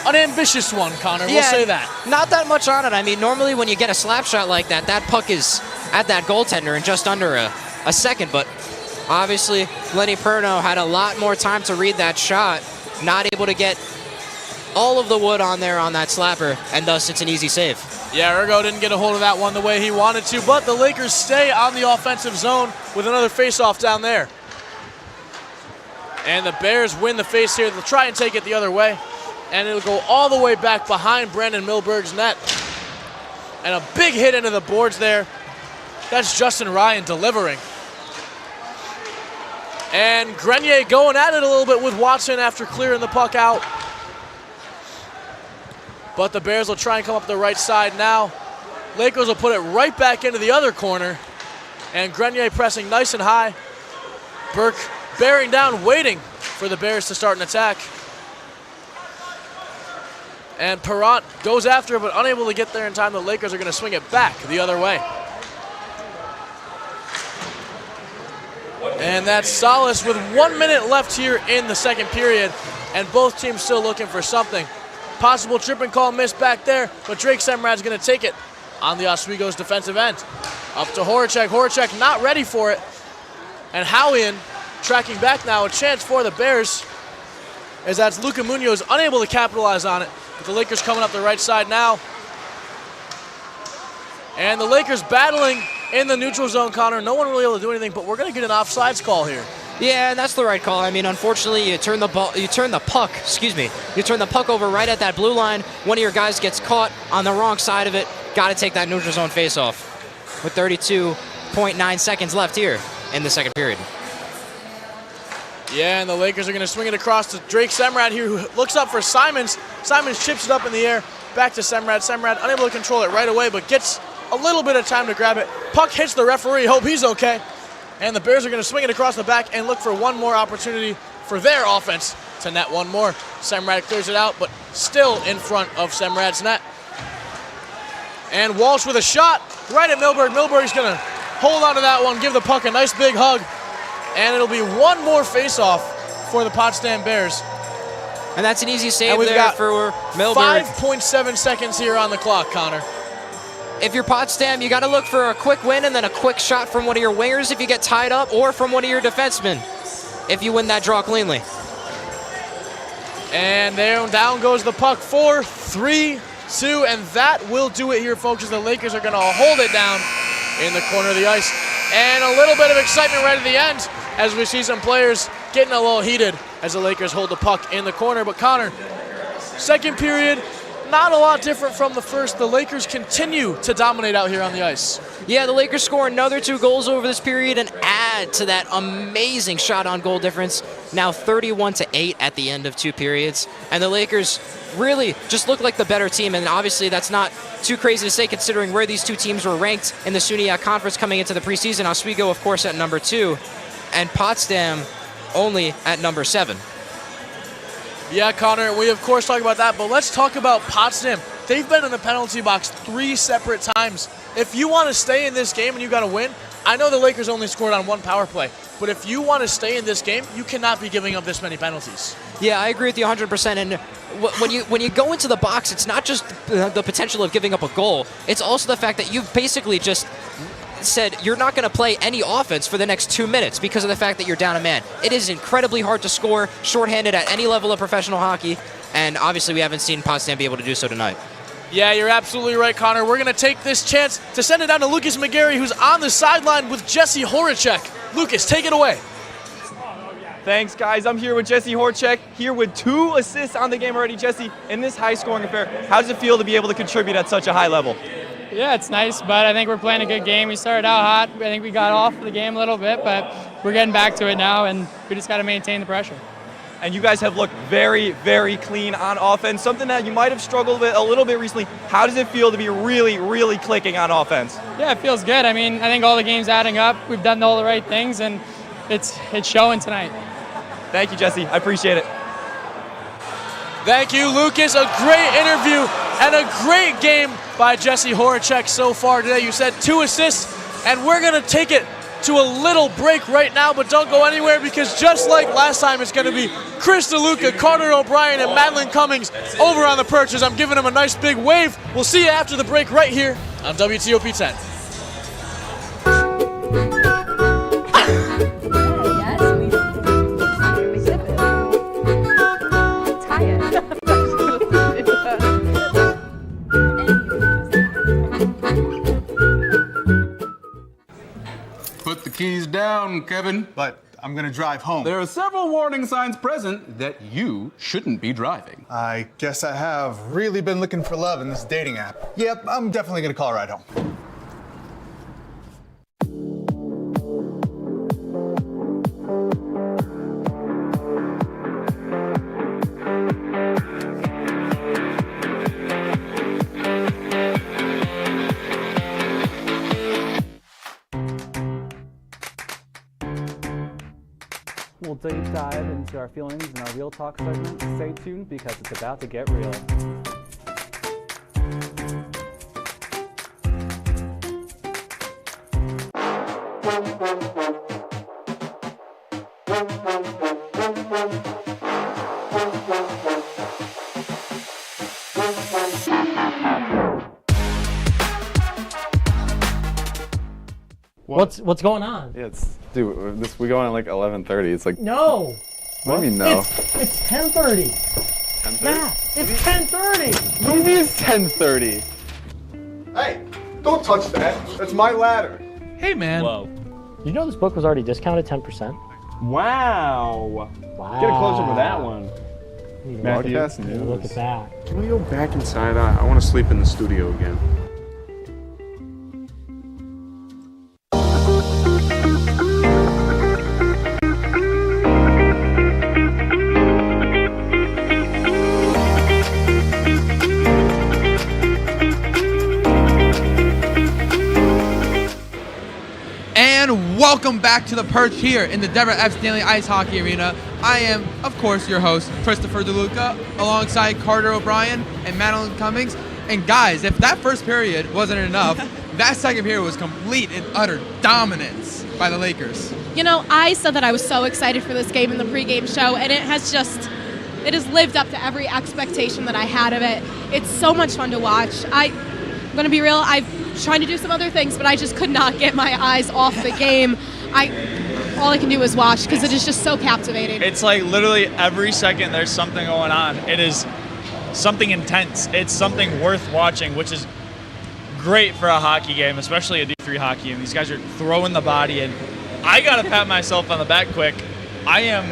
an ambitious one, Connor. We'll say that. Not that much on it. I mean, normally when you get a slap shot like that, that puck is at that goaltender in just under a second. But obviously, Lenny Perno had a lot more time to read that shot. Not able to get all of the wood on there on that slapper, and thus it's an easy save. Yeah, Ergo didn't get a hold of that one the way he wanted to, but the Lakers stay on the offensive zone with another face-off down there. And the Bears win the face here. They'll try and take it the other way. And it'll go all the way back behind Brandon Milberg's net. And a big hit into the boards there. That's Justin Ryan delivering. And Grenier going at it a little bit with Watson after clearing the puck out. But the Bears will try and come up the right side now. Lakers will put it right back into the other corner. And Grenier pressing nice and high. Burke bearing down, waiting for the Bears to start an attack. And Perrant goes after it, but unable to get there in time. The Lakers are going to swing it back the other way. And that's Salas with 1 minute left here in the second period, and both teams still looking for something. Possible tripping call missed back there, but Drake Semrad's going to take it on the Oswego's defensive end. Up to Horacek. Horacek not ready for it. And Howian tracking back now, a chance for the Bears, as that's Luca Munoz unable to capitalize on it. But the Lakers coming up the right side now. And the Lakers battling in the neutral zone, Connor. No one really able to do anything, but we're going to get an offsides call here. Yeah, and that's the right call. I mean, unfortunately, you turn the puck over right at that blue line. One of your guys gets caught on the wrong side of it. Got to take that neutral zone faceoff with 32.9 seconds left here in the second period. Yeah, and the Lakers are going to swing it across to Drake Semrad here, who looks up for Simons. Simons chips it up in the air, back to Semrad. Semrad unable to control it right away, but gets a little bit of time to grab it. Puck hits the referee. Hope he's okay. And the Bears are going to swing it across the back and look for one more opportunity for their offense to net one more. Semrad clears it out, but still in front of Semrad's net. And Walsh with a shot right at Milberg. Milberg's going to hold on to that one, give the puck a nice big hug. And it'll be one more face-off for the Potsdam Bears. And that's an easy save there for Milberg. 5.7 seconds here on the clock, Connor. If you're Potsdam, you got to look for a quick win and then a quick shot from one of your wingers if you get tied up, or from one of your defensemen if you win that draw cleanly. And there, down goes the puck. 4, 3, 2, and that will do it here, folks, as the Lakers are going to hold it down in the corner of the ice. And a little bit of excitement right at the end as we see some players getting a little heated as the Lakers hold the puck in the corner. But Connor, second period, not a lot different from the first. The Lakers continue to dominate out here on the ice. Yeah, the Lakers score another 2 goals over this period and add to that amazing shot on goal difference. Now 31-8 at the end of 2 periods. And the Lakers really just look like the better team. And obviously that's not too crazy to say considering where these two teams were ranked in the SUNY Conference coming into the preseason. Oswego, of course, at number 2, and Potsdam only at number 7. Yeah, Connor, we of course talk about that, but let's talk about Potsdam. They've been in the penalty box 3 separate times. If you want to stay in this game and you got to win, I know the Lakers only scored on 1 power play, but if you want to stay in this game, you cannot be giving up this many penalties. Yeah, I agree with you 100%. And when you go into the box, it's not just the potential of giving up a goal. It's also the fact that you've basically just said you're not going to play any offense for the next 2 minutes because of the fact that you're down a man. It is incredibly hard to score shorthanded at any level of professional hockey, and obviously we haven't seen Potsdam be able to do so tonight. Yeah, you're absolutely right, Connor. We're going to take this chance to send it down to Lucas McGarry, who's on the sideline with Jesse Horacek. Lucas, take it away. Thanks, guys. I'm here with Jesse Horacek, here with 2 assists on the game already. Jesse, in this high-scoring affair, how does it feel to be able to contribute at such a high level? Yeah, it's nice, but I think we're playing a good game. We started out hot. I think we got off the game a little bit, but we're getting back to it now, and we just got to maintain the pressure. And you guys have looked very, very clean on offense, something that you might have struggled with a little bit recently. How does it feel to be really, really clicking on offense? Yeah, it feels good. I mean, I think all the games adding up, we've done all the right things, and it's showing tonight. Thank you, Jesse. I appreciate it. Thank you, Lucas. A great interview and a great game by Jesse Horacek so far today. You said 2 assists, and we're going to take it to a little break right now, but don't go anywhere because just like last time, it's going to be Chris DeLuca, Carter O'Brien, and Madeline Cummings over on the perch as I'm giving them a nice big wave. We'll see you after the break right here on WTOP 10. Put the keys down, Kevin. But I'm gonna drive home. There are several warning signs present that you shouldn't be driving. I guess I have really been looking for love in this dating app. Yep, I'm definitely gonna call a ride home. We'll deep dive into our feelings in our Real Talk segment. Stay tuned because it's about to get real. What's going on? Yeah, dude, we go on at like 11:30. It's like No. What do you mean no? It's 10:30. 10:30? Matt, it's 10:30. What do you mean it's 10:30? Hey, don't touch that. That's my ladder. Hey, man. Whoa. You know this book was already discounted 10%? Wow. Wow. Get a close up with that one. Broadcast news. Look at that. Can we go back inside? I want to sleep in the studio again. And welcome back to the perch here in the Deborah F. Stanley Ice Hockey Arena. I am, of course, your host, Christopher DeLuca, alongside Carter O'Brien and Madeline Cummings. And guys, if that first period wasn't enough, that second period was complete and utter dominance by the Lakers. You know, I said that I was so excited for this game in the pregame show, and it has lived up to every expectation that I had of it. It's so much fun to watch. I'm going to be real, I've trying to do some other things, but I just could not get my eyes off the game. All I can do is watch because it is just so captivating. It's like literally every second there's something going on. It is something intense. It's something worth watching, which is great for a hockey game, especially a D3 hockey game. These guys are throwing the body in. I got to pat myself on the back quick. I am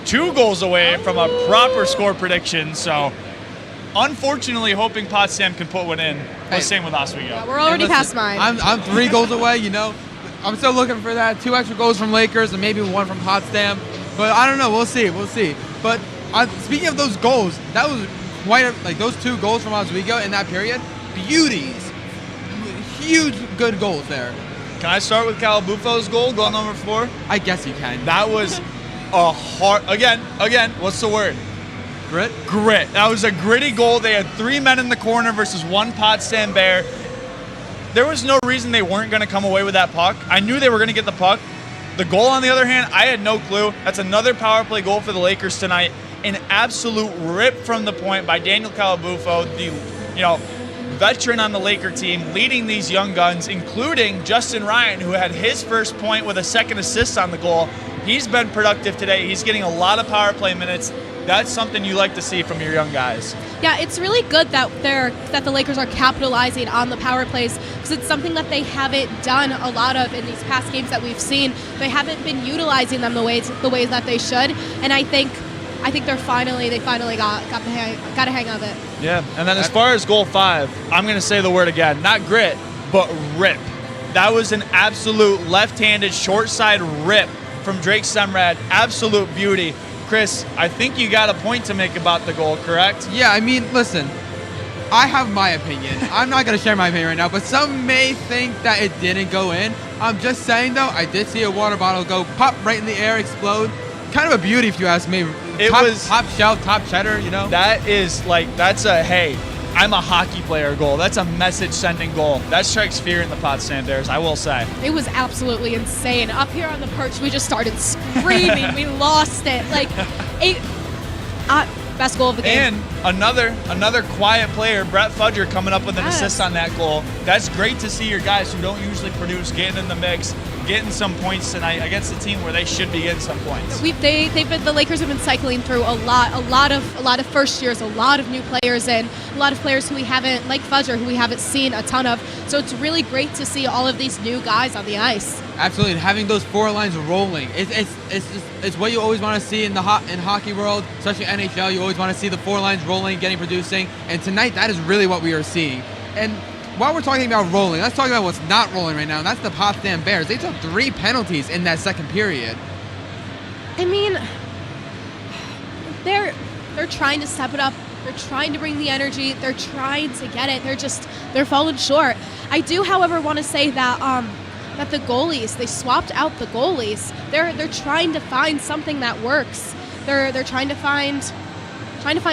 2 goals away from a proper score prediction, so unfortunately hoping Potsdam can put one in. Hey, same with Oswego. Yeah, we're already past mine. I'm 3 goals away, you know. I'm still looking for that 2 extra goals from Lakers and maybe 1 from Potsdam. But I don't know. We'll see. But speaking of those goals, that was quite like those 2 goals from Oswego in that period. Beauties. Huge good goals there. Can I start with Calabufo's goal number 4? I guess you can. That was a hard, again, what's the word? Grit? Grit. That was a gritty goal. They had 3 men in the corner versus 1 Potsdam Bear. There was no reason they weren't going to come away with that puck. I knew they were going to get the puck. The goal, on the other hand, I had no clue. That's another power play goal for the Lakers tonight. An absolute rip from the point by Daniel Calabufo, the veteran on the Laker team, leading these young guns, including Justin Ryan, who had his first point with a second assist on the goal. He's been productive today. He's getting a lot of power play minutes. That's something you like to see from your young guys. Yeah, it's really good that the Lakers are capitalizing on the power plays, because it's something that they haven't done a lot of in these past games that we've seen. They haven't been utilizing them the ways that they should, and I think they finally got a hang of it. Yeah, and then as far as goal 5, I'm going to say the word again. Not grit, but rip. That was an absolute left-handed short side rip from Drake Semrad. Absolute beauty. Chris, I think you got a point to make about the goal, correct? Yeah, I mean, listen, I have my opinion. I'm not going to share my opinion right now, but some may think that it didn't go in. I'm just saying, though, I did see a water bottle go pop right in the air, explode. Kind of a beauty, if you ask me. It was top shelf, top cheddar, That's a, hey, I'm a hockey player goal. That's a message-sending goal. That strikes fear in the Potsdam Bears, I will say. It was absolutely insane. Up here on the perch, we just started screaming. We lost it. Best goal of the game. And another quiet player, Brett Fudger, coming up with an assist on that goal. That's great to see your guys who don't usually produce getting in the mix, getting some points tonight against a team where they should be getting some points. The Lakers have been cycling through a lot of first years, a lot of new players, and a lot of players who we haven't, like Fudger, who we haven't seen a ton of. So it's really great to see all of these new guys on the ice. Absolutely, and having those 4 lines rolling, it's what you always want to see in hockey world, especially NHL. You always want to see the 4 lines rolling, producing, and tonight that is really what we are seeing. And while we're talking about rolling, let's talk about what's not rolling right now, and that's the Potsdam Bears. They took 3 penalties in that second period. I mean, they're trying to step it up. They're trying to bring the energy. They're trying to get it. They're falling short. I do, however, want to say that that the goalies, they swapped out the goalies. They're trying to find something that works. They're trying to find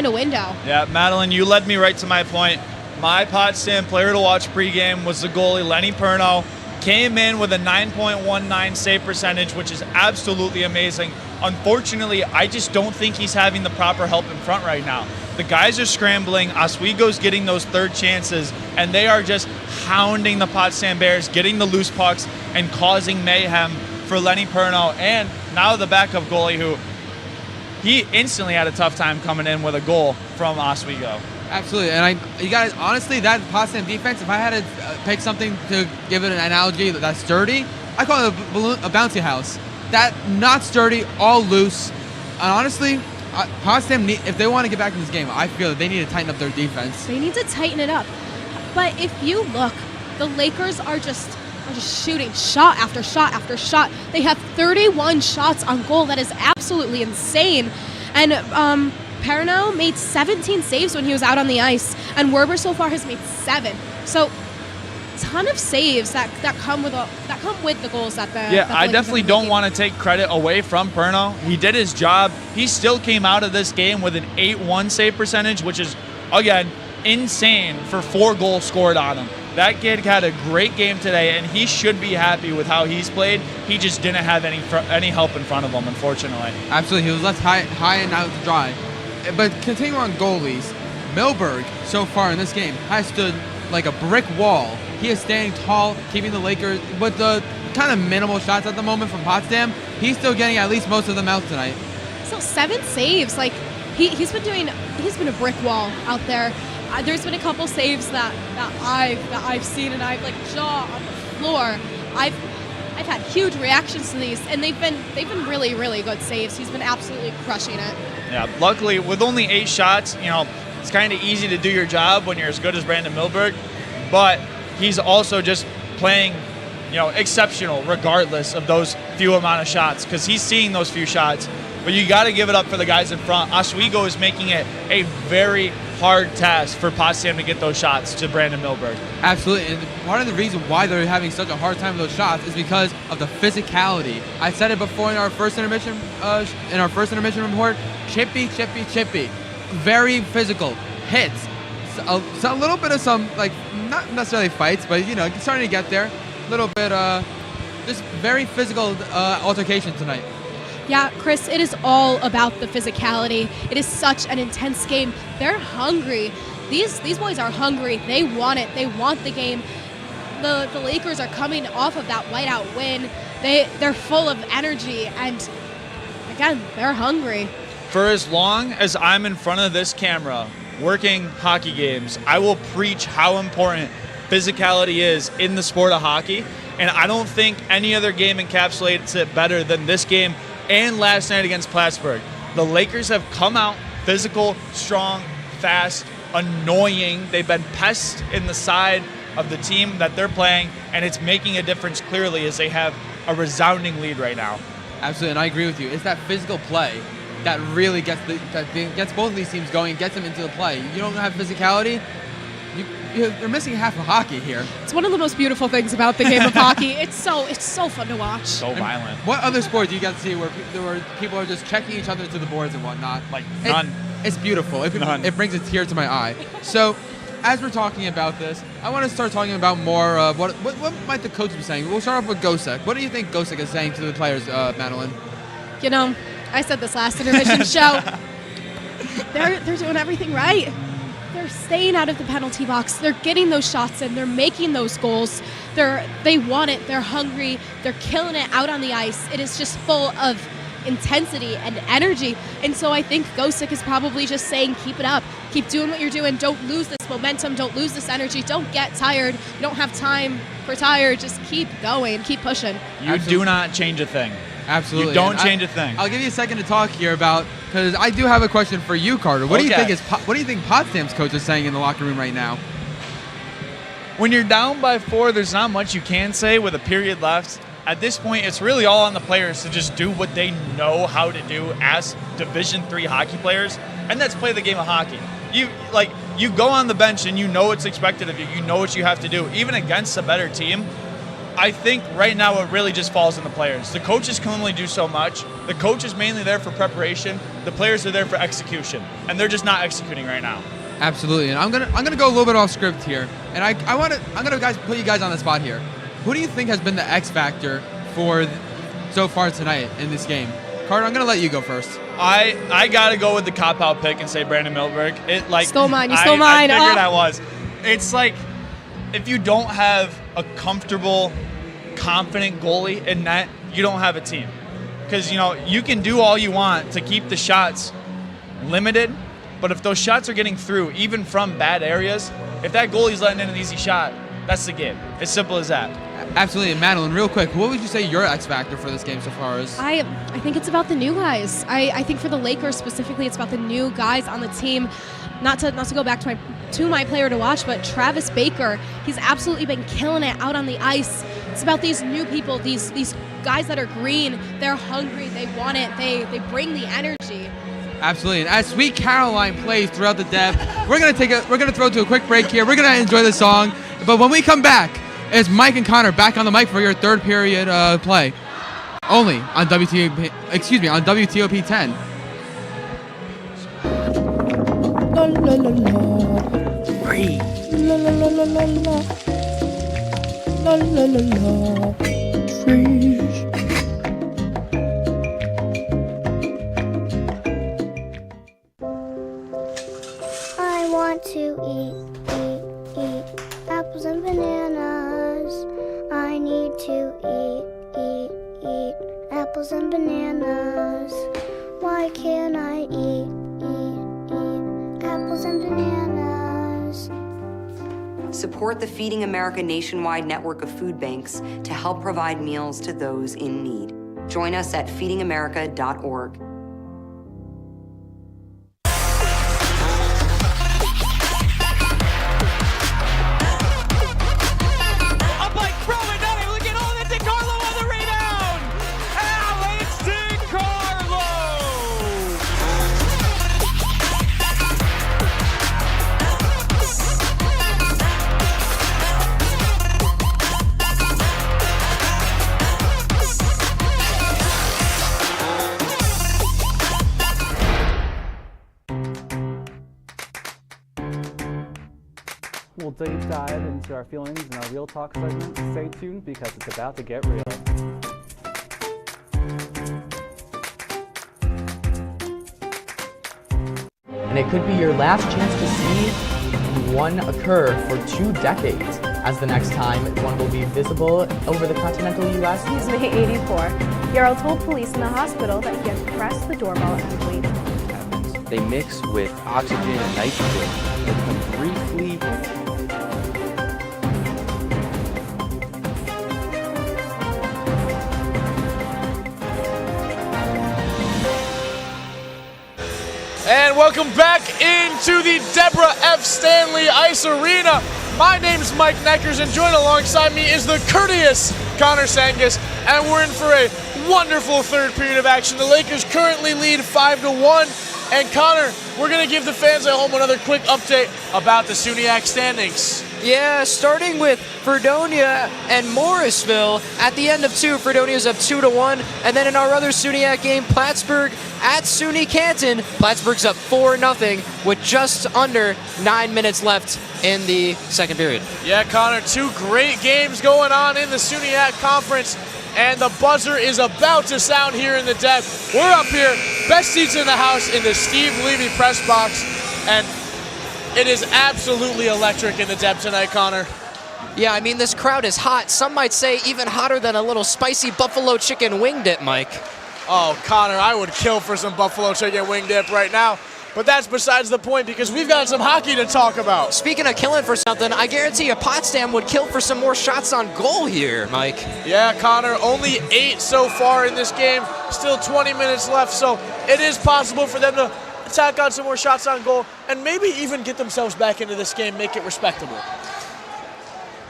a window. Yeah, Madeline, you led me right to my point. My Potsdam player to watch pregame was the goalie, Lenny Perno. Came in with a 9.19 save percentage, which is absolutely amazing. Unfortunately, I just don't think he's having the proper help in front right now. The guys are scrambling. Oswego's getting those third chances, and they are just hounding the Potsdam Bears, getting the loose pucks and causing mayhem for Lenny Perno. And now the backup goalie, who he instantly had a tough time coming in with a goal from Oswego. Absolutely, and you guys, honestly, that Potsdam defense, if I had to pick something to give it an analogy that's sturdy, I call it a bouncy house. That not sturdy, all loose. And honestly, Potsdam, if they want to get back in this game, I feel that they need to tighten up their defense. They need to tighten it up. But if you look, the Lakers are just shooting shot after shot after shot. They have 31 shots on goal. That is absolutely insane. And Perno made 17 saves when he was out on the ice, and Werber so far has made 7. So, ton of saves that come with the goals that the Yeah, I definitely don't want to take credit away from Perno. He did his job. He still came out of this game with an 8.1 save percentage, which is again insane for 4 goals scored on him. That kid had a great game today, and he should be happy with how he's played. He just didn't have any help in front of him, unfortunately. Absolutely, he was left high and out to dry. But continuing on goalies, Milberg so far in this game has stood like a brick wall. He is standing tall, keeping the Lakers with the kind of minimal shots at the moment from Potsdam. He's still getting at least most of them out tonight. So 7 saves, like he's been a brick wall out there. There's been a couple saves that I've seen, and I've like jaw on the floor. I've had huge reactions to these, and they've been really, really good saves. He's been absolutely crushing it. Yeah, luckily with only 8 shots, it's kind of easy to do your job when you're as good as Brandon Milberg, but he's also just playing, exceptional regardless of those few amount of shots, because he's seeing those few shots. But you got to give it up for the guys in front. Oswego is making it a very hard task for Potsdam to get those shots to Brandon Milberg. Absolutely, and part of the reason why they're having such a hard time with those shots is because of the physicality. I said it before in our first intermission report. Chippy. very physical hits. So a little bit of some, like, not necessarily fights, but, you know, starting to get there. A little bit, just very physical altercation tonight. Yeah, Chris, it is all about the physicality. It is such an intense game. They're hungry. These boys are hungry. They want it. They want the game. The Lakers are coming off of that whiteout win. They're full of energy, and again, they're hungry. For as long as I'm in front of this camera working hockey games, I will preach how important physicality is in the sport of hockey, and I don't think any other game encapsulates it better than this game and last night against Plattsburgh. The Lakers have come out physical, strong, fast, annoying. They've been pests in the side of the team that they're playing, and it's making a difference clearly as they have a resounding lead right now. Absolutely, and I agree with you. It's that physical play that really gets both of these teams going, gets them into the play. You don't have physicality, you're missing half of hockey here. It's one of the most beautiful things about the game of hockey. It's so fun to watch. So violent. What other sport do you get to see where people are just checking each other to the boards and whatnot? Like none. It's beautiful. It brings a tear to my eye. So, as we're talking about this, I want to start talking about more of what might the coach be saying. We'll start off with Gosek. What do you think Gosek is saying to the players, Madeline? You know, I said this last intermission show. They're doing everything right. They're staying out of the penalty box. They're getting those shots in. They're making those goals. They want it. They're hungry. They're killing it out on the ice. It is just full of intensity and energy. And so I think Gosek is probably just saying, keep it up. Keep doing what you're doing. Don't lose this momentum. Don't lose this energy. Don't get tired. You don't have time for tired. Just keep going. Keep pushing. You do not change a thing. Absolutely. You don't change a thing. I'll give you a second to talk here about, because I do have a question for you, Carter. What do you think Potsdam's coach is saying in the locker room right now? When you're down by 4, there's not much you can say with a period left. At this point, it's really all on the players to just do what they know how to do as Division III hockey players, and that's play the game of hockey. You go on the bench and you know what's expected of you. You know what you have to do, even against a better team. I think right now it really just falls on the players. The coaches can only do so much. The coach is mainly there for preparation. The players are there for execution, and they're just not executing right now. Absolutely, and I'm gonna go a little bit off script here, and I'm gonna put you guys on the spot here. Who do you think has been the X factor for so far tonight in this game? Carter, I'm gonna let you go first. I gotta go with the cop-out pick and say Brandon Milberg. Stole mine. You stole mine. I figured I was. It's like if you don't have a comfortable, confident goalie in net, you don't have a team. Because, you can do all you want to keep the shots limited, but if those shots are getting through, even from bad areas, if that goalie's letting in an easy shot, that's the game. As simple as that. Absolutely. And Madeline, real quick, what would you say your X factor for this game so far is? I think it's about the new guys. I think for the Lakers specifically, it's about the new guys on the team. Not to go back to my player to watch, but Travis Baker, he's absolutely been killing it out on the ice. It's about these new people, these guys that are green. They're hungry. They want it. They bring the energy. Absolutely. And as Sweet Caroline plays throughout the depth, we're gonna throw to a quick break here. We're gonna enjoy the song, but when we come back, it's Mike and Connor back on the mic for your third period play, only on WTOP 10. La la la la. Free. La la la la la la. La la la la. Free. I want to eat apples and bananas. I need to eat apples and bananas. Why can't I eat apples and bananas? Support the Feeding America nationwide network of food banks to help provide meals to those in need. Join us at feedingamerica.org. We'll deep dive into our feelings in our Real Talk segment. Stay tuned because it's about to get real. And it could be your last chance to see one occur for 2 decades, as the next time one will be visible over the continental U.S. He's May 84. Yarrow told police in the hospital that he had pressed the doorbell and waited. They mix with oxygen and nitrogen that can briefly And welcome back into the Deborah F. Stanley Ice Arena. My name's Mike Neckers, and joined alongside me is the courteous Connor Sangus, and we're in for a wonderful third period of action. The Lakers currently lead 5-1, and Connor, we're going to give the fans at home another quick update about the SUNY standings. Yeah, starting with Fredonia and Morrisville. At the end of 2, Fredonia's up 2-1. And then in our other SUNY game, Plattsburgh at SUNY Canton. Plattsburgh's up 4-0 with just under 9 minutes left in the second period. Yeah, Connor, 2 great games going on in the SUNY Conference. And the buzzer is about to sound here in the Deb. We're up here, best seats in the house in the Steve Levy press box. And it is absolutely electric in the Deb tonight, Connor. Yeah, I mean, this crowd is hot. Some might say even hotter than a little spicy buffalo chicken wing dip, Mike. Oh, Connor, I would kill for some buffalo chicken wing dip right now. But that's besides the point, because we've got some hockey to talk about. Speaking of killing for something, I guarantee you Potsdam would kill for some more shots on goal here, Mike. Yeah, Connor, only 8 so far in this game. Still 20 minutes left, so it is possible for them to attack on some more shots on goal and maybe even get themselves back into this game, make it respectable.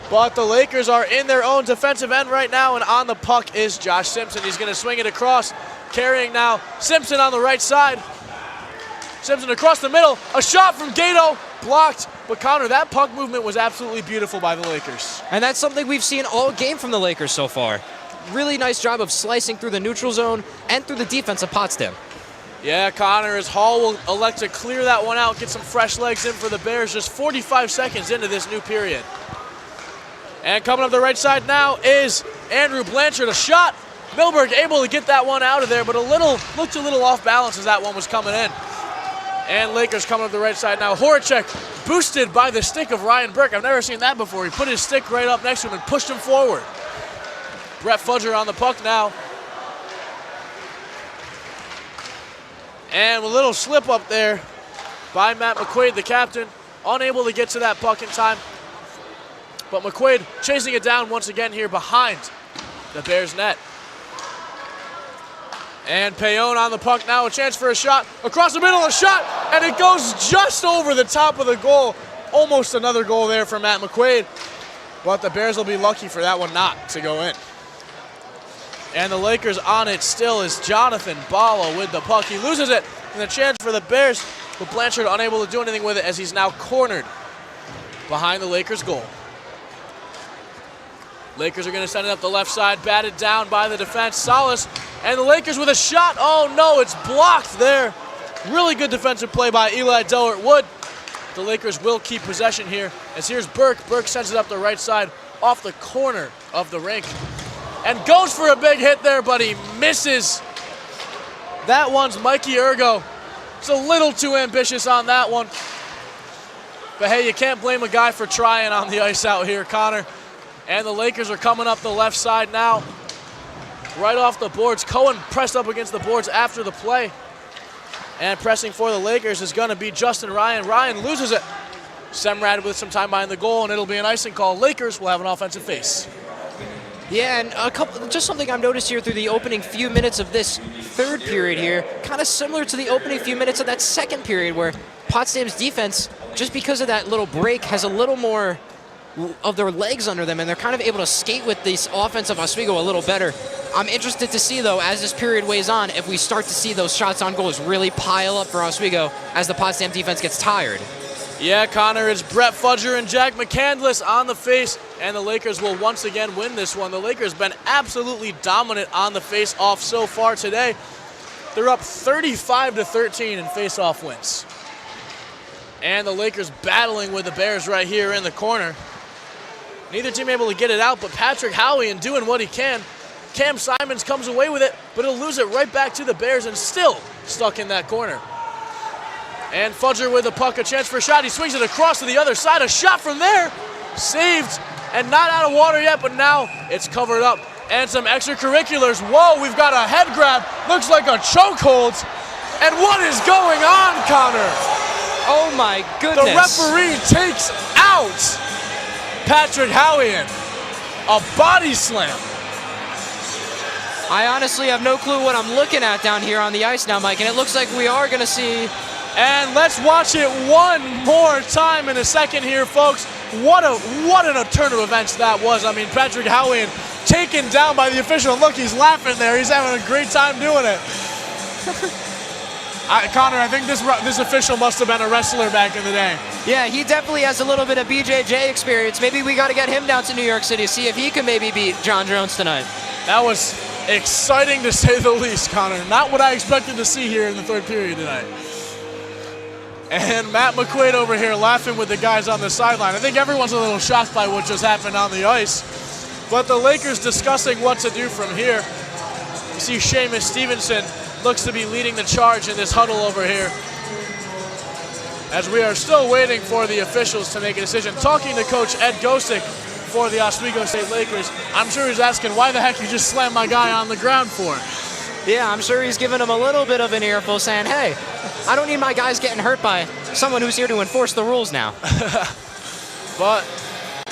But the Lakers are in their own defensive end right now, and on the puck is Josh Simpson. He's going to swing it across, carrying now Simpson on the right side. Simpson across the middle, a shot from Gato, blocked. But Connor, that puck movement was absolutely beautiful by the Lakers. And that's something we've seen all game from the Lakers so far. Really nice job of slicing through the neutral zone and through the defense of Potsdam. Yeah, Connor, as Hall will elect to clear that one out, get some fresh legs in for the Bears just 45 seconds into this new period. And coming up the right side now is Andrew Blanchard, a shot. Milberg able to get that one out of there, but looked a little off balance as that one was coming in. And Lakers coming up the right side now. Horacek boosted by the stick of Ryan Burke. I've never seen that before. He put his stick right up next to him and pushed him forward. Brett Fudger on the puck now. And a little slip up there by Matt McQuaid, the captain. Unable to get to that puck in time. But McQuaid chasing it down once again here behind the Bears net. And Payon on the puck now, a chance for a shot. Across the middle, a shot, and it goes just over the top of the goal. Almost another goal there for Matt McQuaid. But the Bears will be lucky for that one not to go in. And the Lakers on it still is Jonathan Bala with the puck. He loses it, and a chance for the Bears, but Blanchard unable to do anything with it as he's now cornered behind the Lakers' goal. Lakers are going to send it up the left side, batted down by the defense. Salas, and the Lakers with a shot. Oh no, it's blocked there. Really good defensive play by Eli Dellert-Wood. The Lakers will keep possession here, as here's Burke. Burke sends it up the right side off the corner of the rink. And goes for a big hit there, but he misses. That one's Mikey Ergo. It's a little too ambitious on that one. But hey, you can't blame a guy for trying on the ice out here, Connor. And the Lakers are coming up the left side now. Right off the boards. Cohen pressed up against the boards after the play. And pressing for the Lakers is going to be Justin Ryan. Ryan loses it. Semrad with some time behind the goal, and it'll be an icing call. Lakers will have an offensive face. Yeah, and just something I've noticed here through the opening few minutes of this third period here, kind of similar to the opening few minutes of that second period, where Potsdam's defense, just because of that little break, has a little more of their legs under them, and they're kind of able to skate with this offense of Oswego a little better. I'm interested to see, though, as this period weighs on, if we start to see those shots on goals really pile up for Oswego as the Potsdam defense gets tired. Yeah, Connor, it's Brett Fudger and Jack McCandless on the face, and the Lakers will once again win this one. The Lakers been absolutely dominant on the face-off so far today. They're up 35-13 in face-off wins. And the Lakers battling with the Bears right here in the corner. Neither team able to get it out, but Patrick Howian doing what he can. Cam Simons comes away with it, but he'll lose it right back to the Bears and still stuck in that corner. And Fudger with the puck, a chance for a shot. He swings it across to the other side. A shot from there, saved, and not out of water yet, but now it's covered up. And some extracurriculars. Whoa, we've got a head grab. Looks like a chokehold. And what is going on, Connor? Oh my goodness. The referee takes out Patrick Howian. A body slam. I honestly have no clue what I'm looking at down here on the ice now, Mike, and it looks like we are going to see. And let's watch it one more time in a second here, folks. What an turn of events that was. I mean, Patrick Howian taken down by the official. Look, he's laughing there. He's having a great time doing it. Connor, I think this official must have been a wrestler back in the day. Yeah, he definitely has a little bit of BJJ experience. Maybe we got to get him down to New York City, see if he can maybe beat John Jones tonight. That was exciting to say the least, Connor. Not what I expected to see here in the third period tonight. And Matt McQuaid over here laughing with the guys on the sideline. I think everyone's a little shocked by what just happened on the ice. But the Lakers discussing what to do from here. You see Seamus Stevenson looks to be leading the charge in this huddle over here, as we are still waiting for the officials to make a decision. Talking to Coach Ed Gosick for the Oswego State Lakers, I'm sure he's asking, why the heck you just slammed my guy on the ground for? Yeah, I'm sure he's giving him a little bit of an earful saying, hey, I don't need my guys getting hurt by someone who's here to enforce the rules now. But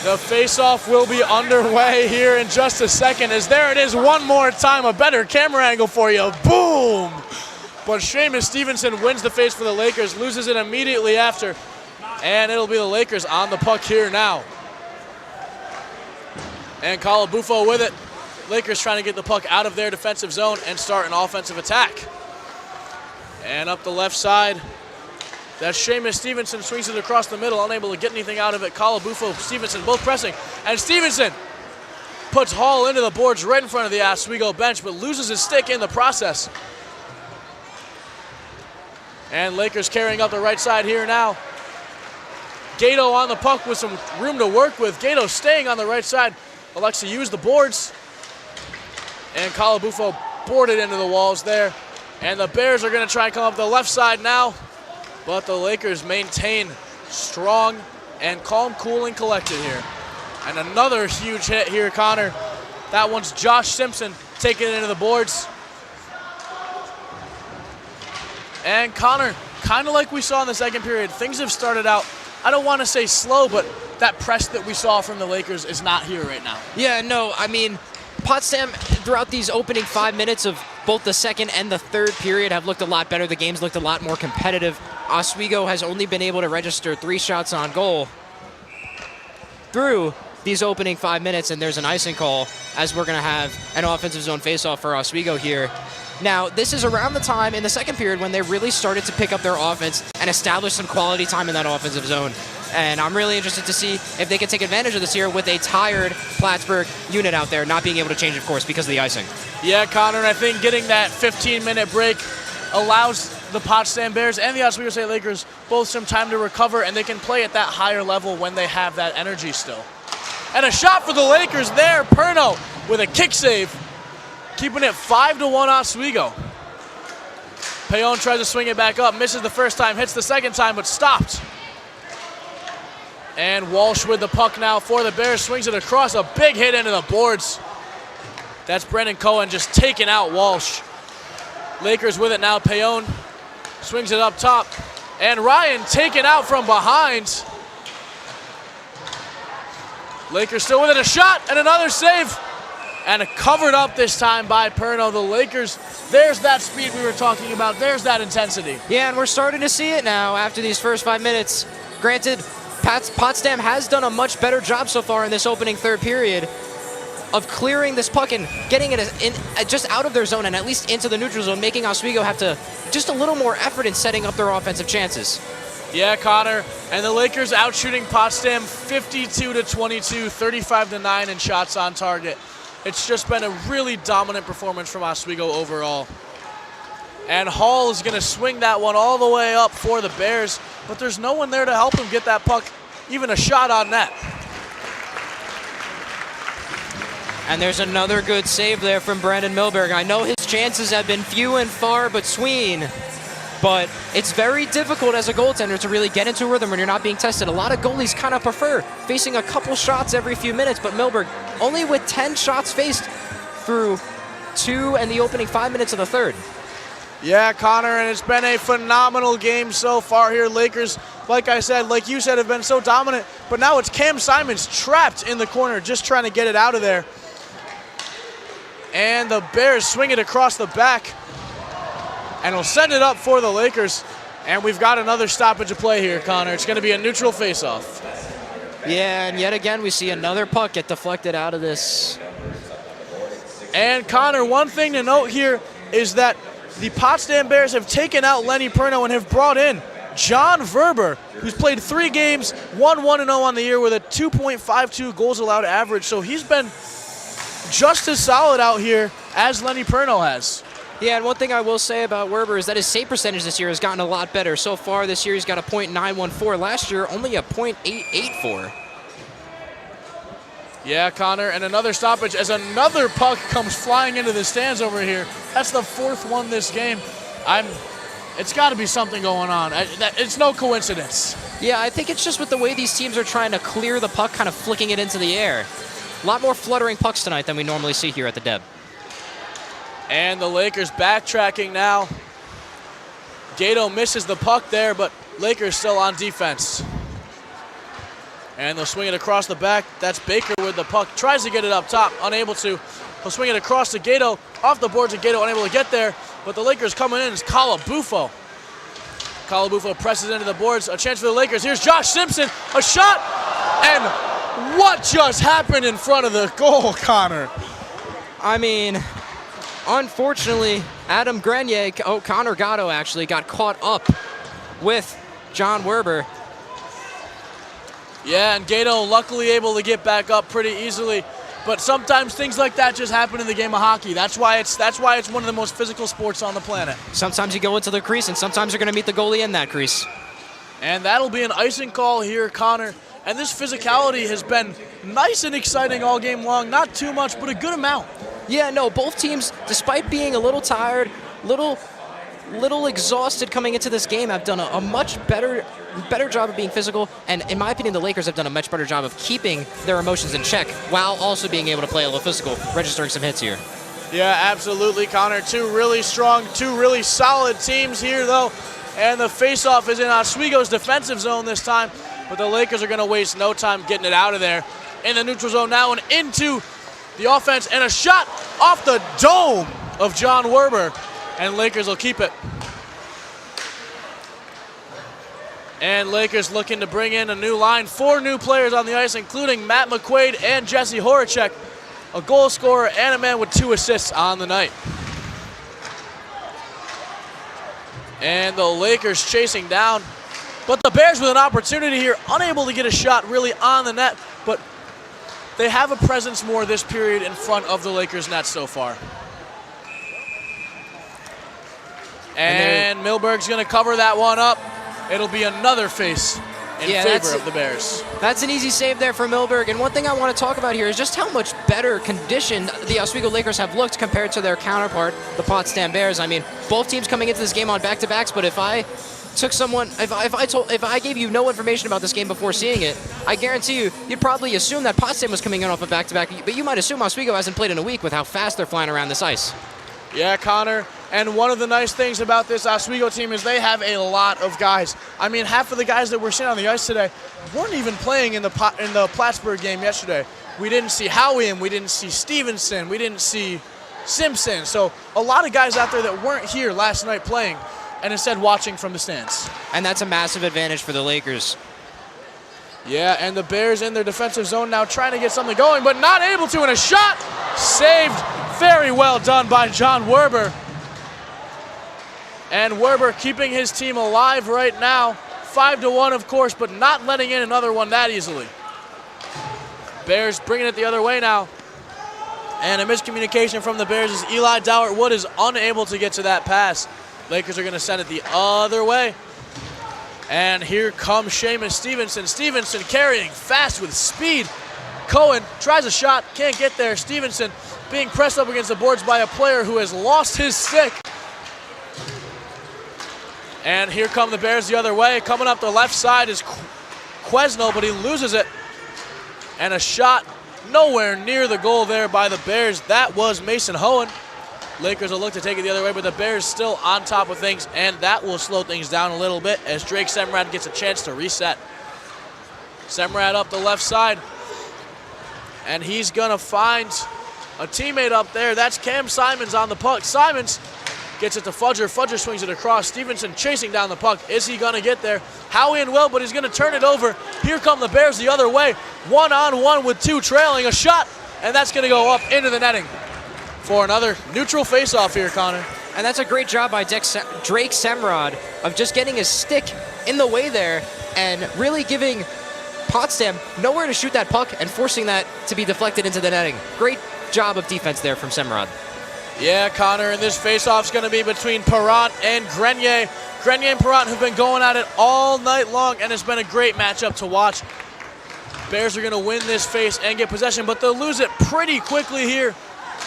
the face-off will be underway here in just a second, as there it is one more time. A better camera angle for you. Boom! But Seamus Stevenson wins the face for the Lakers, loses it immediately after, and it'll be the Lakers on the puck here now. And Calabufo with it. Lakers trying to get the puck out of their defensive zone and start an offensive attack. And up the left side, that's Seamus Stevenson, swings it across the middle, unable to get anything out of it. Calabufo, Stevenson, both pressing. And Stevenson puts Hall into the boards right in front of the Oswego bench, but loses his stick in the process. And Lakers carrying up the right side here now. Gato on the puck with some room to work with. Gato staying on the right side, elects to use the boards. And Calabufo boarded into the walls there. And the Bears are going to try and come up the left side now. But the Lakers maintain strong and calm, cool, and collected here. And another huge hit here, Connor. That one's Josh Simpson taking it into the boards. And Connor, kind of like we saw in the second period, things have started out, I don't want to say slow, but that press that we saw from the Lakers is not here right now. Yeah, no, I mean, Potsdam, throughout these opening 5 minutes of both the second and the third period, have looked a lot better. The game's looked a lot more competitive. Oswego has only been able to register 3 shots on goal through these opening 5 minutes, and there's an icing call as we're going to have an offensive zone faceoff for Oswego here. Now, this is around the time in the second period when they really started to pick up their offense and establish some quality time in that offensive zone. And I'm really interested to see if they can take advantage of this here with a tired Plattsburgh unit out there, not being able to change, of course, because of the icing. Yeah, Connor, and I think getting that 15-minute break allows the Potsdam Bears and the Oswego State Lakers both some time to recover, and they can play at that higher level when they have that energy still. And a shot for the Lakers there. Perno with a kick save, keeping it 5-1 Oswego. Payon tries to swing it back up, misses the first time, hits the second time, but stopped. And Walsh with the puck now for the Bears, swings it across, a big hit into the boards. That's Brendan Cohen just taking out Walsh. Lakers with it now, Payon swings it up top. And Ryan taken out from behind. Lakers still with it, a shot and another save. And covered up this time by Perno. The Lakers, there's that speed we were talking about. There's that intensity. Yeah, and we're starting to see it now after these first 5 minutes. Granted, Potsdam has done a much better job so far in this opening third period of clearing this puck and getting it just out of their zone and at least into the neutral zone, making Oswego have to just a little more effort in setting up their offensive chances. Yeah, Connor, and the Lakers out shooting Potsdam 52-22, 35-9 in shots on target. It's just been a really dominant performance from Oswego overall. And Hall is going to swing that one all the way up for the Bears, but there's no one there to help him get that puck, even a shot on net. And there's another good save there from Brandon Milberg. I know his chances have been few and far between, but it's very difficult as a goaltender to really get into a rhythm when you're not being tested. A lot of goalies kind of prefer facing a couple shots every few minutes, but Milberg only with 10 shots faced through 2 and the opening 5 minutes of the third. Yeah, Connor, and it's been a phenomenal game so far here. Lakers, like I said, like you said, have been so dominant, but now it's Cam Simons trapped in the corner, just trying to get it out of there. And the Bears swing it across the back, and will send it up for the Lakers. And we've got another stoppage of play here, Connor. It's going to be a neutral faceoff. Yeah, and yet again, we see another puck get deflected out of this. And Connor, one thing to note here is that the Potsdam Bears have taken out Lenny Perno and have brought in John Verber, who's played 3 games, 1-1-0 on the year with a 2.52 goals allowed average. So he's been just as solid out here as Lenny Perno has. Yeah, and one thing I will say about Werber is that his save percentage this year has gotten a lot better. So far this year, he's got a .914. Last year, only a .884. Yeah, Connor, and another stoppage as another puck comes flying into the stands over here. That's the 4th one this game. It's got to be something going on. It's no coincidence. Yeah, I think it's just with the way these teams are trying to clear the puck, kind of flicking it into the air. A lot more fluttering pucks tonight than we normally see here at the Deb. And the Lakers backtracking now. Gato misses the puck there, but Lakers still on defense. And they'll swing it across the back. That's Baker with the puck. Tries to get it up top, unable to. He'll swing it across to Gato. Off the boards of Gato, unable to get there. But the Lakers coming in is Calabufo. Calabufo presses into the boards. A chance for the Lakers. Here's Josh Simpson. A shot. And what just happened in front of the goal, Connor? I mean, unfortunately, Adam Grenier, Connor Gatto actually, got caught up with John Werber. Yeah, and Gato luckily able to get back up pretty easily. But sometimes things like that just happen in the game of hockey. That's why it's one of the most physical sports on the planet. Sometimes you go into the crease, and sometimes you're going to meet the goalie in that crease. And that'll be an icing call here, Connor. And this physicality has been nice and exciting all game long. Not too much, but a good amount. Yeah, no, both teams, despite being a little tired, little exhausted coming into this game, have done a much better job of being physical. And in my opinion, the Lakers have done a much better job of keeping their emotions in check while also being able to play a little physical, registering some hits here. Yeah, absolutely, Connor. 2 really strong, 2 really solid teams here, though. And the faceoff is in Oswego's defensive zone this time. But the Lakers are going to waste no time getting it out of there. In the neutral zone now and into the offense. And a shot off the dome of John Werber. And Lakers will keep it. And Lakers looking to bring in a new line. 4 new players on the ice, including Matt McQuaid and Jesse Horacek. A goal scorer and a man with 2 assists on the night. And the Lakers chasing down. But the Bears with an opportunity here, unable to get a shot really on the net. But they have a presence more this period in front of the Lakers net so far. And Milberg's going to cover that one up. It'll be another face in favor of the Bears. That's an easy save there for Milberg. And one thing I want to talk about here is just how much better conditioned the Oswego Lakers have looked compared to their counterpart, the Potsdam Bears. I mean, both teams coming into this game on back-to-backs, but if I gave you no information about this game before seeing it, I guarantee you'd probably assume that Potsdam was coming in off a back-to-back, but you might assume Oswego hasn't played in a week with how fast they're flying around this ice. Yeah, Connor, and one of the nice things about this Oswego team is they have a lot of guys. I mean, half of the guys that we're seeing on the ice today weren't even playing in the Plattsburgh game yesterday. We didn't see Howie, we didn't see Stevenson, we didn't see Simpson. So a lot of guys out there that weren't here last night playing and instead watching from the stands. And that's a massive advantage for the Lakers. Yeah, and the Bears in their defensive zone now trying to get something going, but not able to, and a shot saved. Very well done by John Werber. And Werber keeping his team alive right now. 5-1, of course, but not letting in another one that easily. Bears bringing it the other way now. And a miscommunication from the Bears as Eli Dowert-Wood is unable to get to that pass. Lakers are going to send it the other way. And here comes Seamus Stevenson. Stevenson carrying fast with speed. Cohen tries a shot, can't get there. Stevenson being pressed up against the boards by a player who has lost his stick. And here come the Bears the other way. Coming up the left side is Quesnel, but he loses it. And a shot nowhere near the goal there by the Bears. That was Mason Hohen. Lakers will look to take it the other way, but the Bears still on top of things, and that will slow things down a little bit as Drake Semrad gets a chance to reset. Semrad up the left side, and he's going to find a teammate up there. That's Cam Simons on the puck. Simons gets it to Fudger. Fudger swings it across. Stevenson chasing down the puck. Is he going to get there? Howie and Will, but he's going to turn it over. Here come the Bears the other way. 1-on-1 with two trailing. A shot, and that's going to go up into the netting for another neutral face-off here, Connor. And that's a great job by Drake Semrad of just getting his stick in the way there and really giving Potsdam nowhere to shoot that puck and forcing that to be deflected into the netting. Great job of defense there from Semrad. Yeah, Connor, and this face-off is going to be between Perrant and Grenier. Grenier and Perrant have been going at it all night long, and it's been a great matchup to watch. Bears are going to win this face and get possession, but they'll lose it pretty quickly here.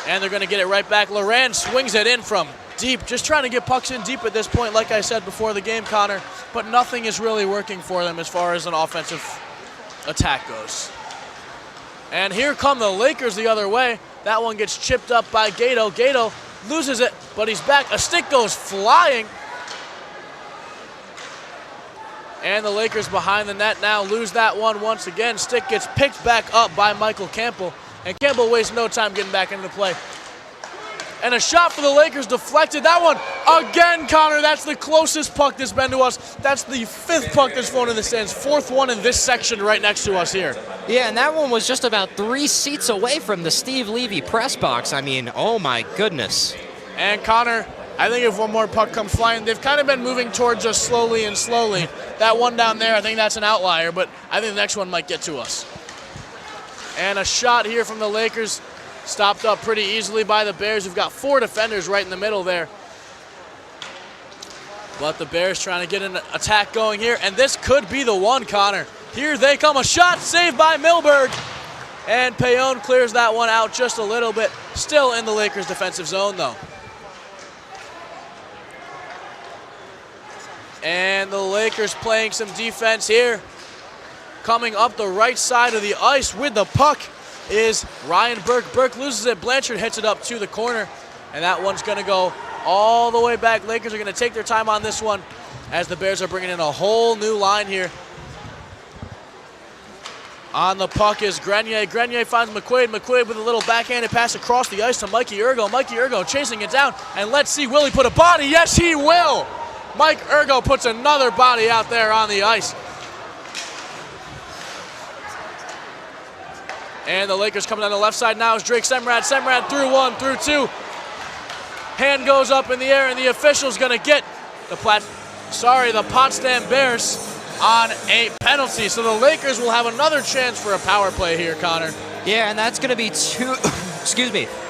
And they're going to get it right back. Loran swings it in from deep, just trying to get pucks in deep at this point, like I said before the game, Connor. But nothing is really working for them as far as an offensive attack goes. And here come the Lakers the other way. That one gets chipped up by Gato. Gato loses it, but he's back. A stick goes flying. And the Lakers behind the net now lose that one once again. Stick gets picked back up by Michael Campbell. And Campbell wastes no time getting back into play. And a shot for the Lakers deflected. That one, again, Connor, that's the closest puck that's been to us. That's the fifth puck that's flown in the stands. Fourth one in this section right next to us here. Yeah, and that one was just about 3 seats away from the Steve Levy press box. I mean, oh my goodness. And Connor, I think if one more puck comes flying, they've kind of been moving towards us slowly and slowly. That one down there, I think that's an outlier, but I think the next one might get to us. And a shot here from the Lakers, stopped up pretty easily by the Bears, who've got 4 defenders right in the middle there. But the Bears trying to get an attack going here, and this could be the one, Connor. Here they come, a shot saved by Milberg. And Payon clears that one out just a little bit. Still in the Lakers' defensive zone, though. And the Lakers playing some defense here. Coming up the right side of the ice with the puck is Ryan Burke. Burke loses it. Blanchard hits it up to the corner. And that one's going to go all the way back. Lakers are going to take their time on this one as the Bears are bringing in a whole new line here. On the puck is Grenier. Grenier finds McQuaid. McQuaid with a little backhanded pass across the ice to Mikey Ergo. Mikey Ergo chasing it down. And let's see, will he put a body? Yes, he will. Mike Ergo puts another body out there on the ice. And the Lakers coming down the left side now is Drake Semrad. Semrad through 1, through 2. Hand goes up in the air, and the official's going to get the Potsdam Bears on a penalty. So the Lakers will have another chance for a power play here, Connor. Yeah, and that's going to be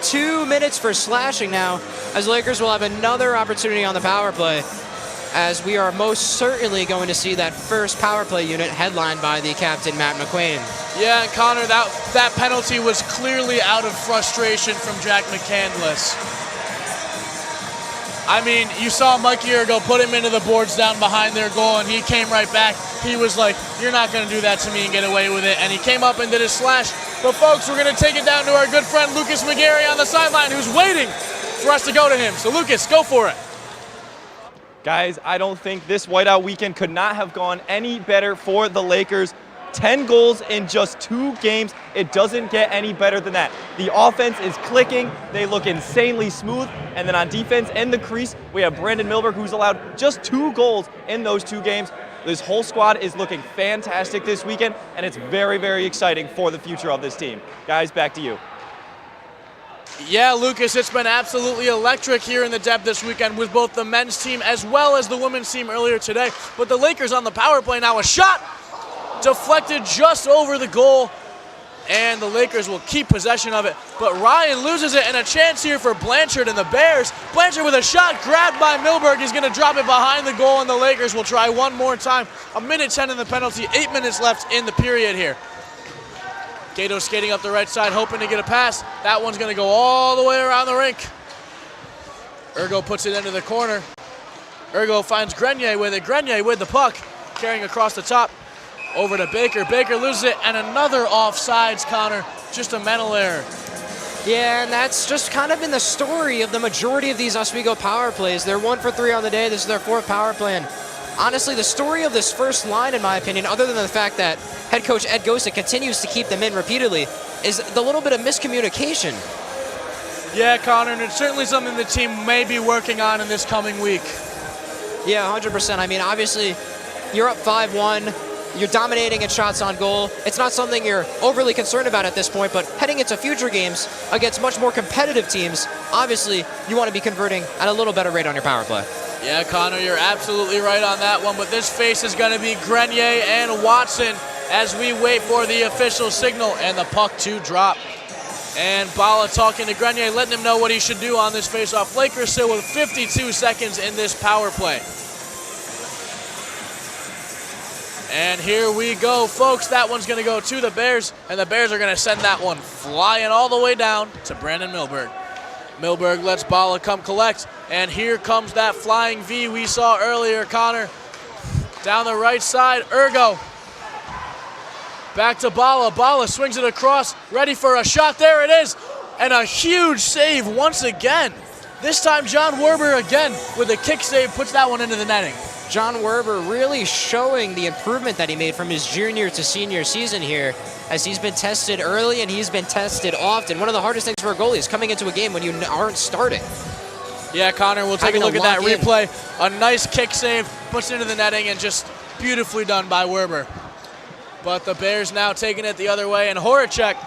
2 minutes for slashing now, as the Lakers will have another opportunity on the power play, as we are most certainly going to see that first power play unit headlined by the captain, Matt McQuain. Yeah, and Connor, that penalty was clearly out of frustration from Jack McCandless. I mean, you saw Mikey Ergo put him into the boards down behind their goal, and he came right back. He was like, you're not going to do that to me and get away with it. And he came up and did his slash. But, folks, we're going to take it down to our good friend Lucas McGarry on the sideline, who's waiting for us to go to him. So, Lucas, go for it. Guys, I don't think this whiteout weekend could not have gone any better for the Lakers. 10 goals in just 2 games. It doesn't get any better than that. The offense is clicking. They look insanely smooth. And then on defense in the crease, we have Brandon Milberg, who's allowed just 2 goals in those 2 games. This whole squad is looking fantastic this weekend, and it's very, very exciting for the future of this team. Guys, back to you. Yeah, Lucas, it's been absolutely electric here in the depth this weekend with both the men's team as well as the women's team earlier today. But the Lakers on the power play now, a shot deflected just over the goal and the Lakers will keep possession of it. But Ryan loses it, and a chance here for Blanchard and the Bears. Blanchard with a shot grabbed by Milberg. He's going to drop it behind the goal, and the Lakers will try one more time. 1:10 in the penalty, 8 minutes left in the period here. Gato skating up the right side, hoping to get a pass. That one's going to go all the way around the rink. Ergo puts it into the corner. Ergo finds Grenier with it. Grenier with the puck, carrying across the top. Over to Baker. Baker loses it, and another offsides, Connor. Just a mental error. Yeah, and that's just kind of been the story of the majority of these Oswego power plays. They're 1 for 3 on the day. This is their 4th power play. And honestly, the story of this first line, in my opinion, other than the fact that head coach Ed Gosa continues to keep them in repeatedly, is the little bit of miscommunication. Yeah, Connor, and it's certainly something the team may be working on in this coming week. Yeah, 100%. I mean, obviously, you're up 5-1. You're dominating in shots on goal. It's not something you're overly concerned about at this point, but heading into future games against much more competitive teams, obviously, you want to be converting at a little better rate on your power play. Yeah, Connor, you're absolutely right on that one, but this face is going to be Grenier and Watson as we wait for the official signal and the puck to drop. And Bala talking to Grenier, letting him know what he should do on this face-off. Lakers still with 52 seconds in this power play. And here we go, folks. That one's going to go to the Bears, and the Bears are going to send that one flying all the way down to Brandon Milberg. Milberg lets Bala come collect, and here comes that flying V we saw earlier, Connor. Down the right side, Ergo. Back to Bala. Bala swings it across, ready for a shot. There it is, and a huge save once again. This time, John Werber again with a kick save puts that one into the netting. John Werber really showing the improvement that he made from his junior to senior season here, as he's been tested early and he's been tested often. One of the hardest things for a goalie is coming into a game when you aren't starting. Yeah, Connor, we'll take a look at that replay. A nice kick save, puts it into the netting, and just beautifully done by Werber. But the Bears now taking it the other way, and Horacek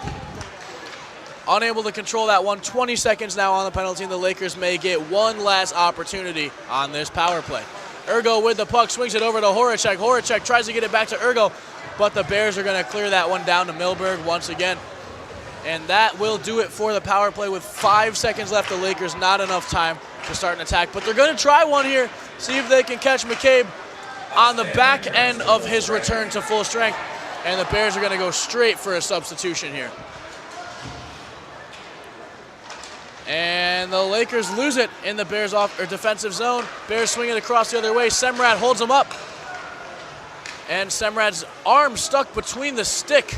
unable to control that one. 20 seconds now on the penalty, and the Lakers may get one last opportunity on this power play. Ergo with the puck, swings it over to Horacek. Horacek tries to get it back to Ergo, but the Bears are going to clear that one down to Milberg once again. And that will do it for the power play with 5 seconds left. The Lakers, not enough time to start an attack, but they're going to try one here, see if they can catch McCabe on the back end of his return to full strength. And the Bears are going to go straight for a substitution here. And the Lakers lose it in the Bears defensive zone. Bears swing it across the other way. Semrad holds him up. And Semrad's arm stuck between the stick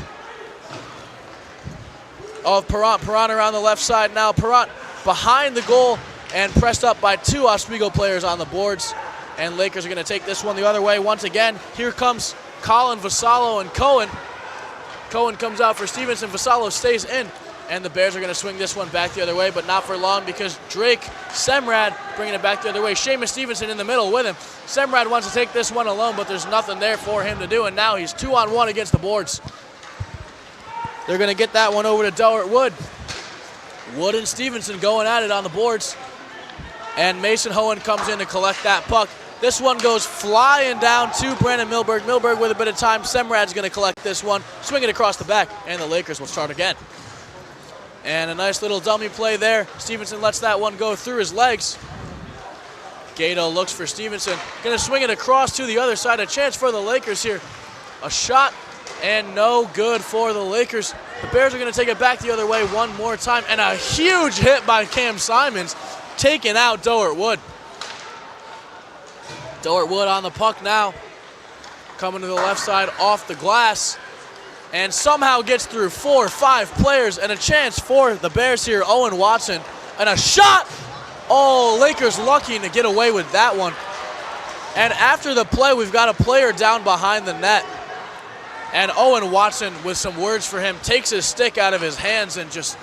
of Perrant. Perrant around the left side now. Perrant behind the goal and pressed up by 2 Oswego players on the boards. And Lakers are going to take this one the other way once again. Here comes Colin, Vassallo, and Cohen. Cohen comes out for Stevenson. Vassallo stays in. And the Bears are going to swing this one back the other way, but not for long because Drake, Semrad bringing it back the other way. Seamus Stevenson in the middle with him. Semrad wants to take this one alone, but there's nothing there for him to do, and now he's 2-on-1 against the boards. They're going to get that one over to Delbert Wood. Wood and Stevenson going at it on the boards. And Mason Hohen comes in to collect that puck. This one goes flying down to Brandon Milberg. Milberg with a bit of time. Semrad's going to collect this one, swing it across the back, and the Lakers will start again. And a nice little dummy play there. Stevenson lets that one go through his legs. Gato looks for Stevenson. Going to swing it across to the other side. A chance for the Lakers here. A shot and no good for the Lakers. The Bears are going to take it back the other way one more time. And a huge hit by Cam Simons, taking out Delbert Wood. Delbert Wood on the puck now. Coming to the left side off the glass. And somehow gets through 4 or 5 players, and a chance for the Bears here. Owen Watson, and a shot. Oh, Lakers lucky to get away with that one. And after the play, we've got a player down behind the net. And Owen Watson, with some words for him, takes his stick out of his hands and just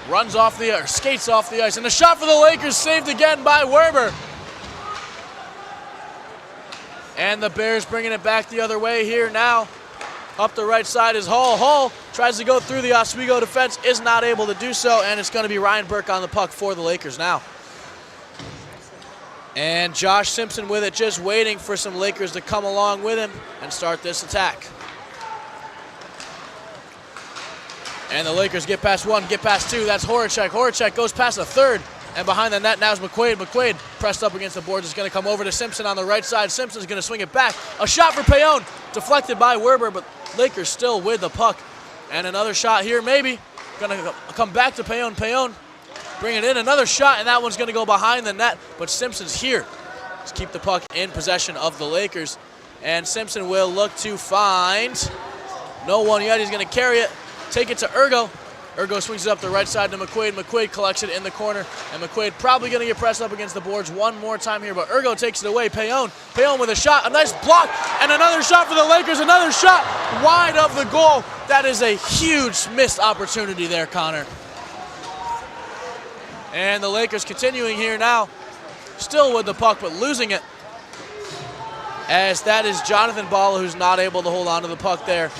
runs off the ice, skates off the ice. And a shot for the Lakers, saved again by Werber. And the Bears bringing it back the other way here now. Up the right side is Hall. Hall tries to go through the Oswego defense, is not able to do so, and it's going to be Ryan Burke on the puck for the Lakers now. And Josh Simpson with it, just waiting for some Lakers to come along with him and start this attack. And the Lakers get past one, get past two. That's Horacek. Horacek goes past the third. And behind the net now is McQuaid. McQuaid pressed up against the boards is going to come over to Simpson on the right side. Simpson's going to swing it back. A shot for Payon. Deflected by Werber, but Lakers still with the puck. And another shot here, maybe. Going to come back to Payon. Payon bring it in. Another shot, and that one's going to go behind the net. But Simpson's here to keep the puck in possession of the Lakers. And Simpson will look to find no one yet. He's going to carry it, take it to Ergo. Ergo swings it up the right side to McQuaid. McQuaid collects it in the corner, and McQuaid probably going to get pressed up against the boards one more time here, but Ergo takes it away. Payon with a shot, a nice block, and another shot for the Lakers. Another shot wide of the goal. That is a huge missed opportunity there, Connor. And the Lakers continuing here now, still with the puck, but losing it, as that is Jonathan Balla, who's not able to hold on to the puck there.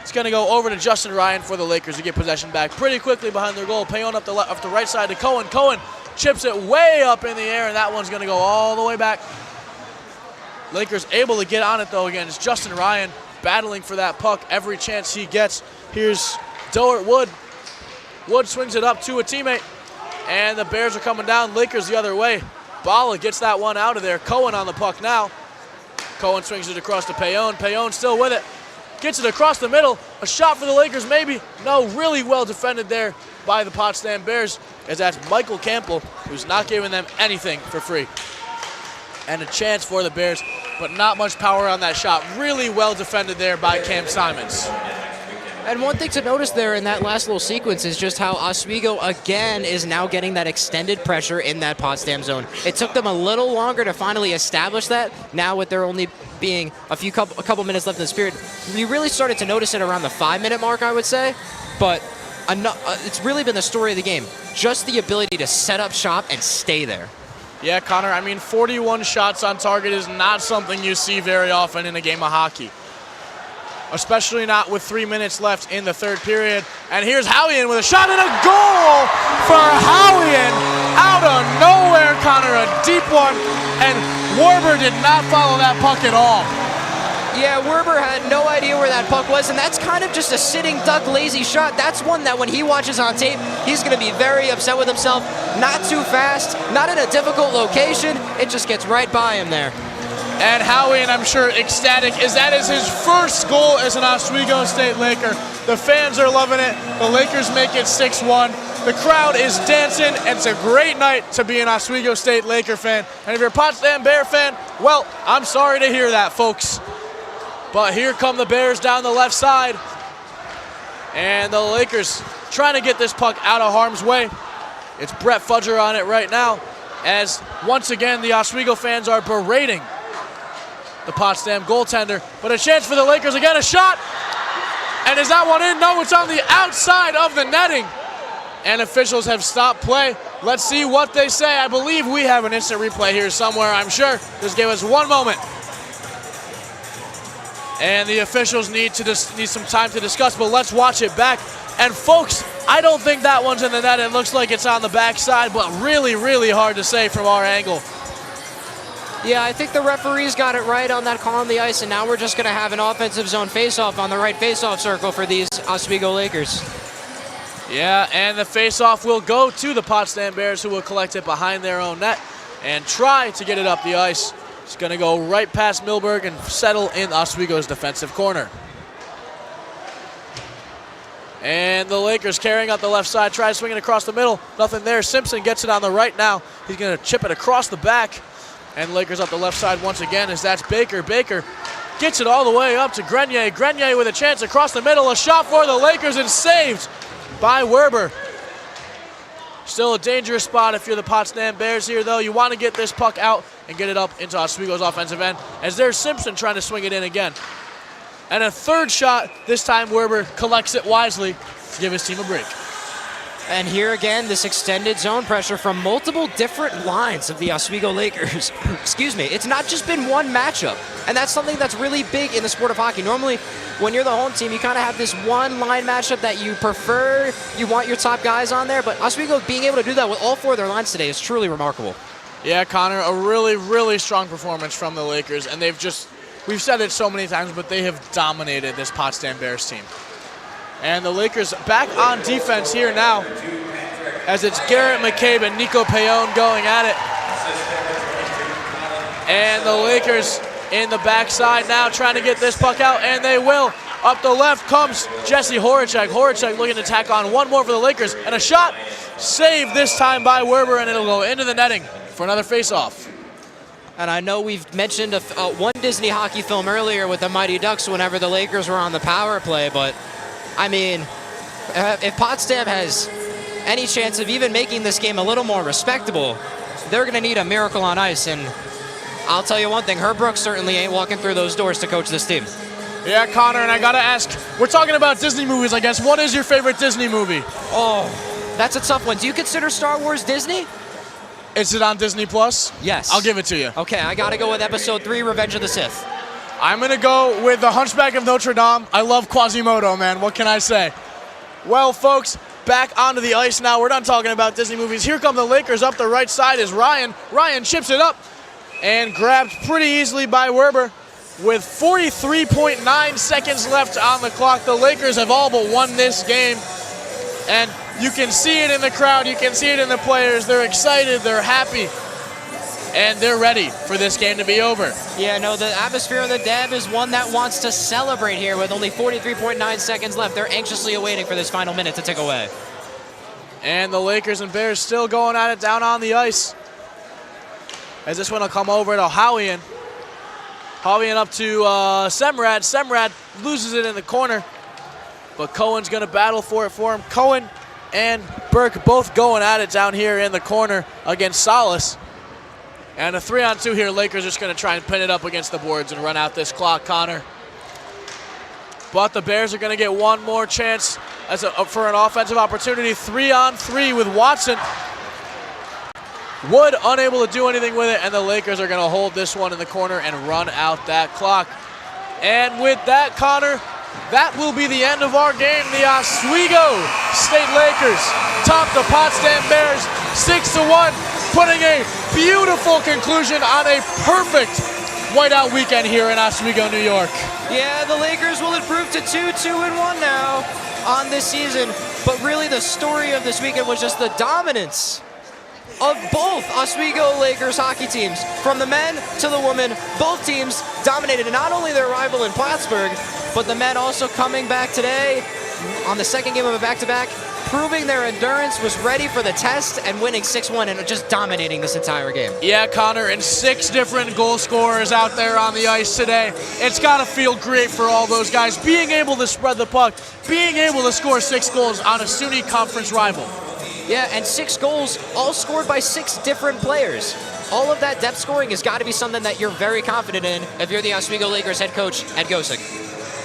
It's going to go over to Justin Ryan for the Lakers to get possession back pretty quickly behind their goal. Payon up the right side to Cohen. Cohen chips it way up in the air, and that one's going to go all the way back. Lakers able to get on it, though, again. It's Justin Ryan battling for that puck every chance he gets. Here's Doert Wood. Wood swings it up to a teammate, and the Bears are coming down. Lakers the other way. Balla gets that one out of there. Cohen on the puck now. Cohen swings it across to Payon. Payon still with it. Gets it across the middle. A shot for the Lakers, maybe. No, really well defended there by the Potsdam Bears, as that's Michael Campbell, who's not giving them anything for free. And a chance for the Bears, but not much power on that shot. Really well defended there by Cam Simons. And one thing to notice there in that last little sequence is just how Oswego again is now getting that extended pressure in that Potsdam zone. It took them a little longer to finally establish that. Now with there only being a couple minutes left in the period, we really started to notice it around the 5-minute mark, I would say. But it's really been the story of the game. Just the ability to set up shop and stay there. Yeah, Connor, I mean, 41 shots on target is not something you see very often in a game of hockey, especially not with 3 minutes left in the third period. And here's Howian with a shot and a goal for Howian out of nowhere, Connor, a deep one, and Werber did not follow that puck at all. Yeah, Werber had no idea where that puck was, and that's kind of just a sitting duck lazy shot. That's one that when he watches on tape, he's going to be very upset with himself. Not too fast, not in a difficult location. It just gets right by him there. And Howian, I'm sure, ecstatic, as that is his first goal as an Oswego State Laker. The fans are loving it. The Lakers make it 6-1. The crowd is dancing, and it's a great night to be an Oswego State Laker fan. And if you're a Potsdam Bear fan, well, I'm sorry to hear that, folks. But here come the Bears down the left side. And the Lakers trying to get this puck out of harm's way. It's Brett Fudger on it right now, as once again the Oswego fans are berating the Potsdam goaltender. But a chance for the Lakers again, a shot. And is that one in? No, it's on the outside of the netting. And officials have stopped play. Let's see what they say. I believe we have an instant replay here somewhere, I'm sure. Just give us one moment. And the officials need some time to discuss, but let's watch it back. And folks, I don't think that one's in the net. It looks like it's on the backside, but really, really hard to say from our angle. Yeah, I think the referees got it right on that call on the ice, and now we're just going to have an offensive zone faceoff on the right faceoff circle for these Oswego Lakers. Yeah, and the faceoff will go to the Potsdam Bears, who will collect it behind their own net and try to get it up the ice. It's going to go right past Milberg and settle in Oswego's defensive corner. And the Lakers carrying out the left side, try swinging across the middle. Nothing there. Simpson gets it on the right now. He's going to chip it across the back. And Lakers up the left side once again, as that's Baker. Baker gets it all the way up to Grenier. Grenier with a chance across the middle. A shot for the Lakers and saved by Werber. Still a dangerous spot if you're the Potsdam Bears here, though. You want to get this puck out and get it up into Oswego's offensive end, as there's Simpson trying to swing it in again. And a third shot. This time Werber collects it wisely to give his team a break. And here again, this extended zone pressure from multiple different lines of the Oswego Lakers. Excuse me. It's not just been one matchup. And that's something that's really big in the sport of hockey. Normally, when you're the home team, you kind of have this one line matchup that you prefer. You want your top guys on there. But Oswego being able to do that with all four of their lines today is truly remarkable. Yeah, Connor, a really, really strong performance from the Lakers. And they've just, we've said it so many times, but they have dominated this Potsdam Bears team. And the Lakers back on defense here now, as it's Garrett McCabe and Nico Payon going at it. And the Lakers in the backside now trying to get this puck out, and they will. Up the left comes Jesse Horacek. Horacek looking to tack on one more for the Lakers, and a shot saved this time by Werber, and it'll go into the netting for another face-off. And I know we've mentioned one Disney hockey film earlier with the Mighty Ducks whenever the Lakers were on the power play, but I mean, if Potsdam has any chance of even making this game a little more respectable, they're going to need a miracle on ice, and I'll tell you one thing, Herb Brooks certainly ain't walking through those doors to coach this team. Yeah, Connor, and I gotta ask, we're talking about Disney movies, I guess. What is your favorite Disney movie? Oh, that's a tough one. Do you consider Star Wars Disney? Is it on Disney Plus? Yes. I'll give it to you. Okay, I gotta go with Episode 3, Revenge of the Sith. I'm gonna go with The Hunchback of Notre Dame. I love Quasimodo, man. What can I say? Well, folks, back onto the ice now. We're done talking about Disney movies. Here come the Lakers. Up the right side is Ryan. Ryan chips it up and grabbed pretty easily by Werber. With 43.9 seconds left on the clock, the Lakers have all but won this game. And you can see it in the crowd, you can see it in the players. They're excited, they're happy, and they're ready for this game to be over. Yeah, no, the atmosphere of the Deb is one that wants to celebrate here with only 43.9 seconds left. They're anxiously awaiting for this final minute to tick away. And the Lakers and Bears still going at it down on the ice. As this one will come over to Howian. Howian up to Semrad. Semrad loses it in the corner, but Cohen's going to battle for it for him. Cohen and Burke both going at it down here in the corner against Salas. And a 3-on-2 here. Lakers just going to try and pin it up against the boards and run out this clock, Connor. But the Bears are going to get one more chance for an offensive opportunity. 3-on-3 with Watson. Wood unable to do anything with it, and the Lakers are going to hold this one in the corner and run out that clock. And with that, Connor, that will be the end of our game. The Oswego State Lakers top the Potsdam Bears 6-1, putting a beautiful conclusion on a perfect whiteout weekend here in Oswego, New York. Yeah, the Lakers will improve to 2-1 now on this season, but really the story of this weekend was just the dominance of both Oswego Lakers hockey teams. From the men to the women, both teams dominated not only their rival in Plattsburgh, but the men also coming back today on the second game of a back-to-back, proving their endurance, was ready for the test, and winning 6-1 and just dominating this entire game. Yeah, Connor, and 6 different goal scorers out there on the ice today. It's got to feel great for all those guys, being able to spread the puck, being able to score 6 goals on a SUNY conference rival. Yeah, and 6 goals, all scored by 6 different players. All of that depth scoring has got to be something that you're very confident in if you're the Oswego Lakers head coach, Ed Gosick.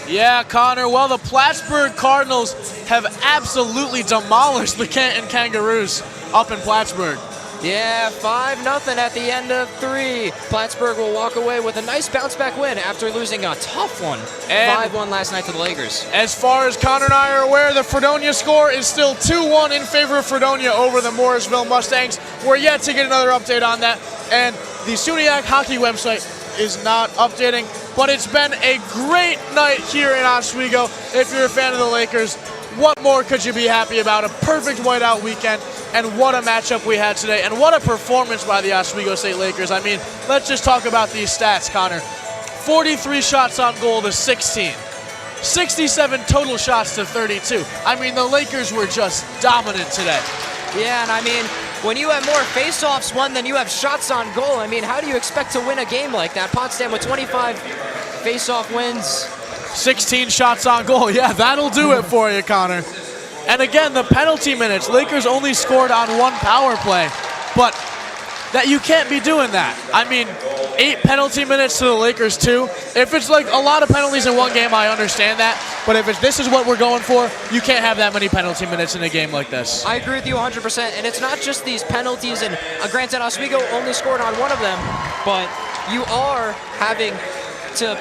Yeah, Connor, well, the Plattsburgh Cardinals have absolutely demolished the Canton Kangaroos up in Plattsburgh. Yeah, 5-0 at the end of 3. Plattsburgh will walk away with a nice bounce-back win after losing a tough one, 5-1 last night to the Lakers. As far as Connor and I are aware, the Fredonia score is still 2-1 in favor of Fredonia over the Morrisville Mustangs. We're yet to get another update on that, and the SUNYAC hockey website is not updating, but it's been a great night here in Oswego. If you're a fan of the Lakers, what more could you be happy about? A perfect whiteout weekend, and what a matchup we had today, and what a performance by the Oswego State Lakers. I mean, let's just talk about these stats, Connor. 43 shots on goal to 16. 67 total shots to 32. I mean, the Lakers were just dominant today. Yeah, and I mean, when you have more face-offs won than you have shots on goal, I mean, how do you expect to win a game like that? Potsdam with 25 face-off wins. 16 shots on goal. Yeah, that'll do it for you, Connor. And again, the penalty minutes. Lakers only scored on 1 power play, but that you can't be doing that. I mean, 8 penalty minutes to the Lakers, 2. If it's like a lot of penalties in one game, I understand that. But if this is what we're going for, you can't have that many penalty minutes in a game like this. I agree with you 100%. And it's not just these penalties, and granted, Oswego only scored on 1 of them, but you are having to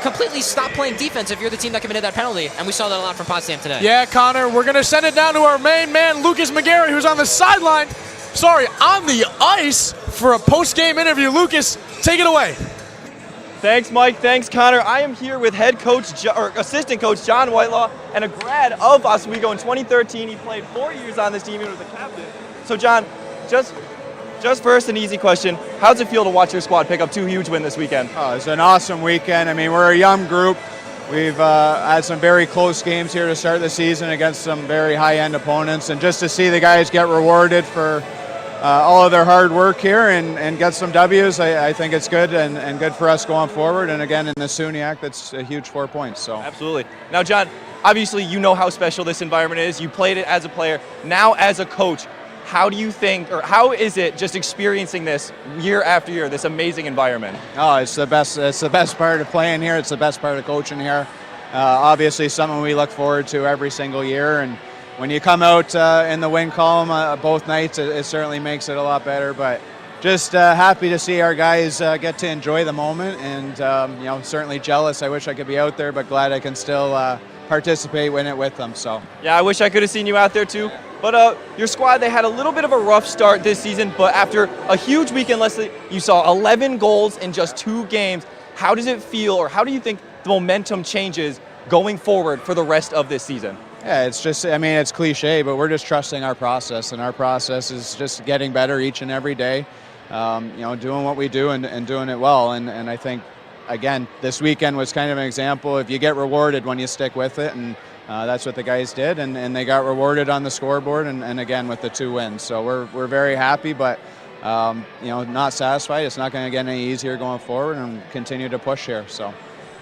completely stop playing defense if you're the team that committed that penalty, and we saw that a lot from Potsdam today. Yeah, Connor, we're going to send it down to our main man, Lucas McGarry, who's on the sideline, on the ice for a post-game interview. Lucas, take it away. Thanks, Mike. Thanks, Connor. I am here with head coach, or assistant coach, John Whitelaw, and a grad of Oswego in 2013. He played 4 years on this team and was a captain. So, John, just first, an easy question. How's it feel to watch your squad pick up 2 huge wins this weekend? Oh, it's an awesome weekend. I mean, we're a young group. We've had some very close games here to start the season against some very high-end opponents, and just to see the guys get rewarded for all of their hard work here and get some W's, I think it's good and good for us going forward. And again, in the SUNY, that's a huge 4 points. So absolutely. Now, John, obviously you know how special this environment is. You played it as a player. Now, as a coach, how do you think, or how is it just experiencing this year after year, this amazing environment? Oh, it's the best. It's the best part of playing here. It's the best part of coaching here. Obviously, something we look forward to every single year. And when you come out in the win column both nights, it certainly makes it a lot better. But just happy to see our guys get to enjoy the moment, and certainly jealous. I wish I could be out there, but glad I can still participate in it with them. So yeah, I wish I could have seen you out there too. But your squad, they had a little bit of a rough start this season, but after a huge weekend, Leslie, you saw 11 goals in just 2 games. How does it feel, or how do you think the momentum changes going forward for the rest of this season? Yeah, it's just, I mean, it's cliche, but we're just trusting our process, and our process is just getting better each and every day, doing what we do and doing it well. And I think, again, this weekend was kind of an example of you get rewarded when you stick with it, and that's what the guys did, and they got rewarded on the scoreboard, and again with the 2 wins. So we're very happy, but not satisfied. It's not going to get any easier going forward, and continue to push here. So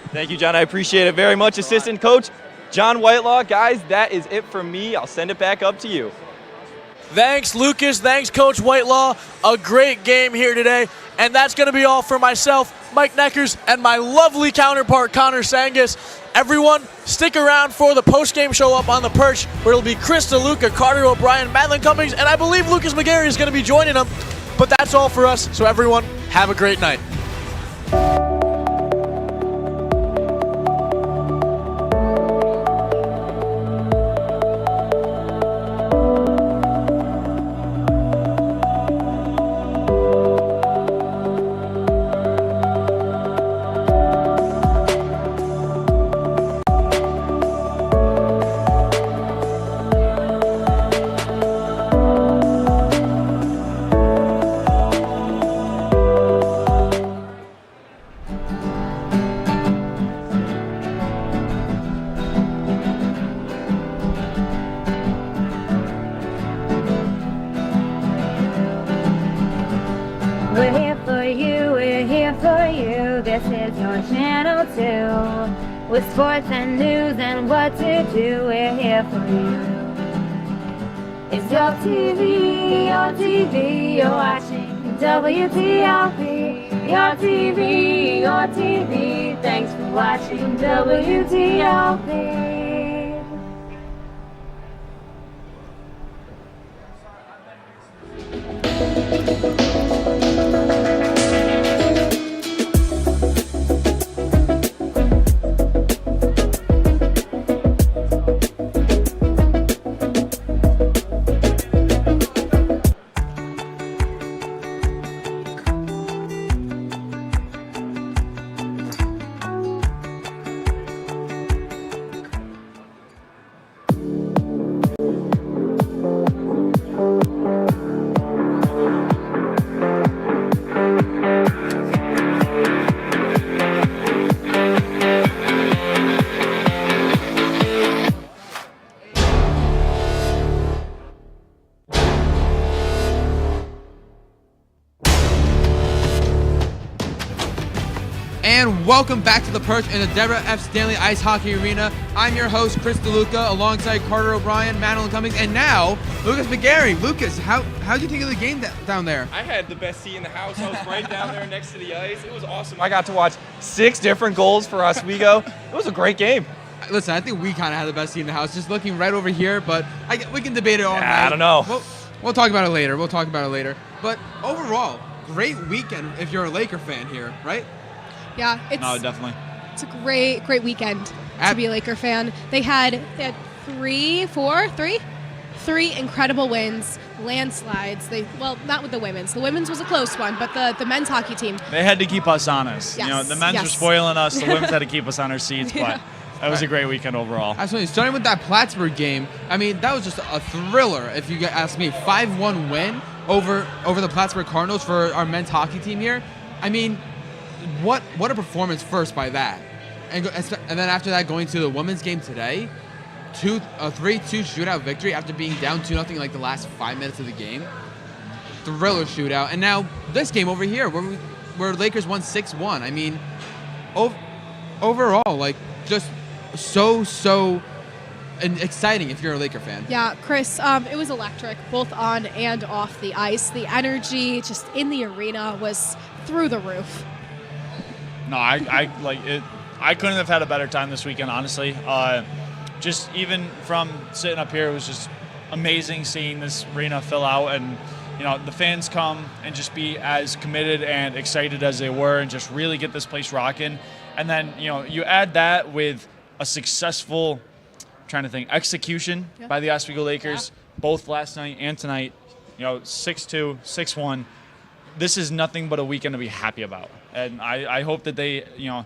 thank you, John. I appreciate it very much. Assistant coach John Whitelaw. Guys, that is it for me. I'll send it back up to you. Thanks, Lucas. Thanks, Coach Whitelaw. A great game here today. And that's going to be all for myself, Mike Neckers, and my lovely counterpart, Connor Sangus. Everyone, stick around for the post-game show up on the perch, where it'll be Chris DeLuca, Carter O'Brien, Madeline Cummings, and I believe Lucas McGarry is going to be joining them. But that's all for us. So everyone, have a great night. We're here for you, we're here for you. This is your channel 2. With sports and news and what to do, we're here for you. It's your TV, you're watching WTLP. Your TV, thanks for watching WTLP. And welcome back to the perch in the Deborah F. Stanley Ice Hockey Arena. I'm your host, Chris DeLuca, alongside Carter O'Brien, Madeline Cummings, and now Lucas McGarry. Lucas, how did you think of the game down there? I had the best seat in the house. I was right down there next to the ice. It was awesome. I got to watch 6 different goals for Oswego. It was a great game. Listen, I think we kind of had the best seat in the house, just looking right over here, but we can debate it all night. I don't know. We'll talk about it later. But overall, great weekend if you're a Laker fan here, right? Yeah, definitely. It's a great weekend to be a Laker fan. They had 3 3 incredible wins, landslides. Well, not with the women's. The women's was a close one, but the men's hockey team. They had to keep us honest. Yes, You know, the men's were yes. spoiling us. The women's had to keep us on our seats, but that was a great weekend overall. Absolutely. Starting with that Plattsburgh game, I mean, that was just a thriller, if you ask me. 5-1 win over the Plattsburgh Cardinals for our men's hockey team here. I mean, what a performance first by that. And then after that, going to the women's game today, 3-2 shootout victory after being down 2-0 like the last 5 minutes of the game. Thriller shootout. And now this game over here where Lakers won 6-1. I mean, overall, like, just so exciting if you're a Laker fan. Yeah, Chris, it was electric, both on and off the ice. The energy just in the arena was through the roof. No, I like it. I couldn't have had a better time this weekend, honestly. Just even from sitting up here, it was just amazing seeing this arena fill out, and you know, the fans come and just be as committed and excited as they were, and just really get this place rocking. And then, you know, you add that with a successful, execution by the Oswego Lakers, both last night and tonight. You know, 6-2, 6-1. This is nothing but a weekend to be happy about. And I hope that they, you know,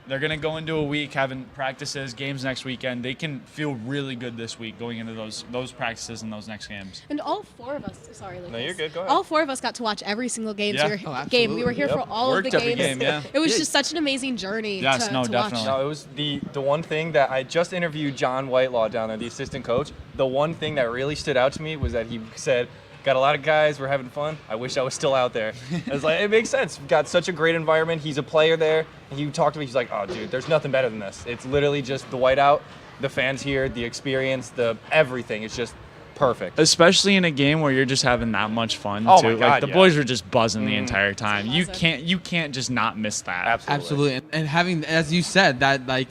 they're going to go into a week having practices, games next weekend. They can feel really good this week going into those practices and those next games. And all 4 of us, sorry, Lucas. No, you're good. Go ahead. All 4 of us got to watch every single game. Yeah. Game. We were here for all Worked of the every games. game, yeah. It was just such an amazing journey to definitely. watch. No, it was the one thing that I just interviewed John Whitelaw down there, the assistant coach. The one thing that really stood out to me was that he said, got a lot of guys, we're having fun. I wish I was still out there. I was like, it makes sense. We've got such a great environment. He's a player there. And he talked to me, he's like, oh, dude, there's nothing better than this. It's literally just the whiteout, the fans here, the experience, the everything. It's just perfect. Especially in a game where you're just having that much fun, Oh too. my God, like, the yeah. boys were just buzzing the entire time. You can't just not miss that. Absolutely. And having, as you said, that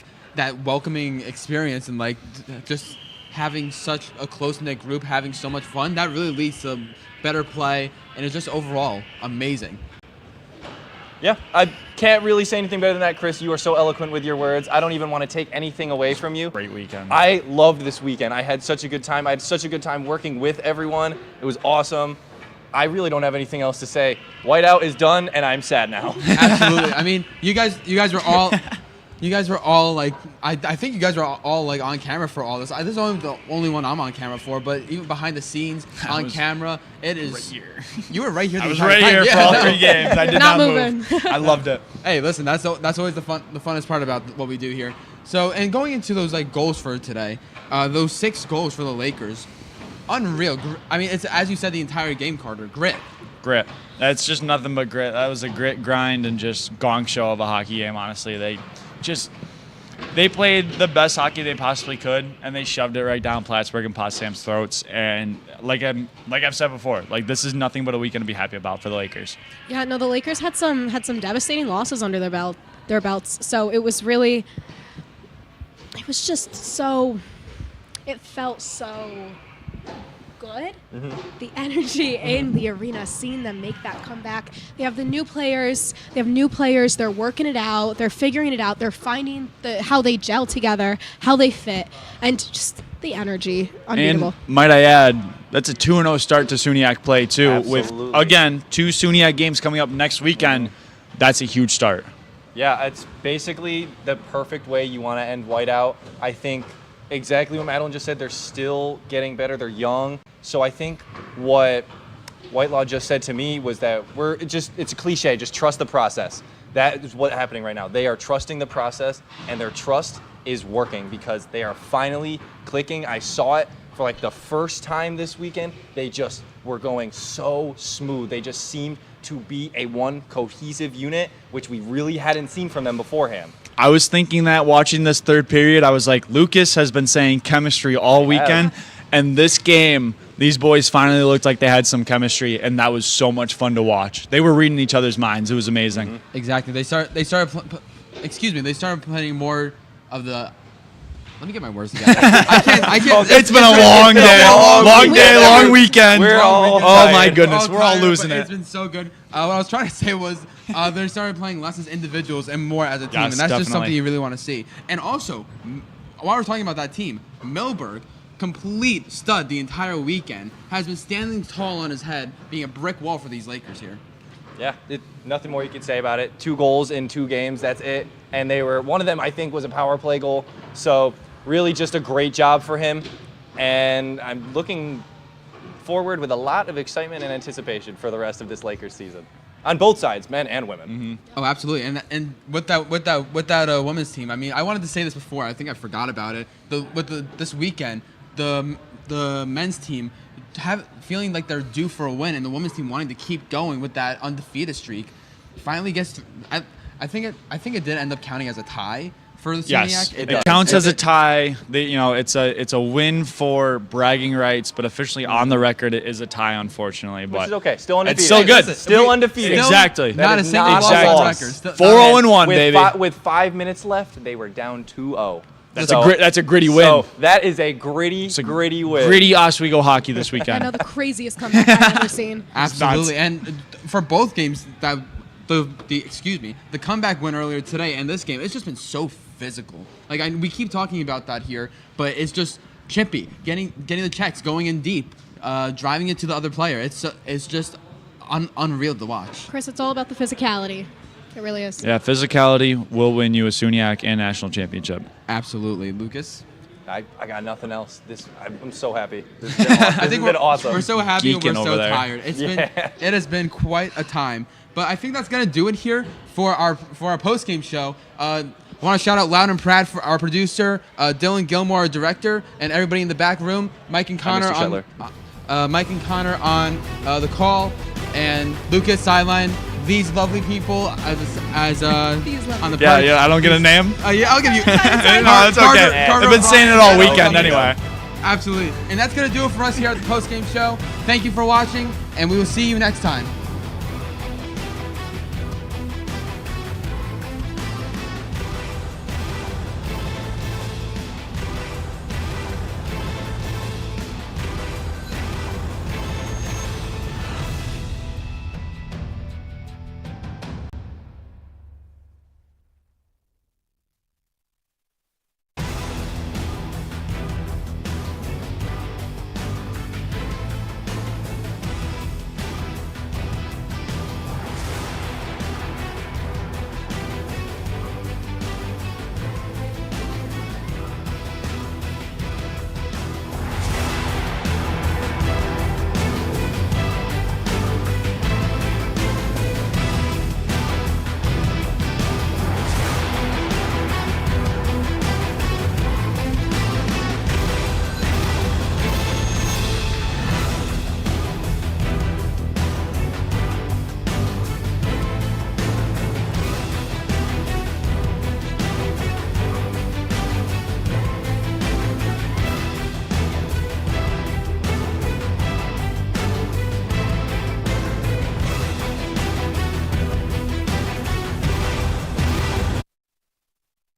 welcoming experience and just having such a close-knit group, having so much fun, that really leads to better play, and it's just overall amazing. Yeah, I can't really say anything better than that, Chris. You are so eloquent with your words. I don't even want to take anything away from you. Great weekend. I loved this weekend. I had such a good time. I had such a good time working with everyone. It was awesome. I really don't have anything else to say. Whiteout is done, and I'm sad now. Absolutely. I mean, you guys were all like, I think you guys were all like on camera for all this. This is only the only one I'm on camera for, but even behind the scenes, on camera, it is. Right here. You were right here. I was right here for all 3 games. I did not move. I loved it. Hey, listen, that's always the funnest part about what we do here. So, and going into those goals for today, those 6 goals for the Lakers, unreal. I mean, it's, as you said, the entire game, Carter, grit. That's just nothing but grit. That was a grit, grind, and just gong show of a hockey game, honestly. They played the best hockey they possibly could, and they shoved it right down Plattsburgh and Potsdam's throats. And like I've said before, this is nothing but a weekend to be happy about for the Lakers. Yeah, no, the Lakers had some devastating losses under their belts. So it was really, it was just so, it felt so good. The energy in the arena, seeing them make that comeback. They have the new players. They're working it out. They're figuring it out. They're finding how they gel together, how they fit, and just the energy. Unbeatable. And might I add, that's a 2-0 start to SUNY play too. Absolutely. With again 2 SUNY games coming up next weekend. That's a huge start. Yeah, it's basically the perfect way you want to end Whiteout. I think exactly what Madeline just said. They're still getting better. They're young. So I think what Whitelaw just said to me was that it's a cliche, just trust the process. That is what's happening right now. They are trusting the process, and their trust is working because they are finally clicking. I saw it for the first time this weekend. They just were going so smooth. They just seemed to be a one cohesive unit, which we really hadn't seen from them beforehand. I was thinking that watching this third period, I was like, Lucas has been saying chemistry all weekend, and this game, these boys finally looked like they had some chemistry, and that was so much fun to watch. They were reading each other's minds. It was amazing. Exactly. They started playing more of the. Let me get my words together. I can't. It's been a long day, long weekend. Oh my goodness, we're all losing it. It's been so good. What I was trying to say was they started playing less as individuals and more as a team, Yes, and that's just definitely. something you really want to see. And also, while we're talking about that team, Milberg complete stud the entire weekend, has been standing tall on his head, being a brick wall for these Lakers here. Yeah, nothing more you can say about it. 2 goals in 2 games, that's it. And one of them I think was a power play goal. So really just a great job for him. And I'm looking forward with a lot of excitement and anticipation for the rest of this Lakers season. On both sides, men and women. Mm-hmm. Oh, absolutely. And with that women's team, I mean, I wanted to say this before. I think I forgot about it. This weekend, the men's team feeling like they're due for a win, and the women's team wanting to keep going with that undefeated streak, finally gets. I think it did end up counting as a tie for the SUNY. Yes, it counts as a tie. It's a win for bragging rights, but officially on the record it is a tie, unfortunately. Which But is okay. Still undefeated. It's still good. Still undefeated. Exactly. Not a single loss. record. 4-0-1, baby. With 5 minutes left, they were down 2-0. That's a gritty win. So that is a gritty win. Gritty Oswego hockey this weekend. I know, the craziest comeback I've ever seen. Absolutely, and for both games, the comeback win earlier today and this game, it's just been so physical. Like we keep talking about that here, but it's just chippy, getting the checks, going in deep, driving it to the other player. It's just unreal to watch. Chris, it's all about the physicality. It really is. Yeah, physicality will win you a SUNYAC and national championship. Absolutely, Lucas. I got nothing else. I'm so happy. This has been awesome. We're so happy and we're Geeking so over there. tired. It has been quite a time. But I think that's gonna do it here for our post-game show. I want to shout out loud and proud for our producer, Dylan Gilmore, our director, and everybody in the back room. Mike and Connor on the call, and Lucas sideline. These lovely people as on the Yeah, I don't get a name. Yeah, I'll give you. No, it's okay. I've been saying it all weekend anyway. Absolutely, and that's gonna do it for us here at the post-game show. Thank you for watching, and we will see you next time.